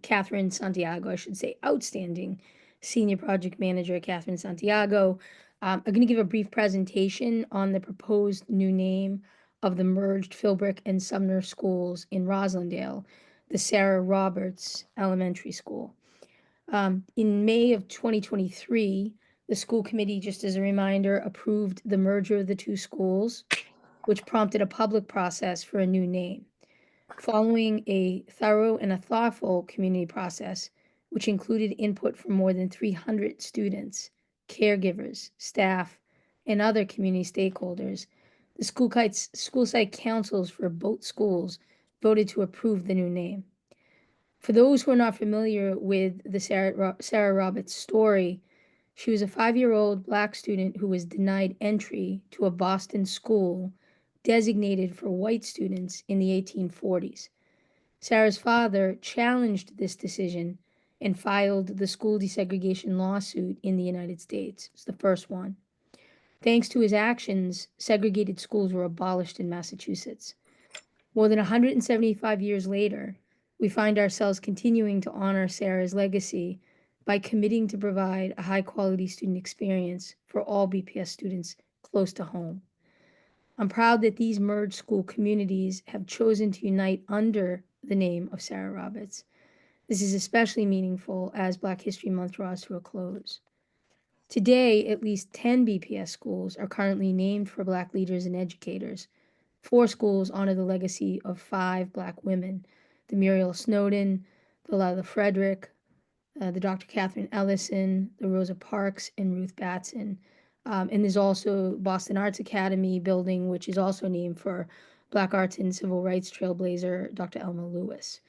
Catherine Santiago, I should say, outstanding Senior Project Manager, Catherine Santiago, are going to give a brief presentation on the proposed new name of the merged Philbrick and Sumner schools in Roslindale, the Sarah Roberts Elementary School. In May of 2023, the school committee, just as a reminder, approved the merger of the two schools, which prompted a public process for a new name. Following a thorough and a thoughtful community process, which included input from more than 300 students, caregivers, staff, and other community stakeholders, the school site councils for both schools voted to approve the new name. For those who are not familiar with the Sarah Roberts story, she was a 5-year-old Black student who was denied entry to a Boston school designated for white students in the 1840s. Sarah's father challenged this decision and filed the school desegregation lawsuit in the United States. It's the first one. Thanks to his actions, segregated schools were abolished in Massachusetts. More than 175 years later, we find ourselves continuing to honor Sarah's legacy by committing to provide a high-quality student experience for all BPS students close to home. I'm proud that these merged school communities have chosen to unite under the name of Sarah Roberts. This is especially meaningful as Black History Month draws to a close. Today, at least 10 BPS schools are currently named for Black leaders and educators. 4 schools honor the legacy of 5 Black women, the Muriel Snowden, the Lila Frederick, the Dr. Catherine Ellison, the Rosa Parks, and Ruth Batson. And there's also Boston Arts Academy building, which is also named for Black arts and civil rights trailblazer, Dr. Elma Lewis.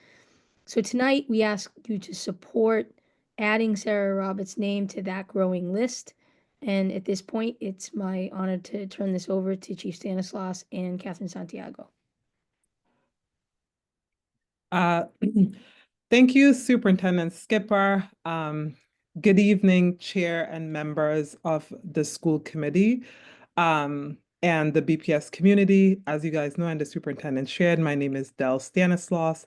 So tonight, we ask you to support adding Sarah Roberts' name to that growing list. And at this point, it's my honor to turn this over to Chief Stanislaus and Catherine Santiago. Thank you, Superintendent Skipper. Good evening, Chair and members of the school committee and the BPS community. As you guys know, and the superintendent shared, my name is Del Stanislaus,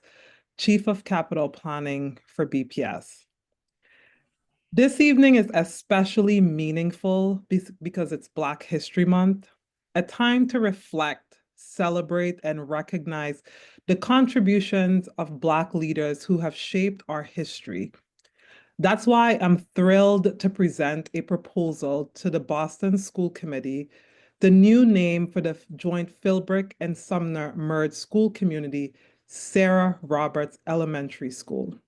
Chief of Capital Planning for BPS. This evening is especially meaningful because it's Black History Month, a time to reflect, celebrate, and recognize the contributions of Black leaders who have shaped our history. That's why I'm thrilled to present a proposal to the Boston School Committee, the new name for the joint Philbrick and Sumner merged school community, Sarah Roberts Elementary School.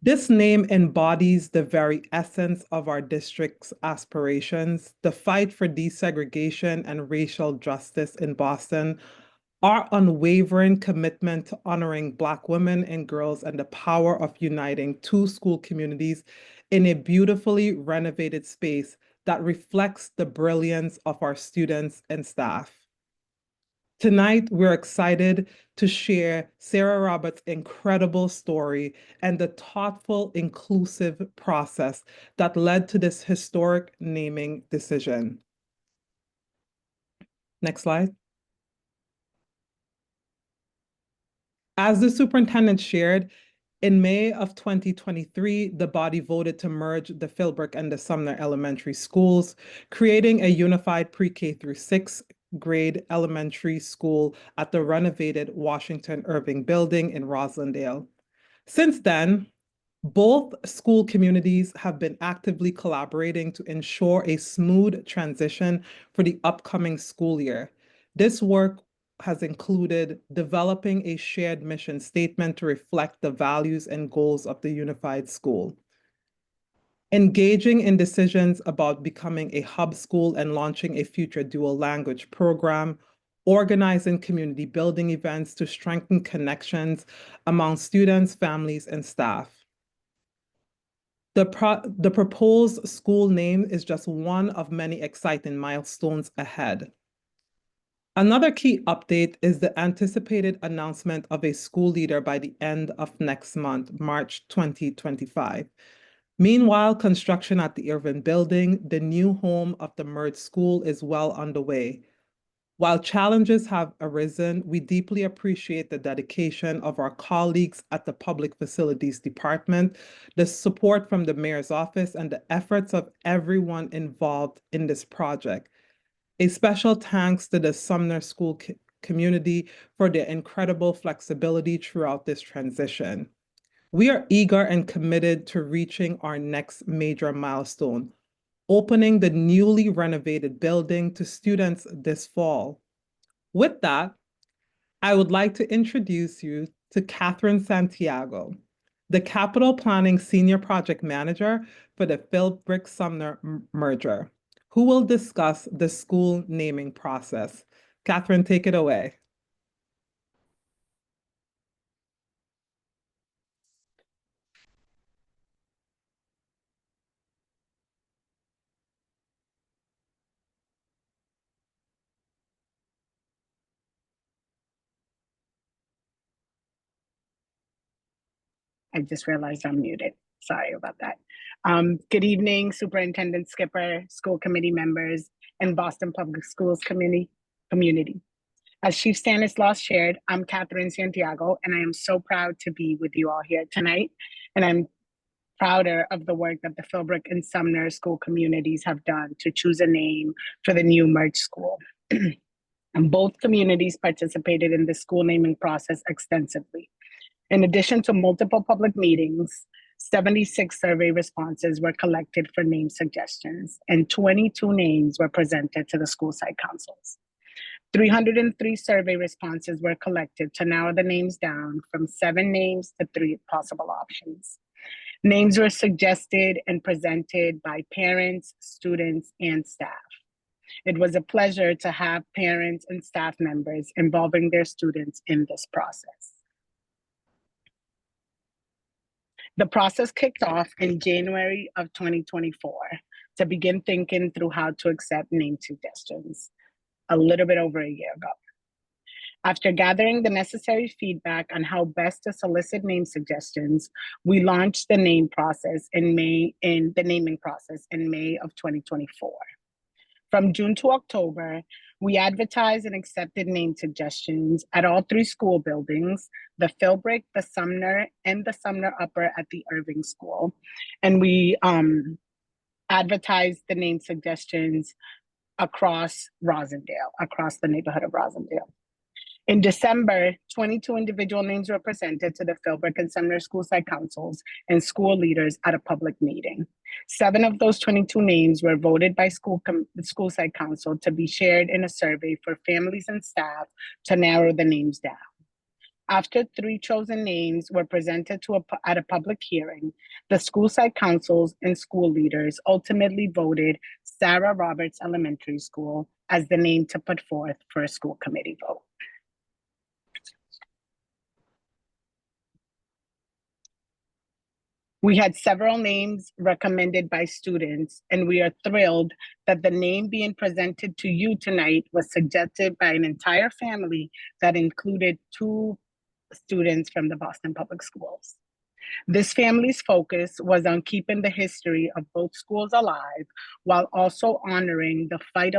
This name embodies the very essence of our district's aspirations, the fight for desegregation and racial justice in Boston, our unwavering commitment to honoring Black women and girls, and the power of uniting two school communities in a beautifully renovated space that reflects the brilliance of our students and staff. Tonight, we're excited to share Sarah Roberts' incredible story and the thoughtful, inclusive process that led to this historic naming decision. Next slide. As the superintendent shared, in May of 2023, the body voted to merge the Philbrick and the Sumner elementary schools, creating a unified pre-K through 6th grade elementary school at the renovated Washington Irving building in Roslindale. Since then, both school communities have been actively collaborating to ensure a smooth transition for the upcoming school year. This work has included developing a shared mission statement to reflect the values and goals of the unified school, engaging in decisions about becoming a hub school and launching a future dual language program, organizing community building events to strengthen connections among students, families, and staff. The proposed school name is just one of many exciting milestones ahead. Another key update is the anticipated announcement of a school leader by the end of next month, March 2025. Meanwhile, construction at the Irving building, the new home of the merged school, is well underway. While challenges have arisen, we deeply appreciate the dedication of our colleagues at the Public Facilities Department, the support from the Mayor's Office, and the efforts of everyone involved in this project. A special thanks to the Sumner School community for their incredible flexibility throughout this transition. We are eager and committed to reaching our next major milestone, opening the newly renovated building to students this fall. With that, I would like to introduce you to Catherine Santiago, the Capital Planning Senior Project Manager for the Philbrick Sumner merger, who will discuss the school naming process. Catherine, take it away. I just realized I'm muted. Sorry about that. Good evening, Superintendent Skipper, school committee members, and Boston Public Schools community. As Chief Stanislaus shared, I'm Catherine Santiago, and I am so proud to be with you all here tonight. And I'm prouder of the work that the Philbrick and Sumner school communities have done to choose a name for the new merged school. And both communities participated in the school naming process extensively. In addition to multiple public meetings, 76 survey responses were collected for name suggestions, and 22 names were presented to the school site councils. 303 survey responses were collected to narrow the names down from 7 names to 3 possible options. Names were suggested and presented by parents, students, and staff. It was a pleasure to have parents and staff members involving their students in this process. The process kicked off in January of 2024 to begin thinking through how to accept name suggestions, a little bit over a year ago. After gathering the necessary feedback on how best to solicit name suggestions, we launched the naming process in May of 2024. From June to October, we advertised and accepted name suggestions at all 3 school buildings, the Philbrick, the Sumner, and the Sumner Upper at the Irving School. And we advertised the name suggestions across Rosendale, across the neighborhood of Rosendale. In December, 22 individual names were presented to the Philbrook and Sumner School Site Councils and school leaders at a public meeting. 7 of those 22 names were voted by the school site council to be shared in a survey for families and staff to narrow the names down. After 3 chosen names were presented at a public hearing, the school site councils and school leaders ultimately voted Sarah Roberts Elementary School as the name to put forth for a school committee vote. We had several names recommended by students, and we are thrilled that the name being presented to you tonight was suggested by an entire family that included 2 students from the Boston Public Schools. This family's focus was on keeping the history of both schools alive while also honoring the fight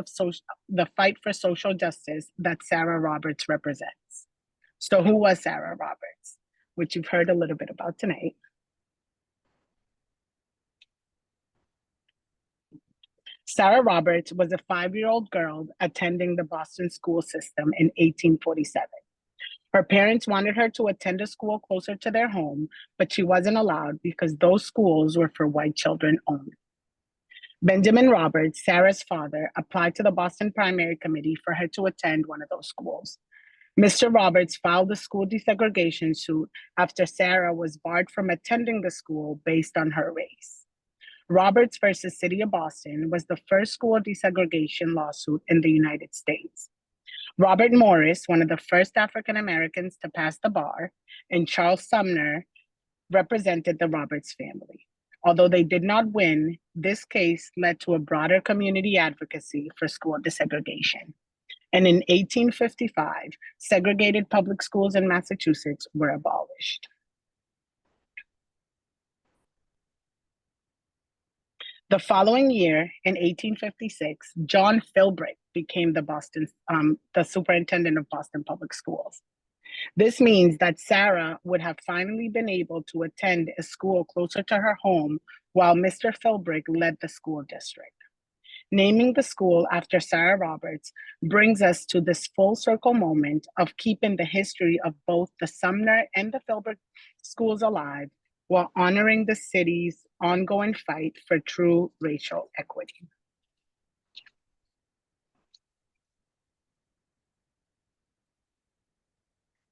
for social justice that Sarah Roberts represents. So who was Sarah Roberts, which you've heard a little bit about tonight? Sarah Roberts was a 5-year-old girl attending the Boston school system in 1847. Her parents wanted her to attend a school closer to their home, but she wasn't allowed because those schools were for white children only. Benjamin Roberts, Sarah's father, applied to the Boston Primary Committee for her to attend one of those schools. Mr. Roberts filed a school desegregation suit after Sarah was barred from attending the school based on her race. Roberts versus City of Boston was the first school desegregation lawsuit in the United States. Robert Morris, one of the first African Americans to pass the bar, and Charles Sumner represented the Roberts family. Although they did not win, this case led to a broader community advocacy for school desegregation. And in 1855, segregated public schools in Massachusetts were abolished. The following year, in 1856, John Philbrick became the superintendent of Boston Public Schools. This means that Sarah would have finally been able to attend a school closer to her home while Mr. Philbrick led the school district. Naming the school after Sarah Roberts brings us to this full circle moment of keeping the history of both the Sumner and the Philbrick schools alive while honoring the city's ongoing fight for true racial equity.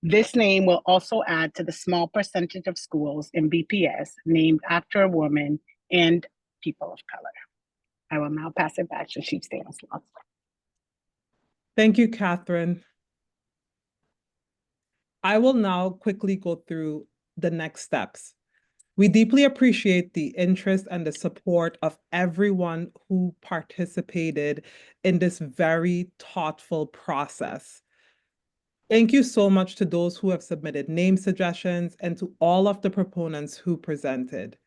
This name will also add to the small percentage of schools in BPS named after a woman and people of color. I will now pass it back to Chief Stanislaw. Thank you, Catherine. I will now quickly go through the next steps. We deeply appreciate the interest and the support of everyone who participated in this very thoughtful process. Thank you so much to those who have submitted name suggestions and to all of the proponents who presented.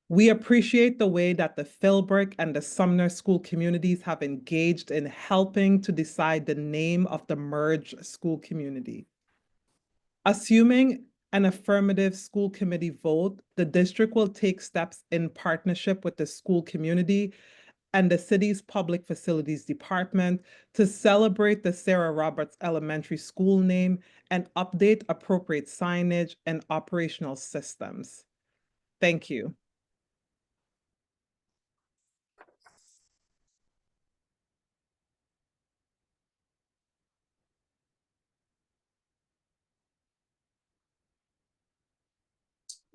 We appreciate the way that the Philbrick and the Sumner school communities have engaged in helping to decide the name of the merged school community. Assuming an affirmative school committee vote, the district will take steps in partnership with the school community and the city's public facilities department to celebrate the Sarah Roberts Elementary School name and update appropriate signage and operational systems. Thank you.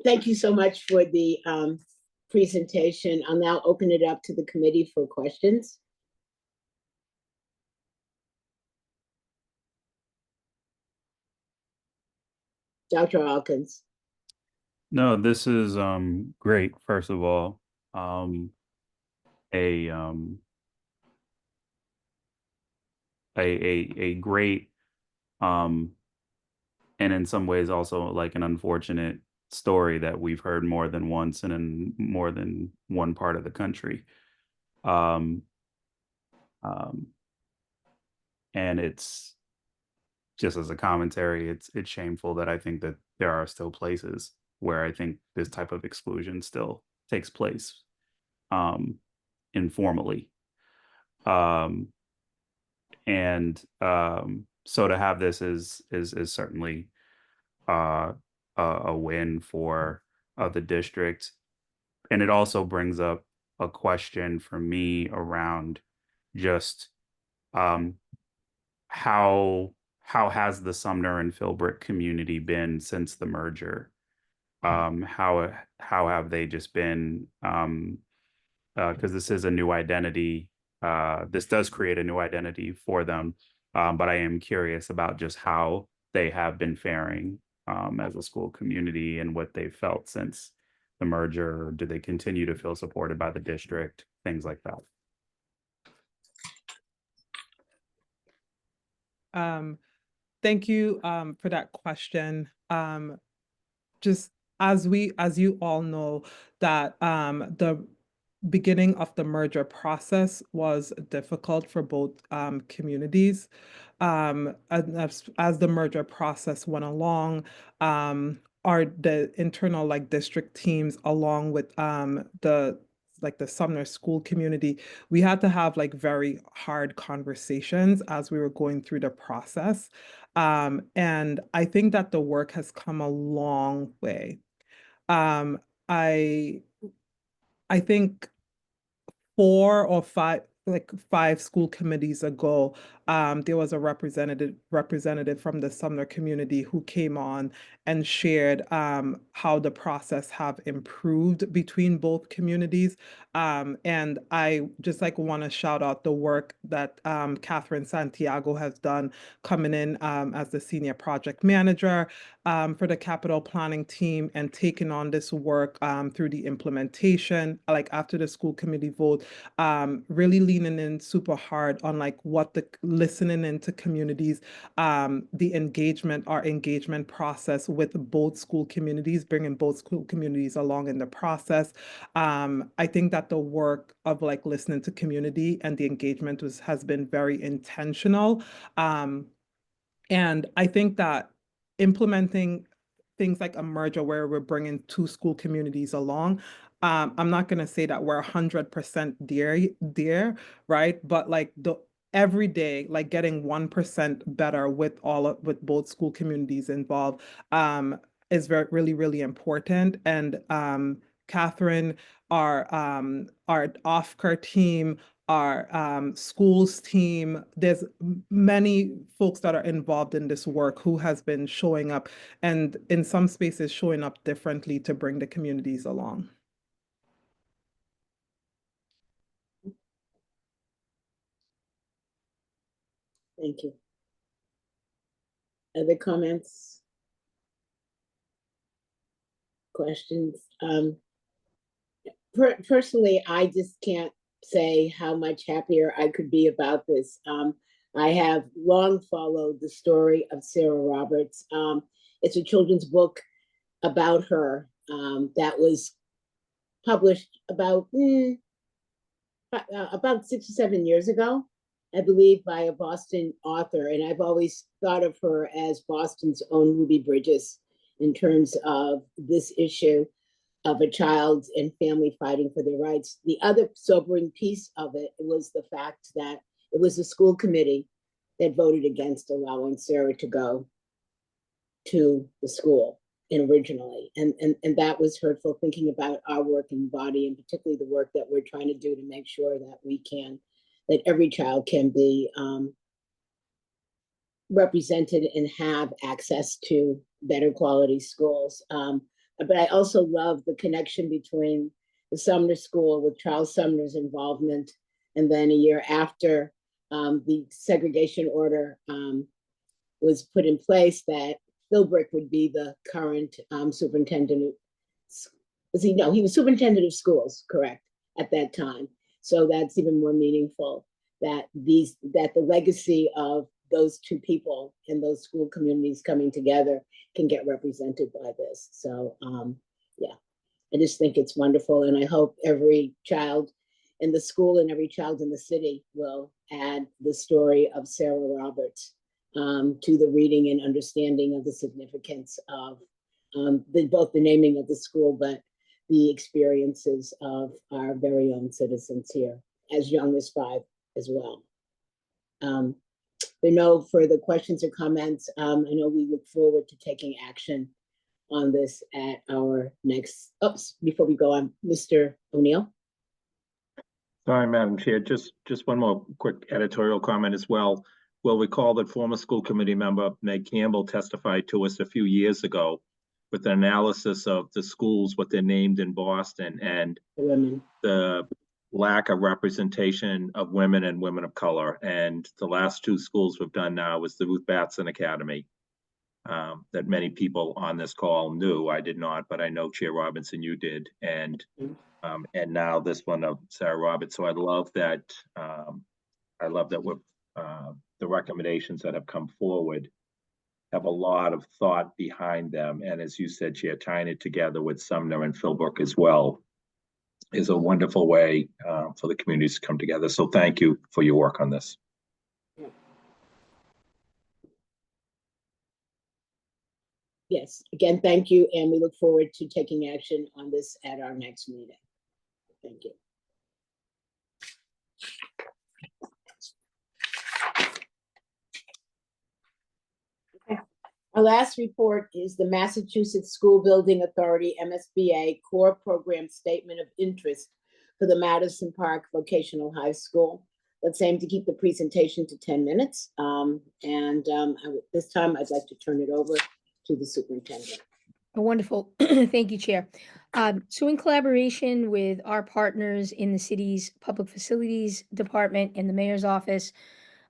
Thank you so much for the presentation. I'll now open it up to the committee for questions. Dr. Alkins. No, this is great, first of all. A great and in some ways also like an unfortunate story that we've heard more than once and in more than one part of the country. And it's just as a commentary, it's shameful that I think that there are still places where I think this type of exclusion still takes place informally. So to have this is certainly a win for the district. And it also brings up a question for me around just how has the Sumner and Philbrook community been since the merger? How have they just been? Because this is a new identity. This does create a new identity for them. But I am curious about just how they have been faring as a school community and what they've felt since the merger. Do they continue to feel supported by the district? Things like that. Thank you for that question. Just as you all know, that the beginning of the merger process was difficult for both communities. And as the merger process went along, the internal district teams, along with the Sumner school community, we had to have very hard conversations as we were going through the process. And I think that the work has come a long way. I think 4 or 5 school committees ago, there was a representative from the Sumner community who came on and shared how the process have improved between both communities. And I just want to shout out the work that Catherine Santiago has done coming in as the senior project manager for the capital planning team and taking on this work through the implementation, after the school committee vote, really leaning in super hard on what the listening into communities, the our engagement process with both school communities, bringing both school communities along in the process. I think that the work of listening to community and the engagement has been very intentional. And I think that implementing things like a merger where we're bringing 2 school communities along, I'm not going to say that we're 100% there, right? But every day, getting 1% better with both school communities involved is really, really important. And Catherine, our OFCAR team, our schools team, there's many folks that are involved in this work who has been showing up, and in some spaces showing up differently to bring the communities along. Thank you. Other comments? Questions? Personally, I just can't say how much happier I could be about this. I have long followed the story of Sarah Roberts. It's a children's book about her that was published about 6 or 7 years ago, I believe, by a Boston author. And I've always thought of her as Boston's own Ruby Bridges in terms of this issue of a child and family fighting for their rights. The other sobering piece of it was the fact that it was the school committee that voted against allowing Sarah to go to the school originally. And that was hurtful, thinking about our work in body, and particularly the work that we're trying to do to make sure that every child can be represented and have access to better quality schools. But I also love the connection between the Sumner School with Charles Sumner's involvement, and then a year after the segregation order was put in place, that Philbrook would be the current superintendent. He was superintendent of schools, correct, at that time. So that's even more meaningful, that the legacy of those 2 people and those school communities coming together can get represented by this. So yeah, I just think it's wonderful. And I hope every child in the school and every child in the city will add the story of Sarah Roberts to the reading and understanding of the significance of both the naming of the school, but the experiences of our very own citizens here, as young as 5 as well. there are no further questions or comments, I know we look forward to taking action on this at our next, before we go on, Mr. O'Neill. Sorry, Madam Chair, just one more quick editorial comment as well. We'll recall that former school committee member Meg Campbell testified to us a few years ago with an analysis of the schools, what they're named in Boston, and the lack of representation of women and women of color. And the last two schools we've done now was the Ruth Batson Academy, that many people on this call knew. I did not, but I know Chair Robinson, you did. And now this one of Sarah Roberts. So I love that we're, the recommendations that have come forward have a lot of thought behind them. And as you said, Chair, tying it together with Sumner and Philbrook as well is a wonderful way for the communities to come together. So thank you for your work on this. Yes, again, thank you, and we look forward to taking action on this at our next meeting. Thank you. Okay. Our last report is the Massachusetts School Building Authority, MSBA, Core Program Statement of Interest for the Madison Park Vocational High School. Let's aim to keep the presentation to 10 minutes. This time I'd like to turn it over to the superintendent. Wonderful. Thank you, Chair. So in collaboration with our partners in the city's Public Facilities Department and the Mayor's Office,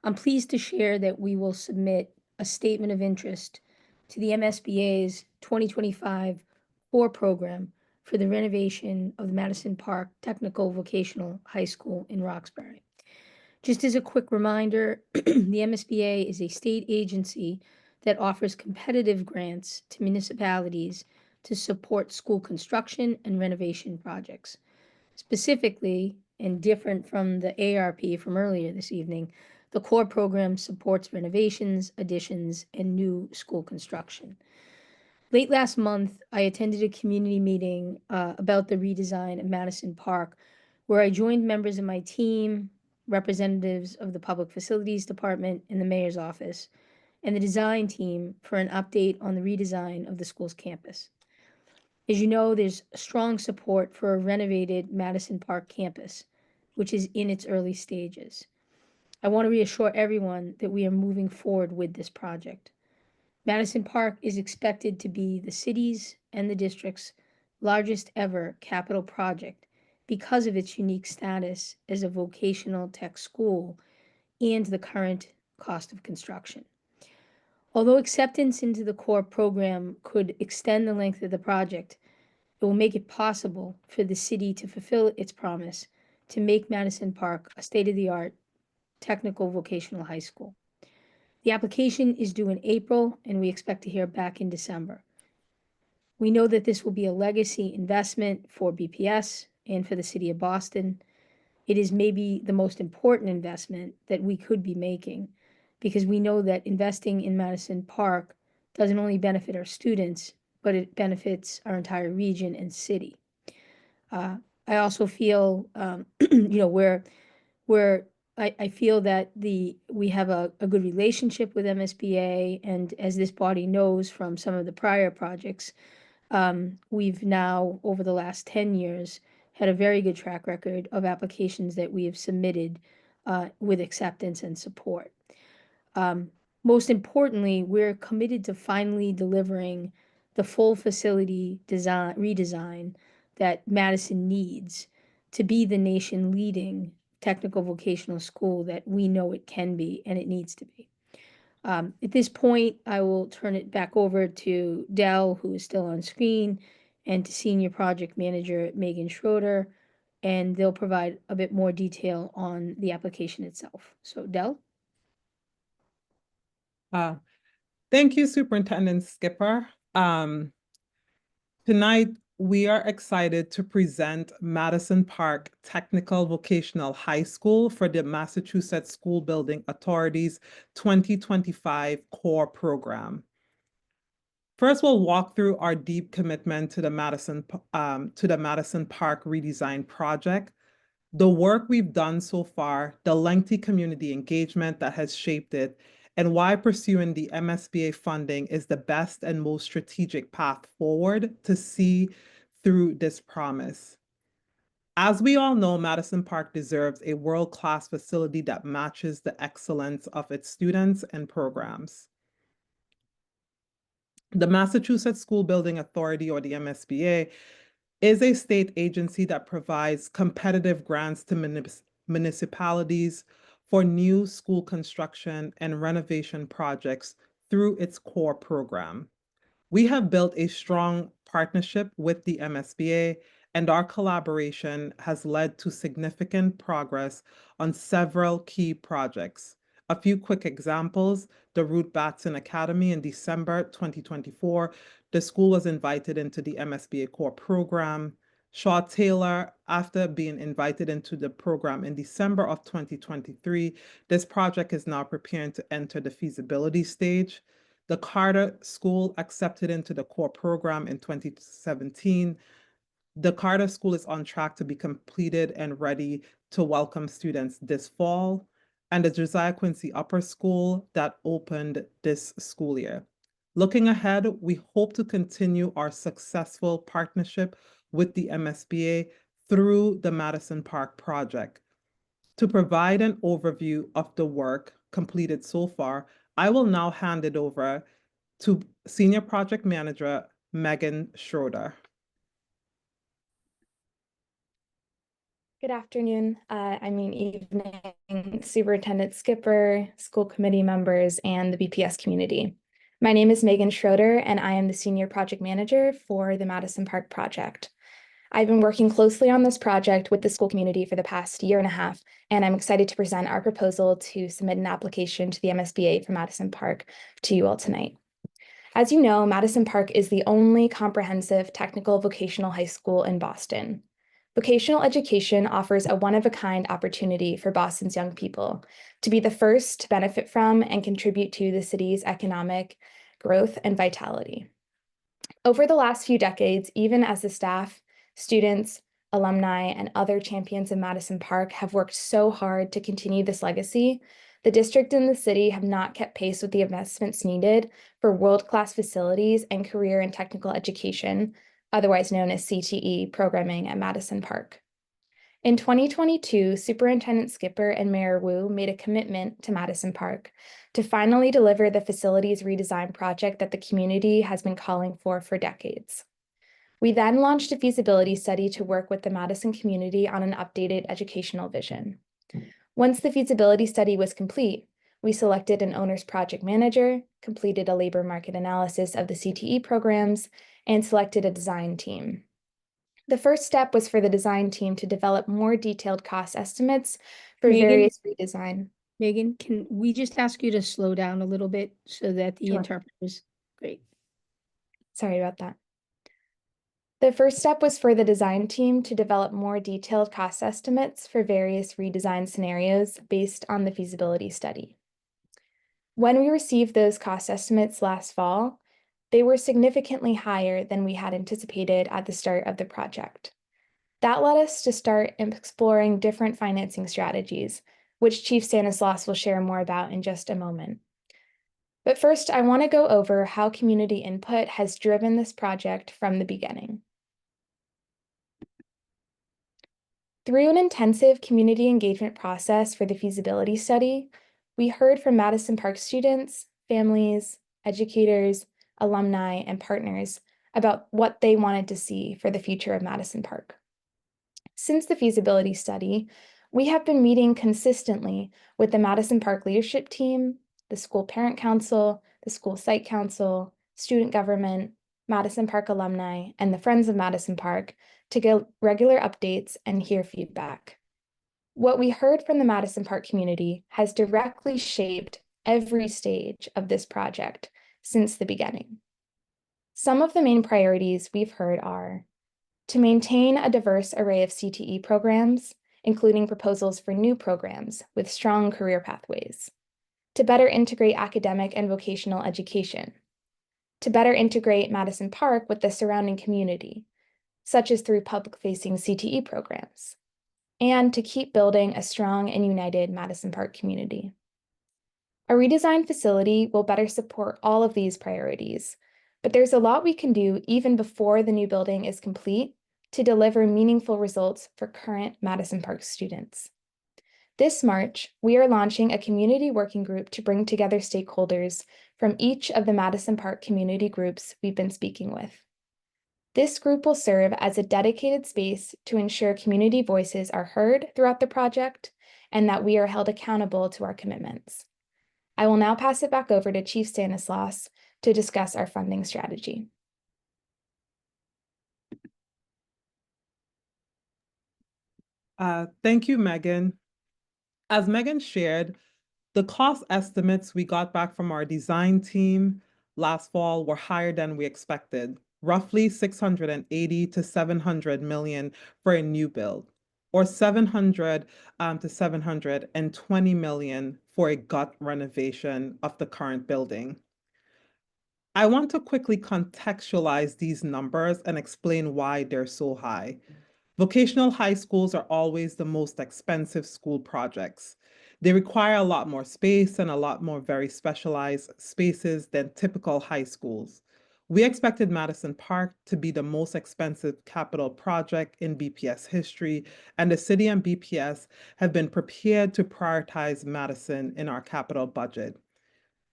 I'm pleased to share that we will submit a statement of interest to the MSBA's 2025 core program for the renovation of the Madison Park Technical Vocational High School in Roxbury. Just as a quick reminder, the MSBA is a state agency that offers competitive grants to municipalities to support school construction and renovation projects. Specifically, and different from the ARP from earlier this evening, the core program supports renovations, additions, and new school construction. Late last month, I attended a community meeting about the redesign of Madison Park, where I joined members of my team, representatives of the Public Facilities Department and the Mayor's Office, and the design team for an update on the redesign of the school's campus. As you know, there's strong support for a renovated Madison Park campus, which is in its early stages. I want to reassure everyone that we are moving forward with this project. Madison Park is expected to be the city's and the district's largest ever capital project because of its unique status as a vocational tech school and the current cost of construction. Although acceptance into the core program could extend the length of the project, it will make it possible for the city to fulfill its promise to make Madison Park a state-of-the-art technical vocational high school. The application is due in April, and we expect to hear back in December. We know that this will be a legacy investment for BPS and for the city of Boston. It is maybe the most important investment that we could be making, because we know that investing in Madison Park doesn't only benefit our students, but it benefits our entire region and city. I also feel, I feel that we have a good relationship with MSBA, and as this body knows from some of the prior projects, we've now, over the last 10 years, had a very good track record of applications that we have submitted with acceptance and support. Most importantly, we're committed to finally delivering the full facility redesign that Madison needs to be the nation leading technical vocational school that we know it can be and it needs to be. At this point, I will turn it back over to Dell, who is still on screen, and to Senior Project Manager Megan Schroeder, and they'll provide a bit more detail on the application itself. So Dell? Thank you, Superintendent Skipper. Tonight, we are excited to present Madison Park Technical Vocational High School for the Massachusetts School Building Authority's 2025 core program. First, we'll walk through our deep commitment to the Madison Park redesign project. The work we've done so far, the lengthy community engagement that has shaped it, and why pursuing the MSBA funding is the best and most strategic path forward to see through this promise. As we all know, Madison Park deserves a world-class facility that matches the excellence of its students and programs. The Massachusetts School Building Authority, or the MSBA, is a state agency that provides competitive grants to municipalities for new school construction and renovation projects through its core program. We have built a strong partnership with the MSBA, and our collaboration has led to significant progress on several key projects. A few quick examples: the Ruth Batson Academy in December 2024, the school was invited into the MSBA core program. Shaw Taylor, after being invited into the program in December of 2023, this project is now preparing to enter the feasibility stage. The Carter School accepted into the core program in 2017. The Carter School is on track to be completed and ready to welcome students this fall. And the Josiah Quincy Upper School that opened this school year. Looking ahead, we hope to continue our successful partnership with the MSBA through the Madison Park project. To provide an overview of the work completed so far, I will now hand it over to Senior Project Manager Megan Schroeder. Good afternoon, evening, Superintendent Skipper, school committee members, and the BPS community. My name is Megan Schroeder, and I am the Senior Project Manager for the Madison Park project. I've been working closely on this project with the school community for the past year and a half, and I'm excited to present our proposal to submit an application to the MSBA for Madison Park to you all tonight. As you know, Madison Park is the only comprehensive technical vocational high school in Boston. Vocational education offers a one-of-a-kind opportunity for Boston's young people to be the first to benefit from and contribute to the city's economic growth and vitality. Over the last few decades, even as the staff, students, alumni, and other champions of Madison Park have worked so hard to continue this legacy, the district and the city have not kept pace with the investments needed for world-class facilities and career and technical education, otherwise known as CTE, programming at Madison Park. In 2022, Superintendent Skipper and Mayor Wu made a commitment to Madison Park to finally deliver the facilities redesign project that the community has been calling for decades. We then launched a feasibility study to work with the Madison community on an updated educational vision. Once the feasibility study was complete, we selected an owner's project manager, completed a labor market analysis of the CTE programs, and selected a design team. The first step was for the design team to develop more detailed cost estimates for various redesign. Megan, can we just ask you to slow down a little bit so that the interpreters, great. Sorry about that. The first step was for the design team to develop more detailed cost estimates for various redesign scenarios based on the feasibility study. When we received those cost estimates last fall, they were significantly higher than we had anticipated at the start of the project. That led us to start exploring different financing strategies, which Chief Stanislaus will share more about in just a moment. But first, I want to go over how community input has driven this project from the beginning. Through an intensive community engagement process for the feasibility study, we heard from Madison Park students, families, educators, alumni, and partners about what they wanted to see for the future of Madison Park. Since the feasibility study, we have been meeting consistently with the Madison Park leadership team, the school parent council, the school site council, student government, Madison Park alumni, and the Friends of Madison Park to get regular updates and hear feedback. What we heard from the Madison Park community has directly shaped every stage of this project since the beginning. Some of the main priorities we've heard are to maintain a diverse array of CTE programs, including proposals for new programs with strong career pathways, to better integrate academic and vocational education, to better integrate Madison Park with the surrounding community, such as through public-facing CTE programs, and to keep building a strong and united Madison Park community. A redesigned facility will better support all of these priorities, but there's a lot we can do even before the new building is complete to deliver meaningful results for current Madison Park students. This March, we are launching a community working group to bring together stakeholders from each of the Madison Park community groups we've been speaking with. This group will serve as a dedicated space to ensure community voices are heard throughout the project and that we are held accountable to our commitments. I will now pass it back over to Chief Stanislaus to discuss our funding strategy. Thank you, Megan. As Megan shared, the cost estimates we got back from our design team last fall were higher than we expected, roughly 680 to 700 million for a new build, or 700 to 720 million for a gut renovation of the current building. I want to quickly contextualize these numbers and explain why they're so high. Vocational high schools are always the most expensive school projects. They require a lot more space and a lot more very specialized spaces than typical high schools. We expected Madison Park to be the most expensive capital project in BPS history, and the city and BPS have been prepared to prioritize Madison in our capital budget.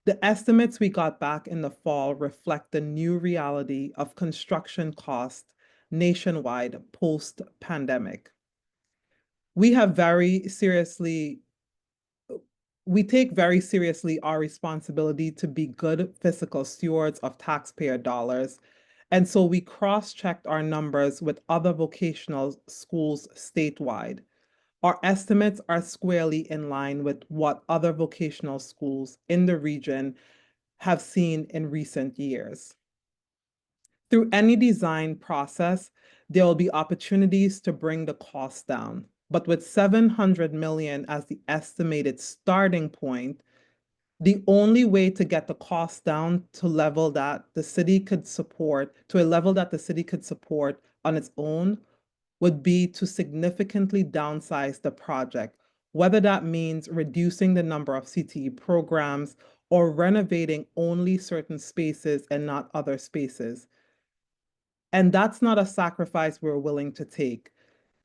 The estimates we got back in the fall reflect the new reality of construction costs nationwide post-pandemic. We take very seriously our responsibility to be good fiscal stewards of taxpayer dollars. And so we cross-checked our numbers with other vocational schools statewide. Our estimates are squarely in line with what other vocational schools in the region have seen in recent years. Through any design process, there will be opportunities to bring the cost down. But with 700 million as the estimated starting point, the only way to get the cost down to a level that the city could support on its own would be to significantly downsize the project, whether that means reducing the number of CTE programs or renovating only certain spaces and not other spaces. And that's not a sacrifice we're willing to take.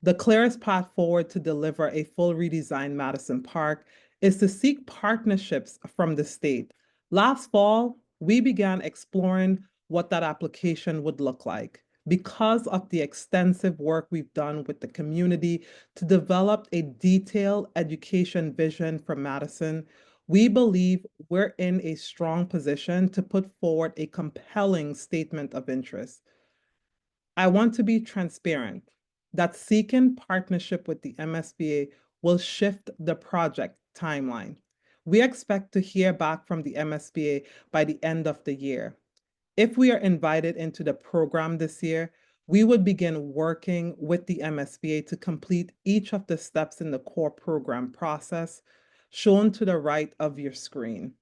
The clearest path forward to deliver a full redesigned Madison Park is to seek partnerships from the state. Last fall, we began exploring what that application would look like. Because of the extensive work we've done with the community to develop a detailed education vision for Madison, we believe we're in a strong position to put forward a compelling statement of interest. I want to be transparent that seeking partnership with the MSBA will shift the project timeline. We expect to hear back from the MSBA by the end of the year. If we are invited into the program this year, we would begin working with the MSBA to complete each of the steps in the core program process, shown to the right of your screen.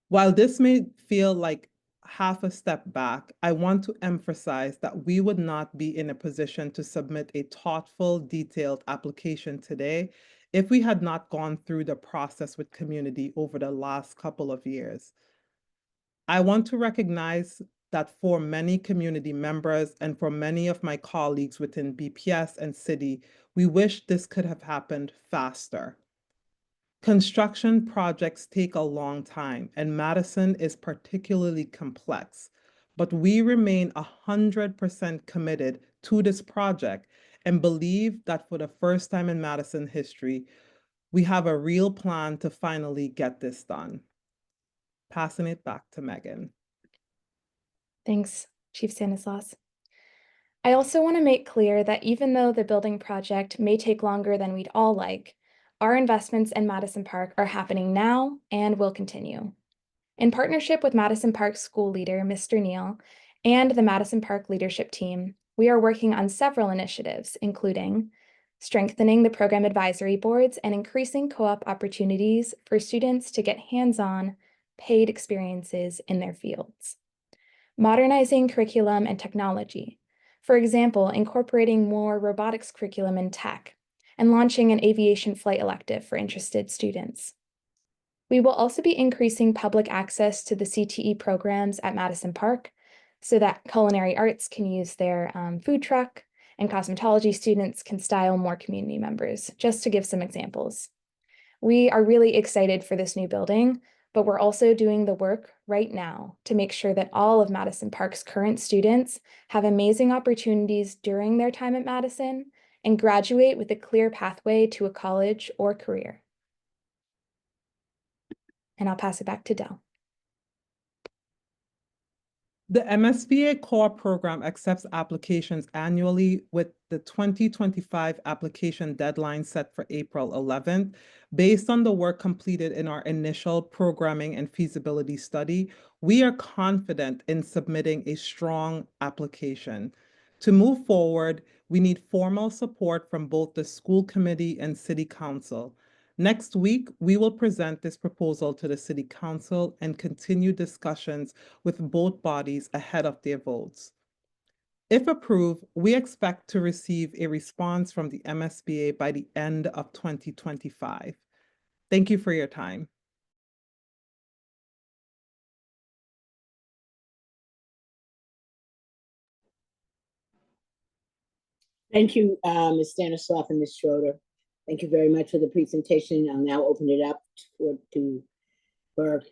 While this may feel like half a step back, I want to emphasize that we would not be in a position to submit a thoughtful, detailed application today if we had not gone through the process with community over the last couple of years. I want to recognize that for many community members and for many of my colleagues within BPS and city, we wish this could have happened faster. Construction projects take a long time, and Madison is particularly complex, but we remain 100% committed to this project and believe that for the first time in Madison history, we have a real plan to finally get this done. Passing it back to Megan. Thanks, Chief Stanislaus. I also want to make clear that even though the building project may take longer than we'd all like, our investments in Madison Park are happening now and will continue. In partnership with Madison Park school leader, Mr. Neal, and the Madison Park leadership team, we are working on several initiatives, including strengthening the program advisory boards and increasing co-op opportunities for students to get hands-on, paid experiences in their fields, modernizing curriculum and technology, For example, incorporating more robotics curriculum in tech and launching an aviation flight elective for interested students. We will also be increasing public access to the CTE programs at Madison Park so that culinary arts can use their food truck and cosmetology students can style more community members, just to give some examples. We are really excited for this new building, but we're also doing the work right now to make sure that all of Madison Park's current students have amazing opportunities during their time at Madison and graduate with a clear pathway to a college or career. And I'll pass it back to Del. The MSBA core program accepts applications annually with the 2025 application deadline set for April 11th. Based on the work completed in our initial programming and feasibility study, we are confident in submitting a strong application. To move forward, we need formal support from both the school committee and city council. Next week, we will present this proposal to the City Council and continue discussions with both bodies ahead of their votes. If approved, we expect to receive a response from the MSBA by the end of 2025. Thank you for your time. Thank you, Ms. Stanislav and Ms. Schroeder. Thank you very much for the presentation. I'll now open it up for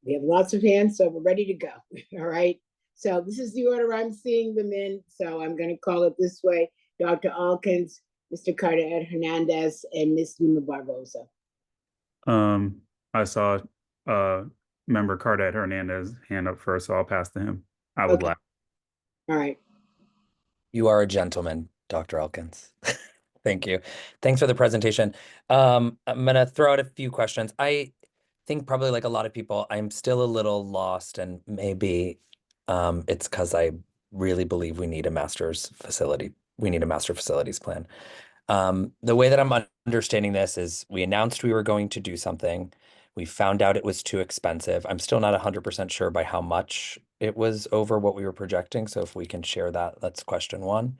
we have lots of hands, so we're ready to go. All right. So this is the order I'm seeing them in. So I'm going to call it this way: Dr. Alkins, Mr. Carter Hernandez, and Ms. Lima Barbosa. I saw member Cardet Hernandez hand up first, so I'll pass to him. I would laugh. All right. You are a gentleman, Dr. Elkins. Thank you. Thanks for the presentation. I'm going to throw out a few questions. I think probably like a lot of people, I'm still a little lost, and maybe it's because I really believe we need a master facilities plan. The way that I'm understanding this is we announced we were going to do something. We found out it was too expensive. I'm still not 100% sure by how much it was over what we were projecting. So if we can share that, that's question one.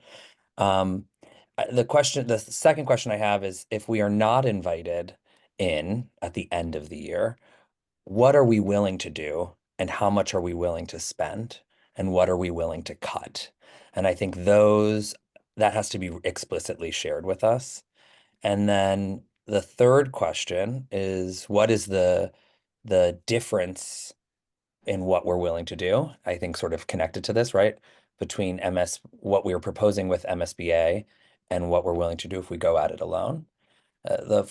The second question I have is, if we are not invited in at the end of the year, what are we willing to do, and how much are we willing to spend, and what are we willing to cut? And I think that has to be explicitly shared with us. And then the third question is, what is the difference in what we're willing to do? I think sort of connected to this, right? Between what we are proposing with MSBA and what we're willing to do if we go at it alone. The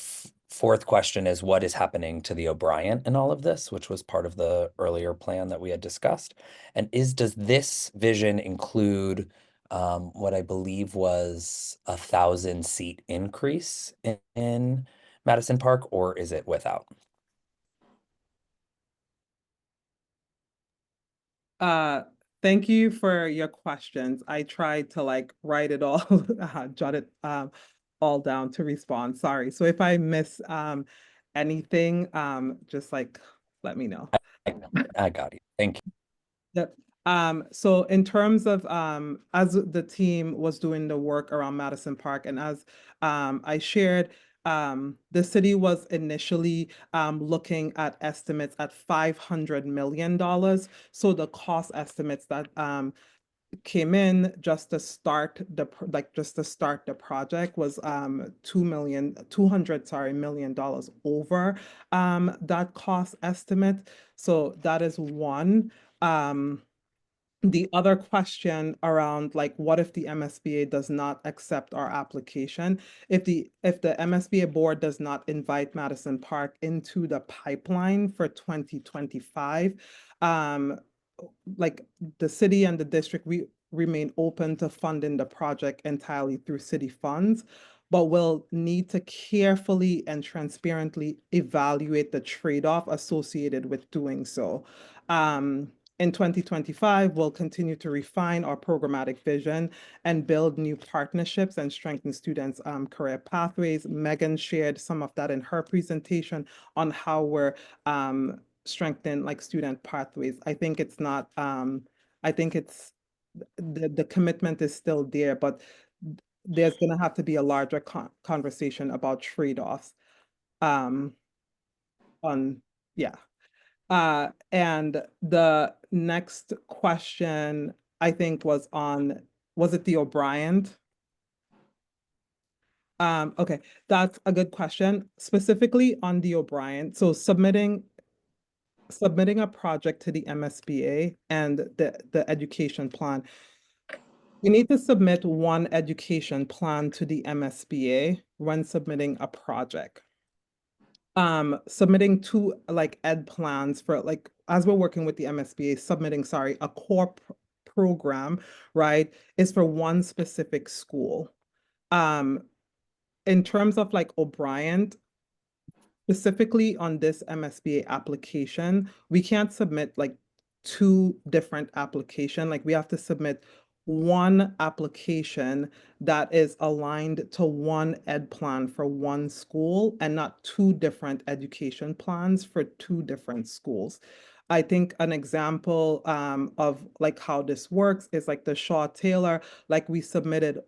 fourth question is, what is happening to the O'Brien in all of this, which was part of the earlier plan that we had discussed? And does this vision include what I believe was 1,000-seat increase in Madison Park, or is it without? Thank you for your questions. I tried to write it all, jot it all down to respond. Sorry. So if I miss anything, just let me know. I got you. Thank you. Yep. So in terms of as the team was doing the work around Madison Park, and as I shared, the city was initially looking at estimates at $500 million. So the cost estimates that came in just to start the project was $200 million over that cost estimate. So that is one. The other question around what if the MSBA does not accept our application? If the MSBA board does not invite Madison Park into the pipeline for 2025, the city and the district, we remain open to funding the project entirely through city funds, but we'll need to carefully and transparently evaluate the trade-off associated with doing so. In 2025, we'll continue to refine our programmatic vision and build new partnerships and strengthen students' career pathways. Megan shared some of that in her presentation on how we're strengthening student pathways. I think it's the commitment is still there, but there's gonna have to be a larger conversation about trade-offs. And the next question I think was it the O'Brien? Okay, that's a good question. Specifically on the O'Brien, so submitting a project to the MSBA and the education plan. You need to submit one education plan to the MSBA when submitting a project. Submitting two like ed plans for like, as we're working with the MSBA, submitting, sorry, a core program, right, is for one specific school. In terms of like O'Brien, specifically on this MSBA application, we can't submit like two different applications. Like we have to submit one application that is aligned to one ed plan for one school and not two different education plans for two different schools. I think an example of like how this works is like the Shaw Taylor, like we're submitted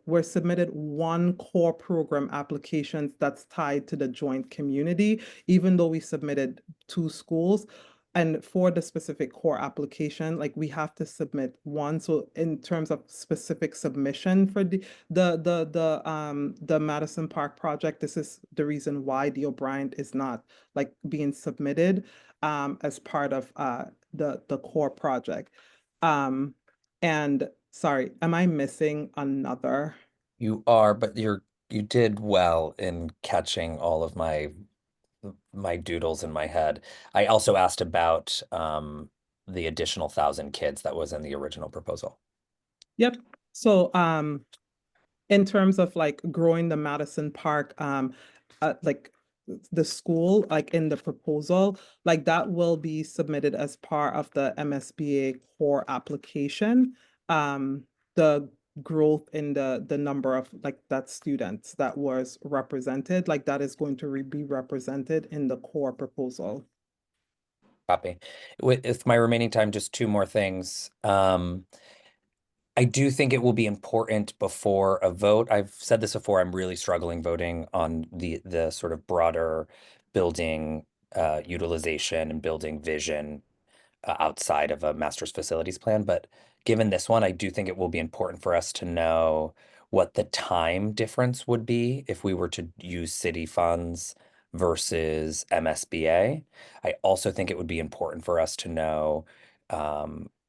one core program applications that's tied to the joint community, even though we submitted two schools. And for the specific core application, like we have to submit one. So in terms of specific submission for the Madison Park project, this is the reason why the O'Brien is not like being submitted as part of the core project. And sorry, am I missing another? You are, but you did well in catching all of my doodles in my head. I also asked about the additional 1,000 kids that was in the original proposal. Yep. So in terms of like growing the Madison Park, like the school, like in the proposal, like that will be submitted as part of the MSBA core application. The growth in the number of like that students that was represented, like that is going to be represented in the core proposal. Copy. With my remaining time, just two more things. I do think it will be important before a vote. I've said this before, I'm really struggling voting on the sort of broader building utilization and building vision outside of a master's facilities plan. But given this one, I do think it will be important for us to know what the time difference would be if we were to use city funds versus MSBA. I also think it would be important for us to know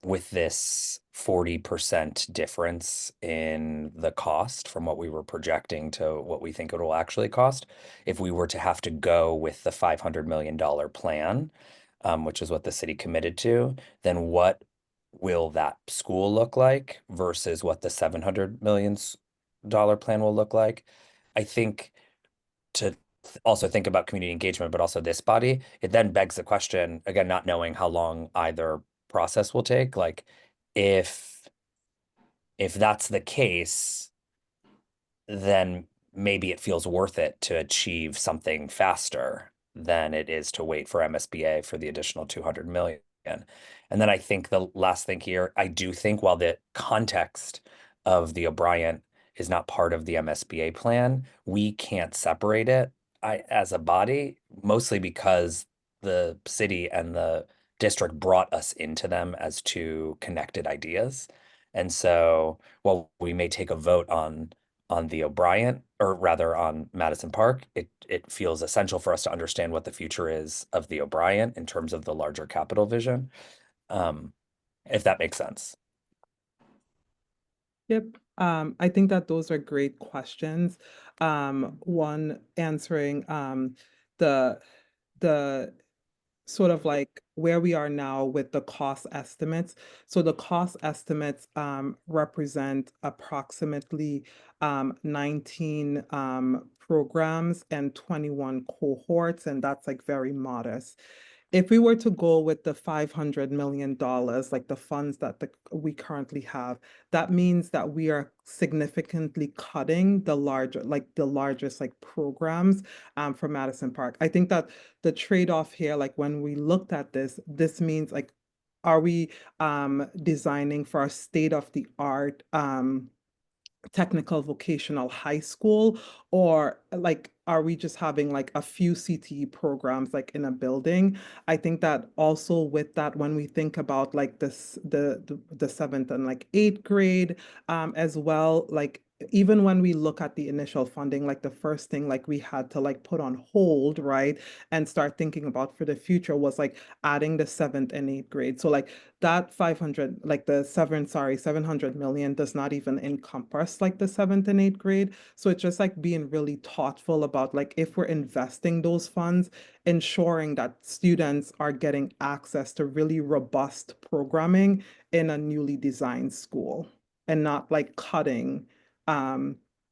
with this 40% difference in the cost from what we were projecting to what we think it will actually cost, if we were to have to go with the $500 million plan, which is what the city committed to, then what will that school look like versus what the $700 million plan will look like? I think to also think about community engagement, but also this body, it then begs the question, again, not knowing how long either process will take, like if that's the case, then maybe it feels worth it to achieve something faster than it is to wait for MSBA for the additional 200 million. And then I think the last thing here, I do think while the context of the O'Brien is not part of the MSBA plan, we can't separate it as a body, mostly because the city and the district brought us into them as two connected ideas. And so while we may take a vote on the O'Brien, or rather on Madison Park, it feels essential for us to understand what the future is of the O'Brien in terms of the larger capital vision, if that makes sense. Yep. I think that those are great questions. One answering the sort of like where we are now with the cost estimates. So the cost estimates represent approximately 19 programs and 21 cohorts, and that's like very modest. If we were to go with the $500 million, like the funds that we currently have, that means that we are significantly cutting the largest like programs for Madison Park. I think that the trade-off here, like when we looked at this means like are we designing for a state-of-the-art technical vocational high school, or like are we just having like a few CTE programs like in a building? I think that also with that, when we think about like this the 7th and like 8th grade as well, like even when we look at the initial funding, like the first thing like we had to like put on hold, right, and start thinking about for the future was like adding the 7th and 8th grade. So like that 500, like the 700 million does not even encompass like the 7th and 8th grade. So it's just like being really thoughtful about like if we're investing those funds, ensuring that students are getting access to really robust programming in a newly designed school, and not like cutting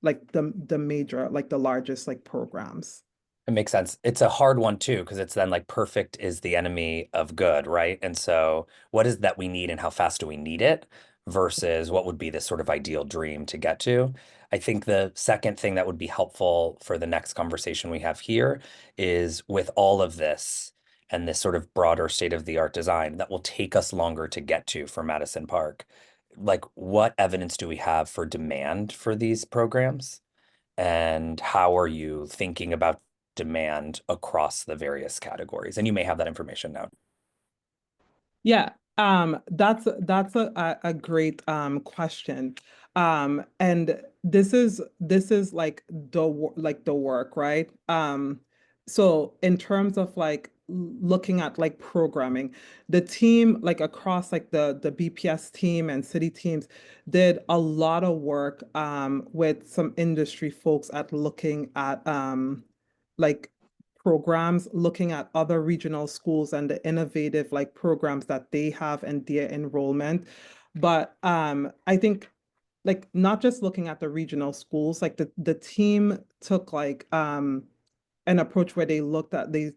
like the major, like the largest like programs. It makes sense. It's a hard one too, because it's then like perfect is the enemy of good, right? And so what is that we need and how fast do we need it versus what would be this sort of ideal dream to get to? I think the second thing that would be helpful for the next conversation we have here is with all of this and this sort of broader state-of-the-art design that will take us longer to get to for Madison Park. Like, what evidence do we have for demand for these programs? And how are you thinking about demand across the various categories? And you may have that information now. Yeah, that's a great question. And this is like the work, right? So in terms of like looking at like programming, the team like across like the BPS team and city teams did a lot of work with some industry folks at looking at like programs, looking at other regional schools and the innovative like programs that they have and their enrollment. But I think like not just looking at the regional schools, like the team took like an approach where they looked at they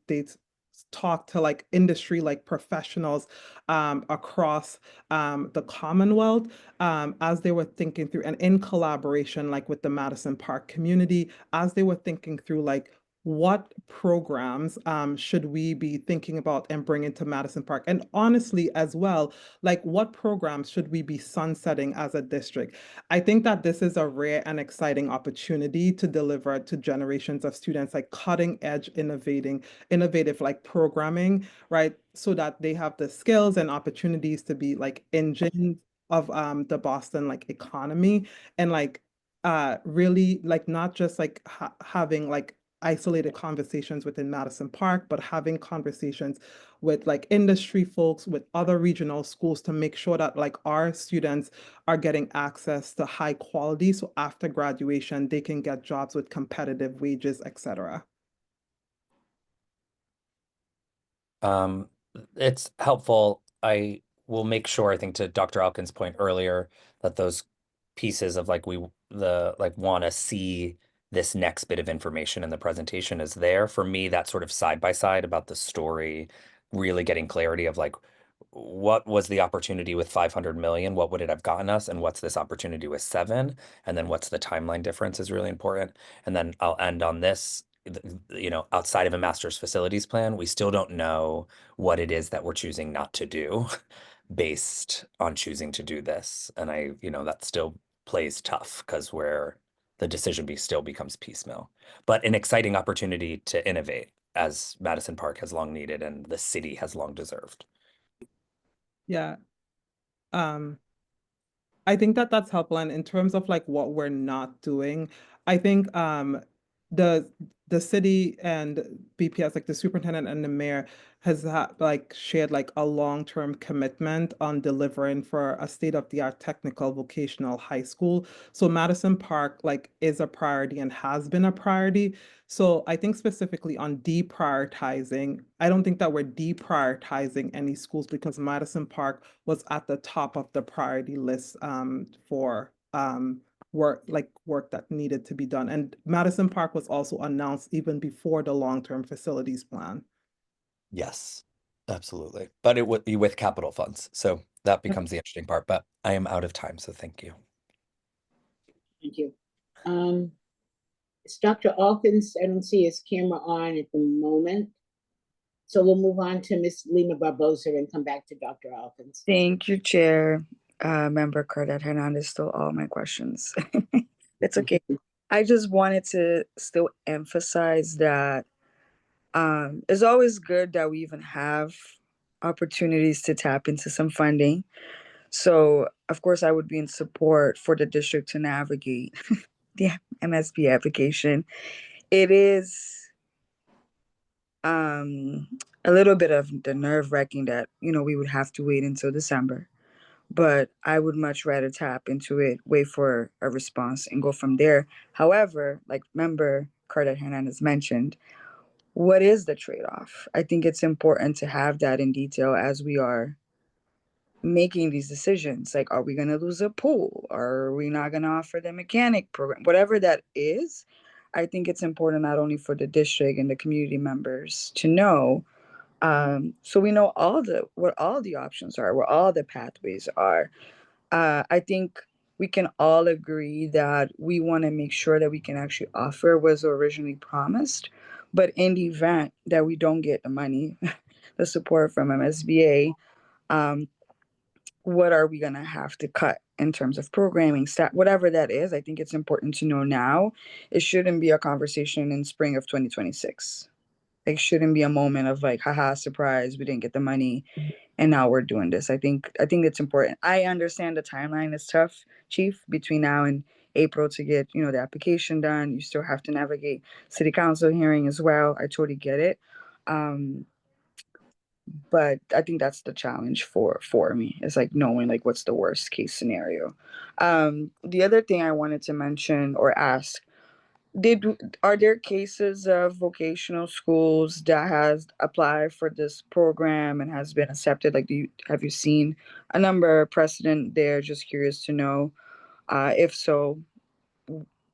talked to like industry like professionals across the Commonwealth as they were thinking through, and in collaboration like with the Madison Park community, as they were thinking through like what programs should we be thinking about and bringing to Madison Park? And honestly, as well, like what programs should we be sunsetting as a district? I think that this is a rare and exciting opportunity to deliver to generations of students like cutting edge innovative like programming, right? So that they have the skills and opportunities to be like engines of the Boston like economy, and like really like not just like having like isolated conversations within Madison Park, but having conversations with like industry folks, with other regional schools to make sure that like our students are getting access to high quality. So after graduation, they can get jobs with competitive wages, etc. It's helpful. I will make sure, I think to Dr. Alkin's point earlier, that those pieces of like want to see this next bit of information in the presentation is there. For me, that sort of side by side about the story, really getting clarity of like, what was the opportunity with 500 million? What would it have gotten us? And what's this opportunity with 7? And then what's the timeline difference is really important. And then I'll end on this, you know, outside of a master's facilities plan, we still don't know what it is that we're choosing not to do based on choosing to do this. And you know, that still plays tough because the decision still becomes piecemeal, but an exciting opportunity to innovate as Madison Park has long needed and the city has long deserved. Yeah. I think that that's helpful. And in terms of like what we're not doing, I think the city and BPS, like the superintendent and the mayor, has like shared like a long-term commitment on delivering for a state-of-the-art technical vocational high school. So Madison Park like is a priority and has been a priority. So I think specifically on deprioritizing, I don't think that we're deprioritizing any schools, because Madison Park was at the top of the priority list for work that needed to be done. And Madison Park was also announced even before the long-term facilities plan. Yes, absolutely. But it would be with capital funds. So that becomes the interesting part, but I am out of time. So thank you. Thank you. It's Dr. Alkins. I don't see his camera on at the moment. So we'll move on to Ms. Lima Barbosa and come back to Dr. Hawkins. Thank you, Chair. Member Cardet Hernandez stole all my questions. It's okay. I just wanted to still emphasize that it's always good that we even have opportunities to tap into some funding. So, of course, I would be in support for the district to navigate the MSB application. It is a little bit of the nerve-wracking that, we would have to wait until December. But I would much rather tap into it, wait for a response, and go from there. However, like Member Cardet Hernandez mentioned, what is the trade-off? I think it's important to have that in detail as we are making these decisions. Like, are we going to lose a pool? Are we not going to offer the mechanic program? Whatever that is, I think it's important not only for the district and the community members to know, so we know what all the options are, what all the pathways are. I think we can all agree that we want to make sure that we can actually offer what was originally promised. But in the event that we don't get the money, the support from MSBA, what are we going to have to cut in terms of programming, staff, whatever that is? I think it's important to know now. It shouldn't be a conversation in spring of 2026. It shouldn't be a moment of like, haha, surprise, we didn't get the money, and now we're doing this. I think it's important. I understand the timeline is tough, Chief, between now and April to get, the application done. You still have to navigate city council hearing as well. I totally get it. But I think that's the challenge for me. It's like knowing like what's the worst case scenario. The other thing I wanted to mention or ask, are there cases of vocational schools that has applied for this program and has been accepted? Like, have you seen a number precedent there? Just curious to know. If so,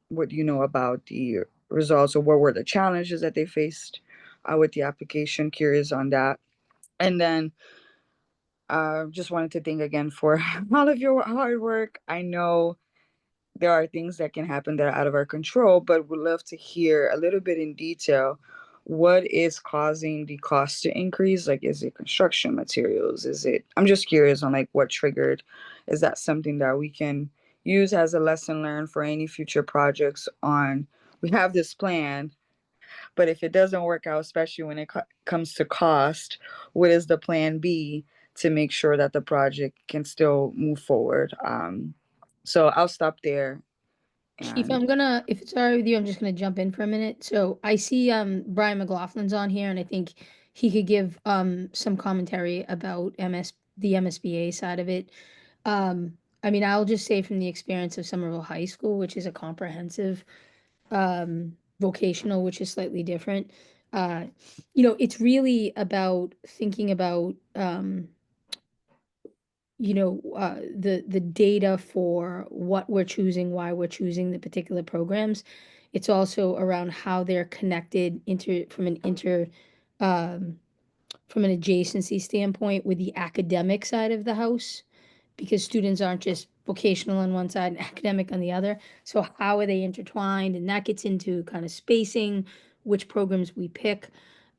what do you know about the results, or what were the challenges that they faced with the application? Curious on that. And then just wanted to thank again for all of your hard work. I know there are things that can happen that are out of our control, but would love to hear a little bit in detail what is causing the cost to increase. Like, is it construction materials? I'm just curious on like what triggered. Is that something that we can use as a lesson learned for any future projects we have this plan, but if it doesn't work out, especially when it comes to cost, what is the plan B to make sure that the project can still move forward? So I'll stop there. Chief, if it's all right with you, I'm just gonna jump in for a minute. So I see Brian McLaughlin's on here, and I think he could give some commentary about the MSBA side of it. I mean, I'll just say from the experience of Somerville High School, which is a comprehensive vocational, which is slightly different. It's really about thinking about the data for what we're choosing, why we're choosing the particular programs. It's also around how they're connected from an adjacency standpoint with the academic side of the house, because students aren't just vocational on one side and academic on the other. So how are they intertwined? And that gets into kind of spacing, which programs we pick.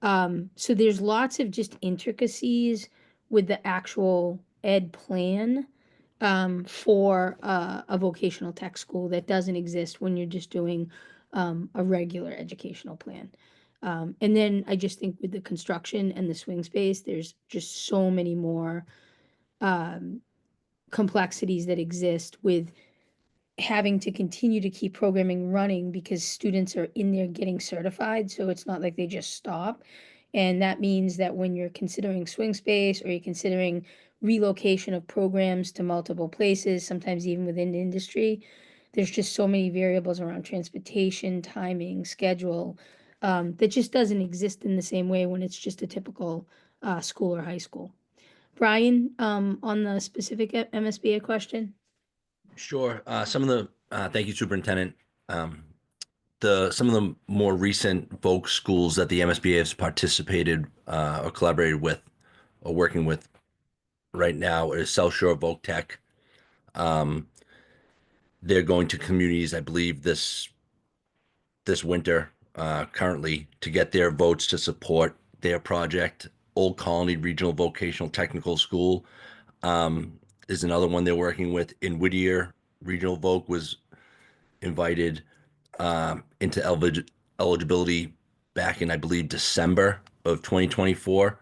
So there's lots of just intricacies with the actual ed plan for a vocational tech school that doesn't exist when you're just doing a regular educational plan. And then I just think with the construction and the swing space, there's just so many more complexities that exist with having to continue to keep programming running because students are in there getting certified. So it's not like they just stop. And that means that when you're considering swing space or you're considering relocation of programs to multiple places, sometimes even within the industry, there's just so many variables around transportation, timing, schedule, that just doesn't exist in the same way when it's just a typical school or high school. Brian, on the specific MSBA question? Sure. Thank you, Superintendent. Some of the more recent Voc schools that the MSBA has participated or collaborated with or working with right now is South Shore Voc Tech. They're going to communities, I believe, this winter currently to get their votes to support their project. Old Colony Regional Vocational Technical School is another one they're working with. In Whittier, Regional Voc was invited into eligibility back in, I believe, December of 2024.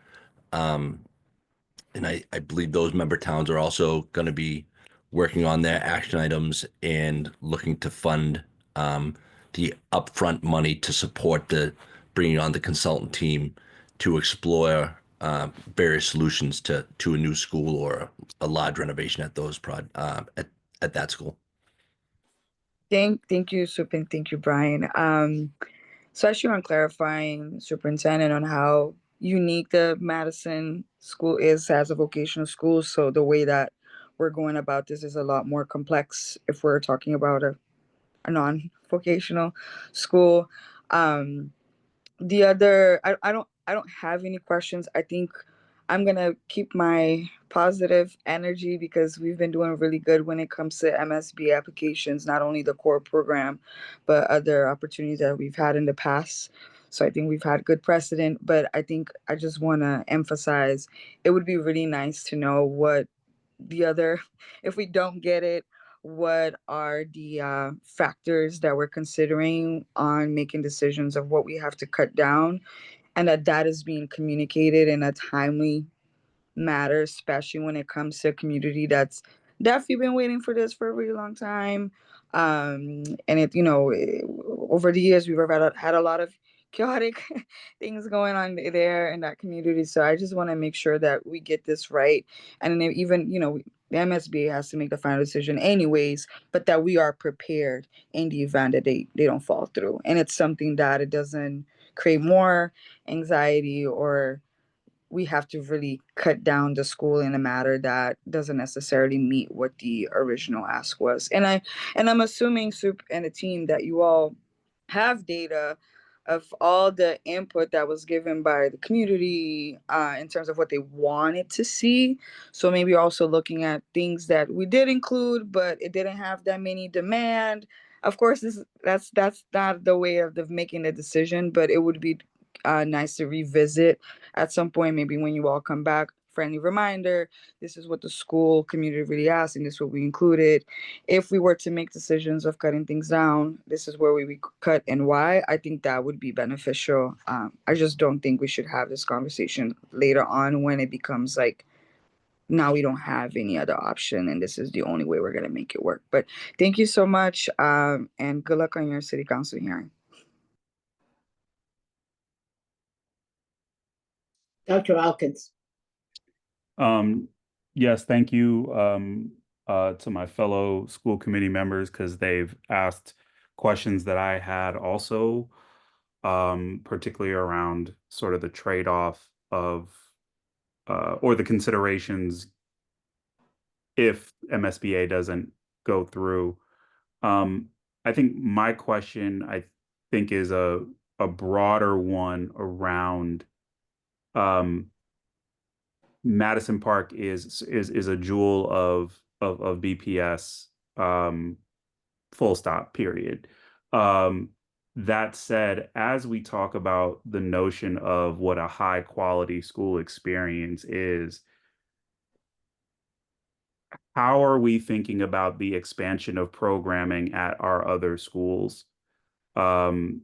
And I believe those member towns are also going to be working on their action items and looking to fund the upfront money to support the bringing on the consultant team to explore various solutions to a new school or a large renovation at those at that school. Thank you, Sup, and thank you, Brian. Especially on clarifying, Superintendent, on how unique the Madison school is as a vocational school. So the way that we're going about this is a lot more complex if we're talking about a non-vocational school. The other, I don't have any questions. I think I'm gonna keep my positive energy because we've been doing really good when it comes to MSB applications, not only the core program, but other opportunities that we've had in the past. So I think we've had good precedent, but I think I just want to emphasize it would be really nice to know what the other, if we don't get it, what are the factors that we're considering on making decisions of what we have to cut down, and that is being communicated in a timely manner, especially when it comes to a community that's definitely been waiting for this for a really long time. And over the years, we've had a lot of chaotic things going on there in that community. So I just want to make sure that we get this right. And then even, the MSBA has to make the final decision anyways, but that we are prepared in the event that they don't fall through. And it's something that it doesn't create more anxiety, or we have to really cut down the school in a matter that doesn't necessarily meet what the original ask was. And I'm assuming, Sup and the team, that you all have data of all the input that was given by the community in terms of what they wanted to see. So maybe also looking at things that we did include, but it didn't have that many demand. Of course, that's not the way of making the decision, but it would be nice to revisit at some point, maybe when you all come back. Friendly reminder, this is what the school community really asked, and this is what we included. If we were to make decisions of cutting things down, this is where we cut and why. I think that would be beneficial. I just don't think we should have this conversation later on when it becomes like, now we don't have any other option and this is the only way we're going to make it work. But thank you so much, and good luck on your city council hearing. Dr. Alkins. Yes, thank you to my fellow school committee members, because they've asked questions that I had also, particularly around sort of the trade-off of or the considerations if MSBA doesn't go through. I think my question, is a broader one around Madison Park is a jewel of BPS, full stop, period. That said, as we talk about the notion of what a high quality school experience is, how are we thinking about the expansion of programming at our other schools? We've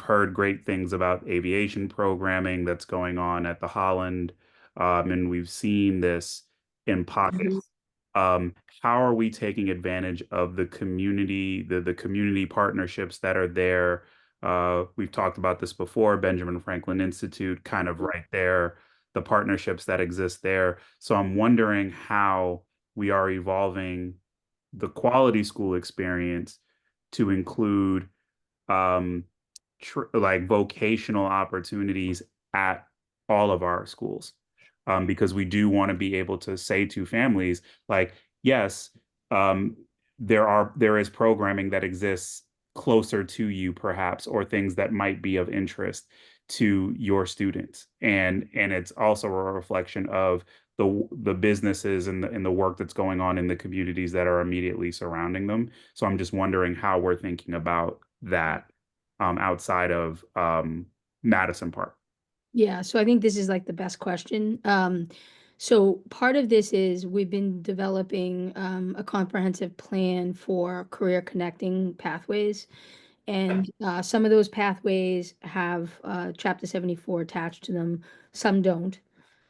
heard great things about aviation programming that's going on at the Holland, and we've seen this in pockets. How are we taking advantage of the community, the community partnerships that are there? We've talked about this before, Benjamin Franklin Institute, kind of right there, the partnerships that exist there. So I'm wondering how we are evolving the quality school experience to include like vocational opportunities at all of our schools, because we do want to be able to say to families, like, yes, there is programming that exists closer to you, perhaps, or things that might be of interest to your students, and it's also a reflection of the businesses and the work that's going on in the communities that are immediately surrounding them. So I'm just wondering how we're thinking about that outside of Madison Park. Yeah, so I think this is like the best question. So part of this is we've been developing a comprehensive plan for career connecting pathways. And some of those pathways have Chapter 74 attached to them, some don't.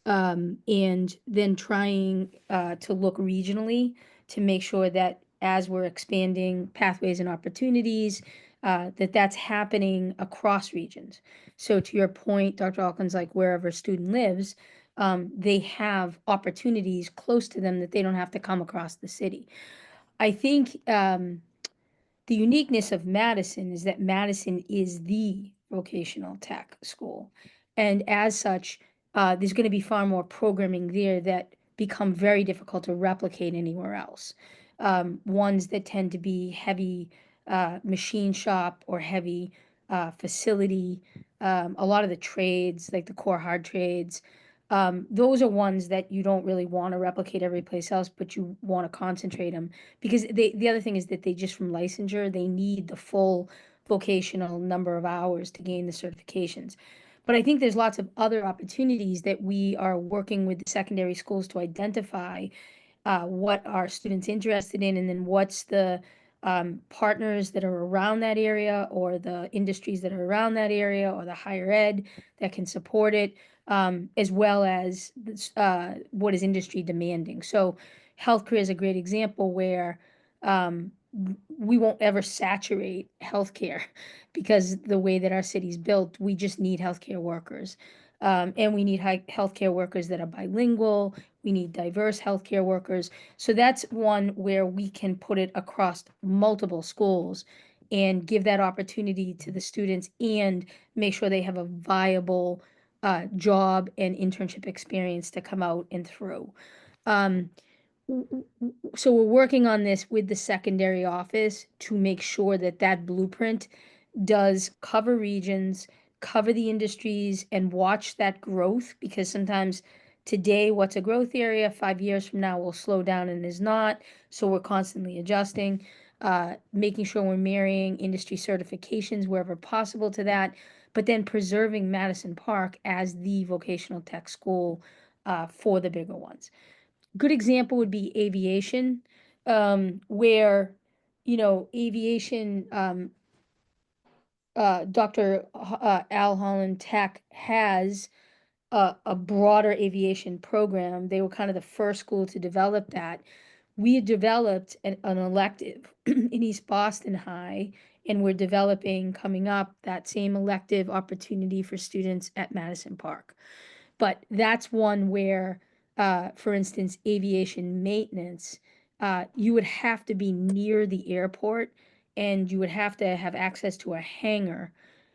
And then trying to look regionally to make sure that as we're expanding pathways and opportunities, that that's happening across regions. So to your point, Dr. Alkins, like wherever a student lives, they have opportunities close to them that they don't have to come across the city. I think the uniqueness of Madison is that Madison is the vocational tech school. And as such, there's going to be far more programming there that become very difficult to replicate anywhere else. Ones that tend to be heavy machine shop or heavy facility, a lot of the trades, like the core hard trades, those are ones that you don't really want to replicate every place else, but you want to concentrate them because the other thing is that they just from licensure, they need the full vocational number of hours to gain the certifications. But I think there's lots of other opportunities that we are working with the secondary schools to identify what are students interested in, and then what's the partners that are around that area, or the industries that are around that area, or the higher ed that can support it, as well as what is industry demanding. So healthcare is a great example where we won't ever saturate healthcare because the way that our city's built, we just need healthcare workers. And we need healthcare workers that are bilingual. We need diverse healthcare workers. So that's one where we can put it across multiple schools and give that opportunity to the students and make sure they have a viable job and internship experience to come out and through. So we're working on this with the secondary office to make sure that that blueprint does cover regions, cover the industries, and watch that growth, because sometimes today what's a growth area 5 years from now will slow down and is not. So we're constantly adjusting, making sure we're marrying industry certifications wherever possible to that, but then preserving Madison Park as the vocational tech school for the bigger ones. Good example would be aviation, where, aviation, Dr. Al Holland Tech has a broader aviation program. They were kind of the first school to develop that. We had developed an elective in East Boston High, and we're developing coming up that same elective opportunity for students at Madison Park. But that's one where, for instance, aviation maintenance, you would have to be near the airport, and you would have to have access to a hangar,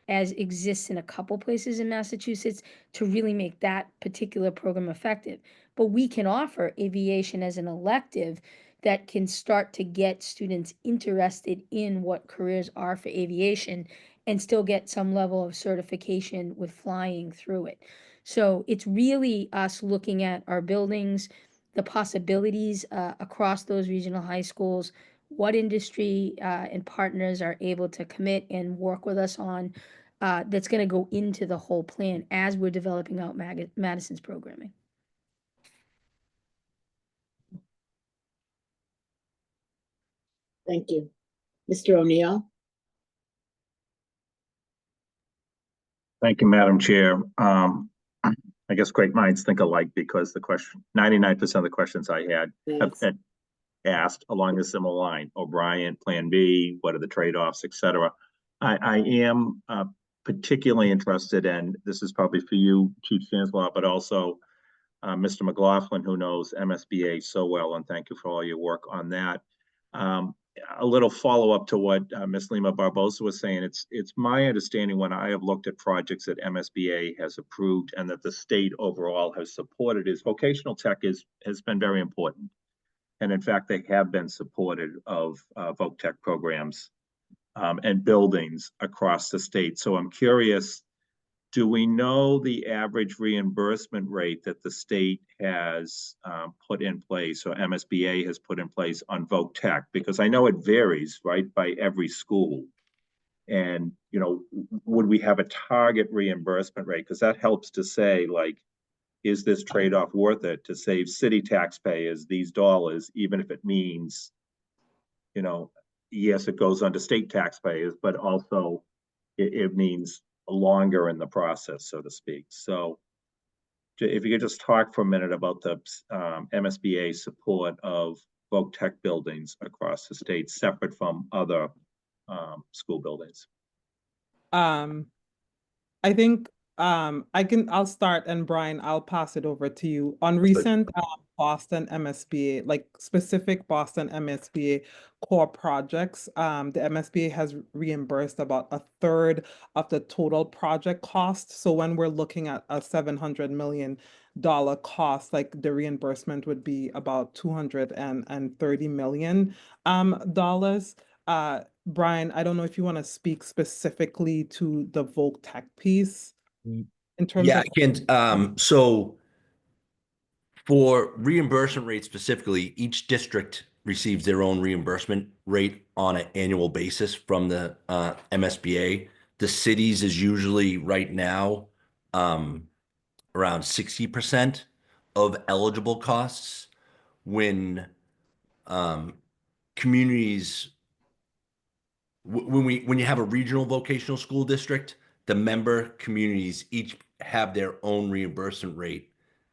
as exists in a couple places in Massachusetts, to really make that particular program effective. But we can offer aviation as an elective that can start to get students interested in what careers are for aviation and still get some level of certification with flying through it. So it's really us looking at our buildings, the possibilities across those regional high schools, what industry and partners are able to commit and work with us on, that's going to go into the whole plan as we're developing out Madison's programming. Thank you. Mr. O'Neill? Thank you, Madam Chair. I guess great minds think alike, because the question, 99% of the questions I had have asked along a similar line. O'Brien, Plan B, what are the trade-offs, et cetera. I am particularly interested, and this is probably for you, Chief Stanislaw, but also Mr. McLaughlin, who knows MSBA so well, and thank you for all your work on that. A little follow-up to what Ms. Lima Barbosa was saying. It's my understanding, when I have looked at projects that MSBA has approved and that the state overall has supported, is vocational tech has been very important. And in fact, they have been supportive of voc tech programs and buildings across the state. So I'm curious, do we know the average reimbursement rate that the state has put in place, or MSBA has put in place on voc tech? Because I know it varies, right, by every school. And, you know, would we have a target reimbursement rate? Because that helps to say, like, is this trade-off worth it to save city taxpayers these dollars, even if it means, you know, yes, it goes under state taxpayers, but also it means longer in the process, so to speak. So if you could just talk for a minute about the MSBA support of Voc Tech buildings across the state, separate from other school buildings. I think I'll start, and Brian, I'll pass it over to you. On recent Boston MSBA, like specific Boston MSBA core projects, the MSBA has reimbursed about 1/3 of the total project cost. So when we're looking at a $700 million cost, like the reimbursement would be about $230 million dollars. Brian, I don't know if you want to speak specifically to the Voc Tech piece in terms Yeah, of. I can. So for reimbursement rate specifically, each district receives their own reimbursement rate on an annual basis from the MSBA. The cities is usually right now around 60% of eligible costs. When communities, when you have a regional vocational school district, the member communities each have their own reimbursement rate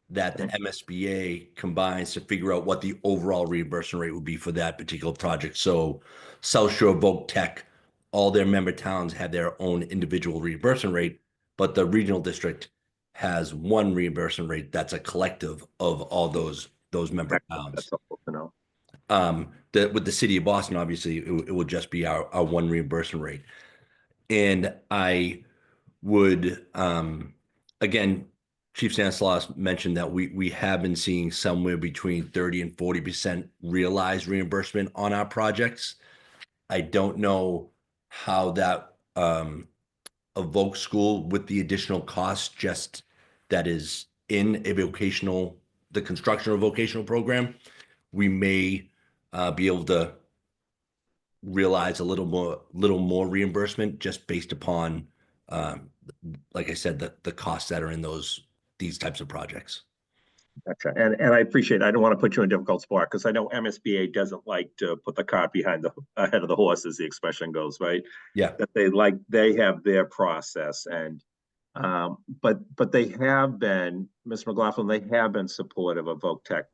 that the MSBA combines to figure out what the overall reimbursement rate would be for that particular project. So South Shore Voc Tech, all their member towns have their own individual reimbursement rate, but the regional district has one reimbursement rate that's a collective of all those member towns. That's helpful to know. With the city of Boston, obviously, it would just be our one reimbursement rate. And I would, again, Chief Stanislaus mentioned that we have been seeing somewhere between 30 and 40% realized reimbursement on our projects. I don't know how that a Voc school with the additional cost just that is in a vocational, the construction of a vocational program, we may be able to realize a little more reimbursement just based upon, like I said, the costs that are in these types of projects. Gotcha. And I appreciate it. I don't want to put you in a difficult spot because I know MSBA doesn't like to put the cart behind the ahead of the horse, as the expression goes, right? Yeah. That they have their process, and but they have been, Ms. McLaughlin, they have been supportive of Voc Tech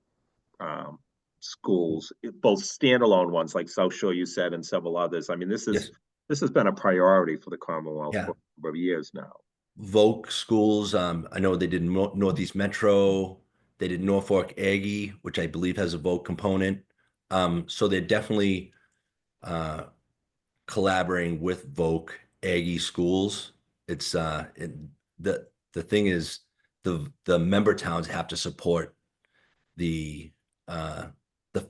schools, both standalone ones like South Shore, you said, and several others. I mean, this has been a priority for the Commonwealth for a number of years now. Voc schools, I know they did Northeast Metro, they did Norfolk Aggie, which I believe has a Voc component. So they're definitely collaborating with Voc Aggie schools. It's the thing is the member towns have to support the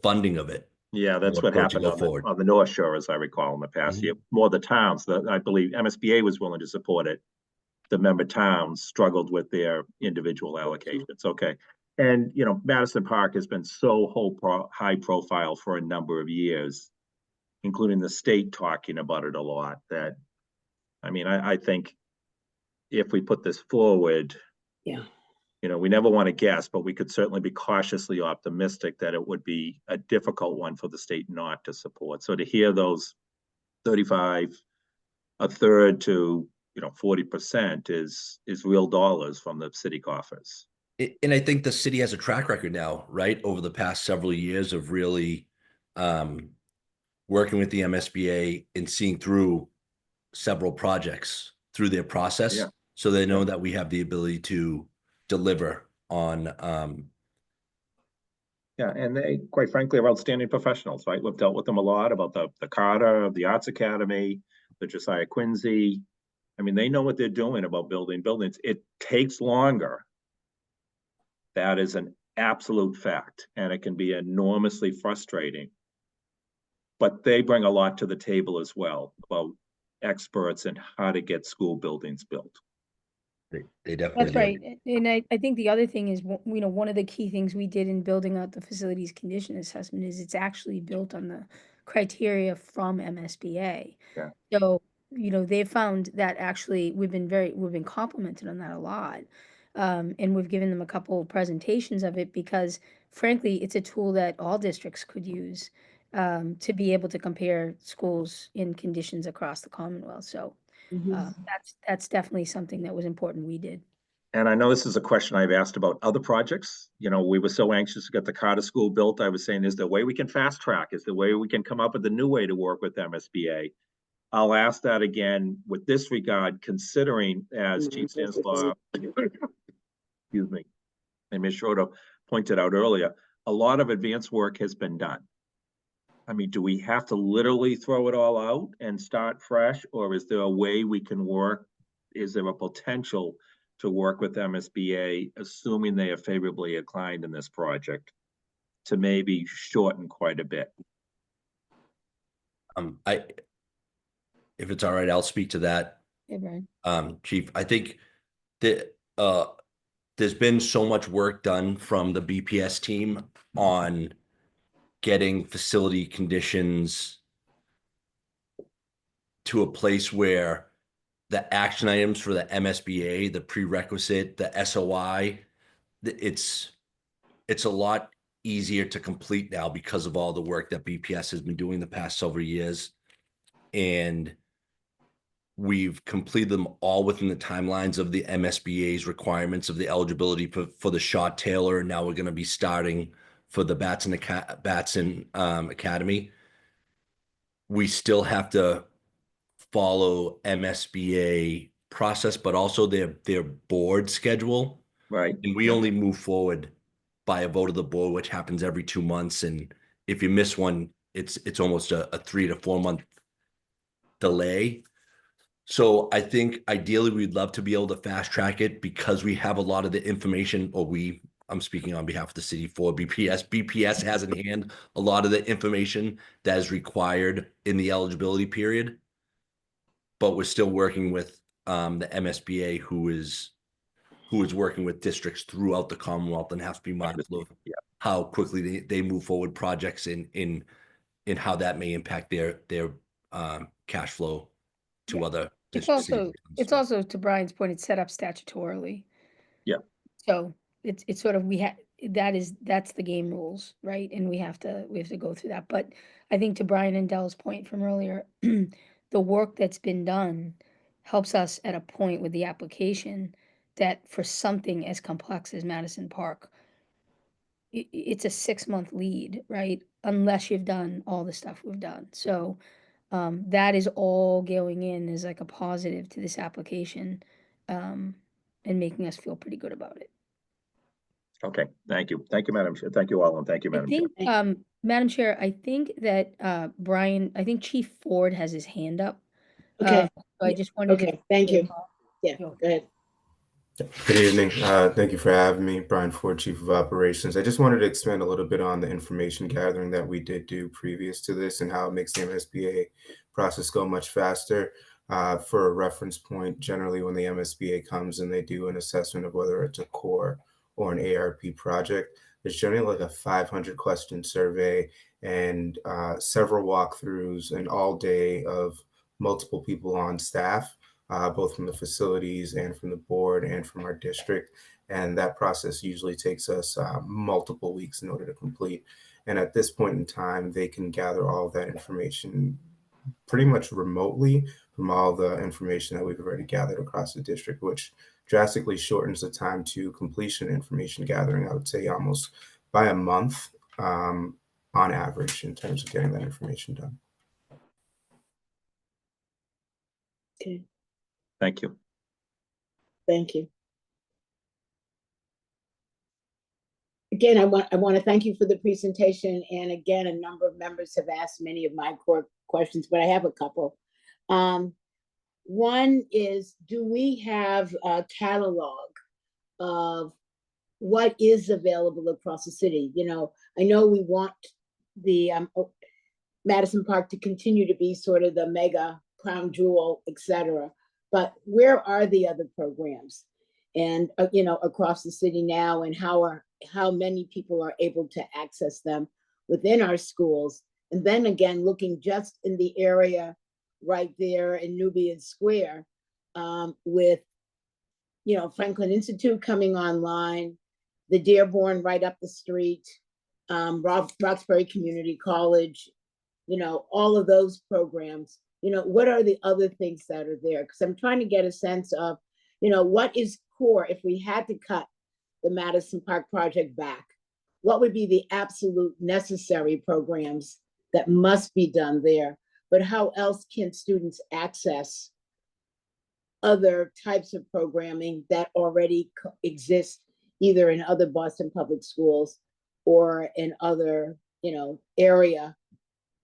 funding of it. Yeah, that's what happened on the North Shore, as I recall, in the past year. More the towns, I believe MSBA was willing to support it. The member towns struggled with their individual allocations. Okay. And, you know, Madison Park has been so high profile for a number of years, including the state talking about it a lot, that, I mean, I think if we put this forward, yeah, you know, we never want to guess, but we could certainly be cautiously optimistic that it would be a difficult one for the state not to support. So to hear those 35, 1/3 to, you know, 40% is real dollars from the city coffers. And I think the city has a track record now, right, over the past several years of really working with the MSBA and seeing through several projects through their process. Yeah. So they know that we have the ability to deliver on. Yeah, and they, quite frankly, are outstanding professionals, right? We've dealt with them a lot about the Carter, the Arts Academy, the Josiah Quincy. I mean, they know what they're doing about building buildings. It takes longer. That is an absolute fact, and it can be enormously frustrating. But they bring a lot to the table as well about experts in how to get school buildings built. They definitely That's right. And I think the other thing is, you know, one of the key things we did in building out the facilities condition assessment is it's actually built on the criteria from MSBA. Yeah. So you know, they've found that actually we've been complimented on that a lot. And we've given them a couple presentations of it because frankly, it's a tool that all districts could use to be able to compare schools in conditions across the Commonwealth. So that's definitely something that was important we did. And I know this is a question I've asked about other projects. You know, we were so anxious to get the Carter School built. I was saying, is there a way we can fast track? Is there a way we can come up with a new way to work with MSBA? I'll ask that again with this regard, considering as Chief Stanislaw, excuse me, and Ms. Schroeder pointed out earlier, a lot of advanced work has been done. I mean, do we have to literally throw it all out and start fresh, or is there a way we can work? Is there a potential to work with MSBA, assuming they are favorably inclined in this project, to maybe shorten quite a bit? If it's all right, I'll speak to that. Hey, Brian. Chief, I think that there's been so much work done from the BPS team on getting facility conditions to a place where the action items for the MSBA, the prerequisite, the SOI, it's a lot easier to complete now because of all the work that BPS has been doing the past several years. And we've completed them all within the timelines of the MSBA's requirements of the eligibility for the Shaw Taylor. Now we're going to be starting for the Batson Academy. We still have to follow MSBA process, but also their board schedule. Right. And we only move forward by a vote of the board, which happens every 2 months. And if you miss one, it's almost a 3 to 4 month delay. So I think ideally we'd love to be able to fast track it because we have a lot of the information, or I'm speaking on behalf of the city for BPS. BPS has in hand a lot of the information that is required in the eligibility period, but we're still working with the MSBA, who is working with districts throughout the Commonwealth and has to be mindful of how quickly they move forward projects in how that may impact their cash flow to other districts. It's also to Brian's point, it's set up statutorily. Yeah. So it's sort of that's the game rules, right? And we have to go through that. But I think to Brian and Dell's point from earlier, the work that's been done helps us at a point with the application that for something as complex as Madison Park, it's a 6-month lead, right? Unless you've done all the stuff we've done. So that is all going in as like a positive to this application and making us feel pretty good about it. Okay, thank you. Thank you, Madam Chair. Thank you all, and thank you, Madam Chair. Madam Chair, I think that Brian, I think Chief Ford has his hand up. Okay. So I just wanted to. Thank you. Yeah, go ahead. Good evening. Thank you for having me. Brian Ford, Chief of Operations. I just wanted to expand a little bit on the information gathering that we did do previous to this and how it makes the MSBA process go much faster. For a reference point, generally when the MSBA comes and they do an assessment of whether it's a core or an ARP project, there's generally like a 500 question survey and several walkthroughs and all day of multiple people on staff. Both from the facilities and from the board and from our district. And that process usually takes us multiple weeks in order to complete. And at this point in time, they can gather all of that information pretty much remotely from all the information that we've already gathered across the district, which drastically shortens the time to completion information gathering, I would say almost by a month on average in terms of getting that information done. Okay. Thank you. Thank you. Again, I want to thank you for the presentation. And again, a number of members have asked many of my core questions, but I have a couple. One is, do we have a catalog of what is available across the city? You know, I know we want the Madison Park to continue to be sort of the mega crown jewel, et cetera. But where are the other programs, and you know, across the city now, and how many people are able to access them within our schools? And then again, looking just in the area right there in Nubian Square, with, you know, Franklin Institute coming online, the Dearborn right up the street, Roxbury Community College, you know, all of those programs. You know, what are the other things that are there? Because I'm trying to get a sense of, you know, what is core if we had to cut the Madison Park project back? What would be the absolute necessary programs that must be done there? But how else can students access other types of programming that already exist either in other Boston public schools or in other, you know, area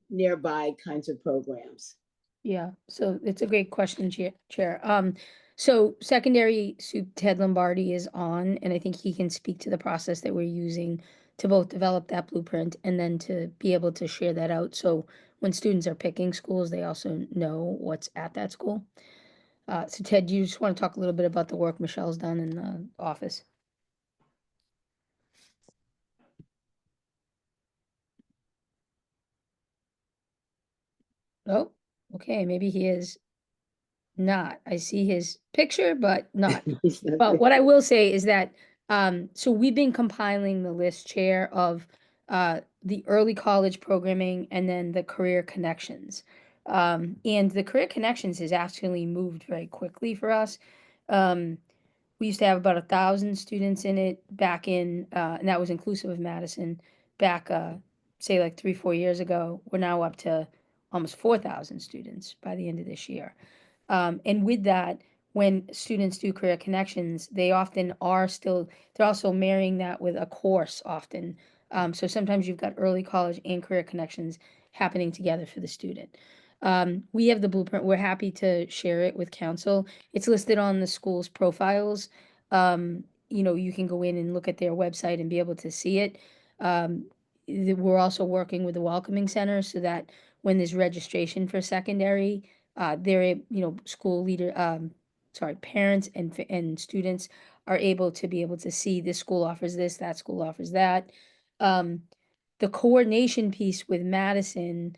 nearby kinds of programs? Yeah, so it's a great question, Chair. So secondary soup Ted Lombardi is on, and I think he can speak to the process that we're using to both develop that blueprint and then to be able to share that out. So when students are picking schools, they also know what's at that school. So Ted, do you just want to talk a little bit about the work Michelle's done in the office? Oh, okay, maybe he is not. I see his picture, but not. But what I will say is that, so we've been compiling the list, Chair, of the early college programming and then the career connections. And the career connections has actually moved very quickly for us. We used to have about 1,000 students in it back in, and that was inclusive of Madison, back, say like 3-4 years ago. We're now up to almost 4,000 students by the end of this year. And with that, when students do career connections, they often are still, they're also marrying that with a course often. So sometimes you've got early college and career connections happening together for the student. We have the blueprint. We're happy to share it with council. It's listed on the school's profiles. You know, you can go in and look at their website and be able to see it. We're also working with the Welcoming Center so that when there's registration for secondary, school leader, parents and students are able to be able to see this school offers this, that school offers that. The coordination piece with Madison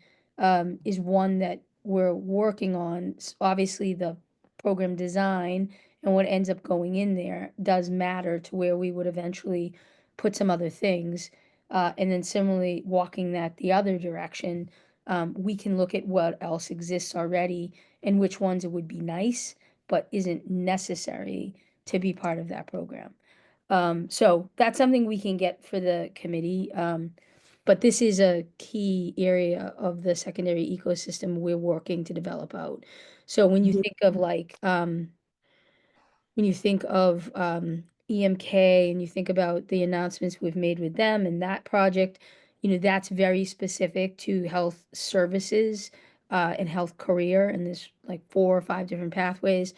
is one that we're working on. Obviously, the program design and what ends up going in there does matter to where we would eventually put some other things. And then similarly, walking that the other direction, we can look at what else exists already and which ones it would be nice, but isn't necessary to be part of that program. So that's something we can get for the committee. But this is a key area of the secondary ecosystem we're working to develop out. So when you think of like, EMK and you think about the announcements we've made with them and that project, you know, that's very specific to health services and health career. And there's like 4 or 5 different pathways.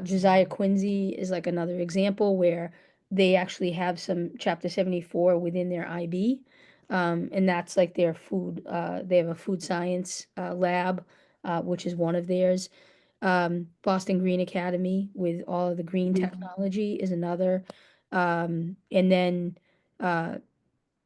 Josiah Quincy is like another example where they actually have some Chapter 74 within their IB. And that's like their food, they have a food science lab, which is one of theirs. Boston Green Academy with all of the green technology is another. And then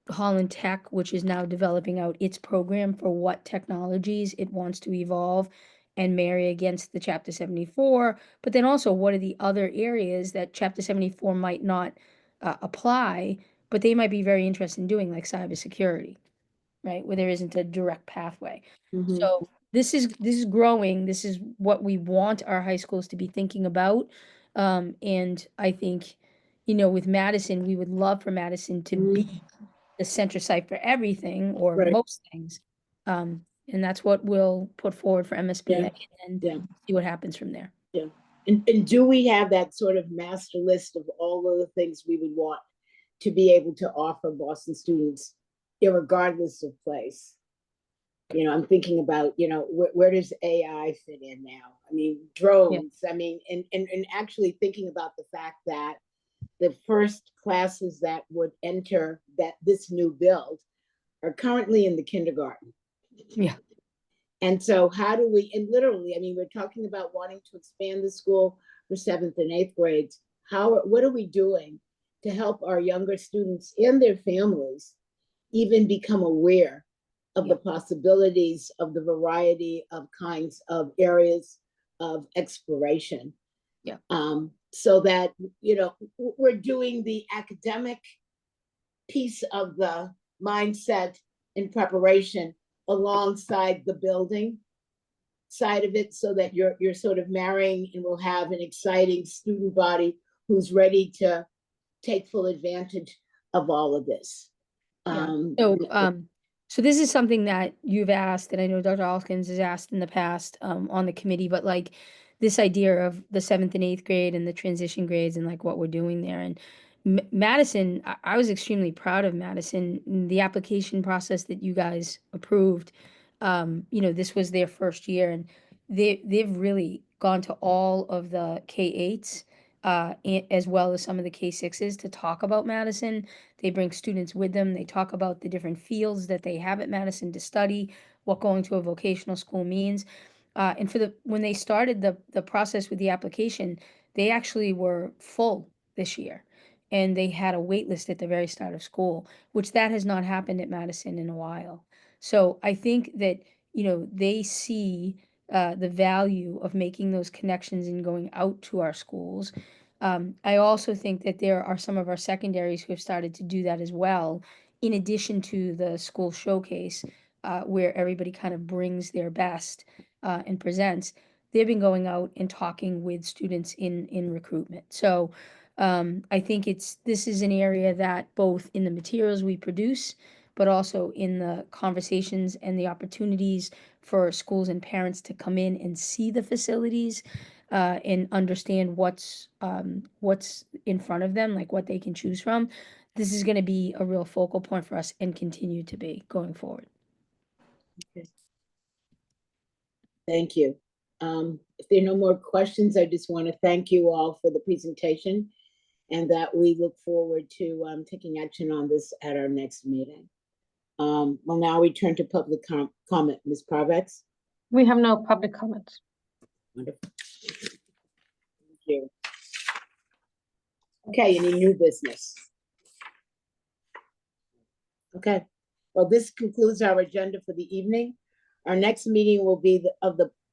Holland Tech, which is now developing out its program for what technologies it wants to evolve and marry against the Chapter 74. But then also, what are the other areas that Chapter 74 might not apply, but they might be very interested in doing, like cybersecurity, right? Where there isn't a direct pathway. So this is growing. This is what we want our high schools to be thinking about. And I think, you know, with Madison, we would love for Madison to be the center site for everything or most things. And that's what we'll put forward for MSBA and see what happens from there. Yeah. And do we have that sort of master list of all of the things we would want to be able to offer Boston students, irregardless of place? You know, I'm thinking about, you know, where does AI fit in now? I mean, drones, I mean, and actually thinking about the fact that the first classes that would enter this new build are currently in the kindergarten. Yeah. And so how do we, and literally, I mean, we're talking about wanting to expand the school for 7th and 8th grades. What are we doing to help our younger students and their families even become aware of the possibilities of the variety of kinds of areas of exploration. Yeah. So that, you know, we're doing the academic piece of the mindset in preparation alongside the building side of it, so that you're sort of marrying, and we'll have an exciting student body who's ready to take full advantage of all of this. So this is something that you've asked, and I know Dr. Alkins has asked in the past on the committee, but like this idea of the 7th and 8th grade and the transition grades and like what we're doing there. And Madison, I was extremely proud of Madison. The application process that you guys approved, you know, this was their first year, and they've really gone to all of the K-8s as well as some of the K-6s to talk about Madison. They bring students with them. They talk about the different fields that they have at Madison to study, what going to a vocational school means. And when they started the process with the application, they actually were full this year. And they had a wait list at the very start of school, which that has not happened at Madison in a while. So I think that, you know, they see the value of making those connections and going out to our schools. I also think that there are some of our secondaries who have started to do that as well, in addition to the school showcase, where everybody kind of brings their best and presents. They've been going out and talking with students in recruitment. So I think this is an area that both in the materials we produce, but also in the conversations and the opportunities for schools and parents to come in and see the facilities and understand what's in front of them, like what they can choose from. This is going to be a real focal point for us and continue to be going forward. Okay. Thank you. If there are no more questions, I just want to thank you all for the presentation, and that we look forward to taking action on this at our next meeting. We'll now return to public comment. Ms. Parvex? We have no public comments. Wonderful. Thank you. Okay, any new business? Okay, well, this concludes our agenda for the evening. Our next meeting will be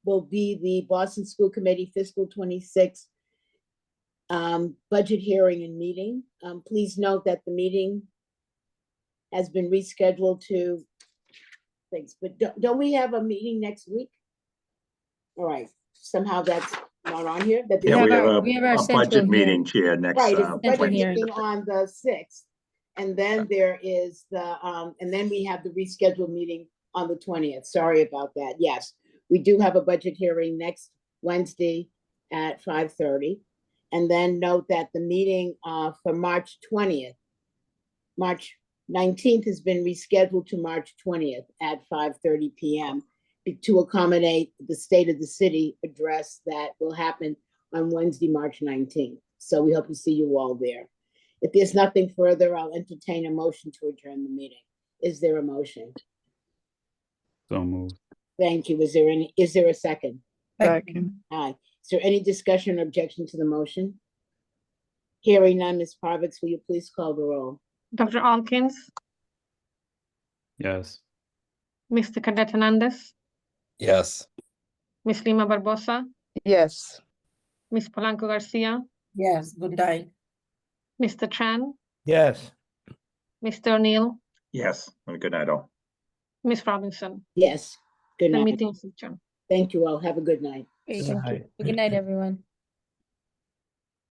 the Boston School Committee Fiscal 26 budget hearing and meeting. Please note that the meeting has been rescheduled to things, but don't we have a meeting next week? All right, somehow that's not on here. Yeah, we have a budget meeting, Chair, next. Right, it's a budget Wednesday. meeting on the 6th. And then there is the, and then we have the rescheduled meeting on the 20th. Sorry about that. Yes, we do have a budget hearing next Wednesday at 5:30. And then note that the meeting for March 20th, March 19th has been rescheduled to March 20th at 5:30 p.m. to accommodate the State of the City address that will happen on Wednesday, March 19th. So we hope to see you all there. If there's nothing further, I'll entertain a motion to adjourn the meeting. Is there a motion? So moved. Thank you. Is there a second? Second. Aye. Is there any discussion or objection to the motion? Hearing none, Ms. Parvex, will you please call the roll? Dr. Alkins, Yes. Mr. Cadet Hernandez, Yes. Ms. Lima Barbosa, Yes. Ms. Polanco Garcia, Yes, good night. Mr. Tran, Yes. Mr. O'Neill, Yes, and good night all. Ms. Robinson. Yes. Good The night. meeting is adjourned. Thank you all. Have a good night. Great, thank you. Good night, everyone.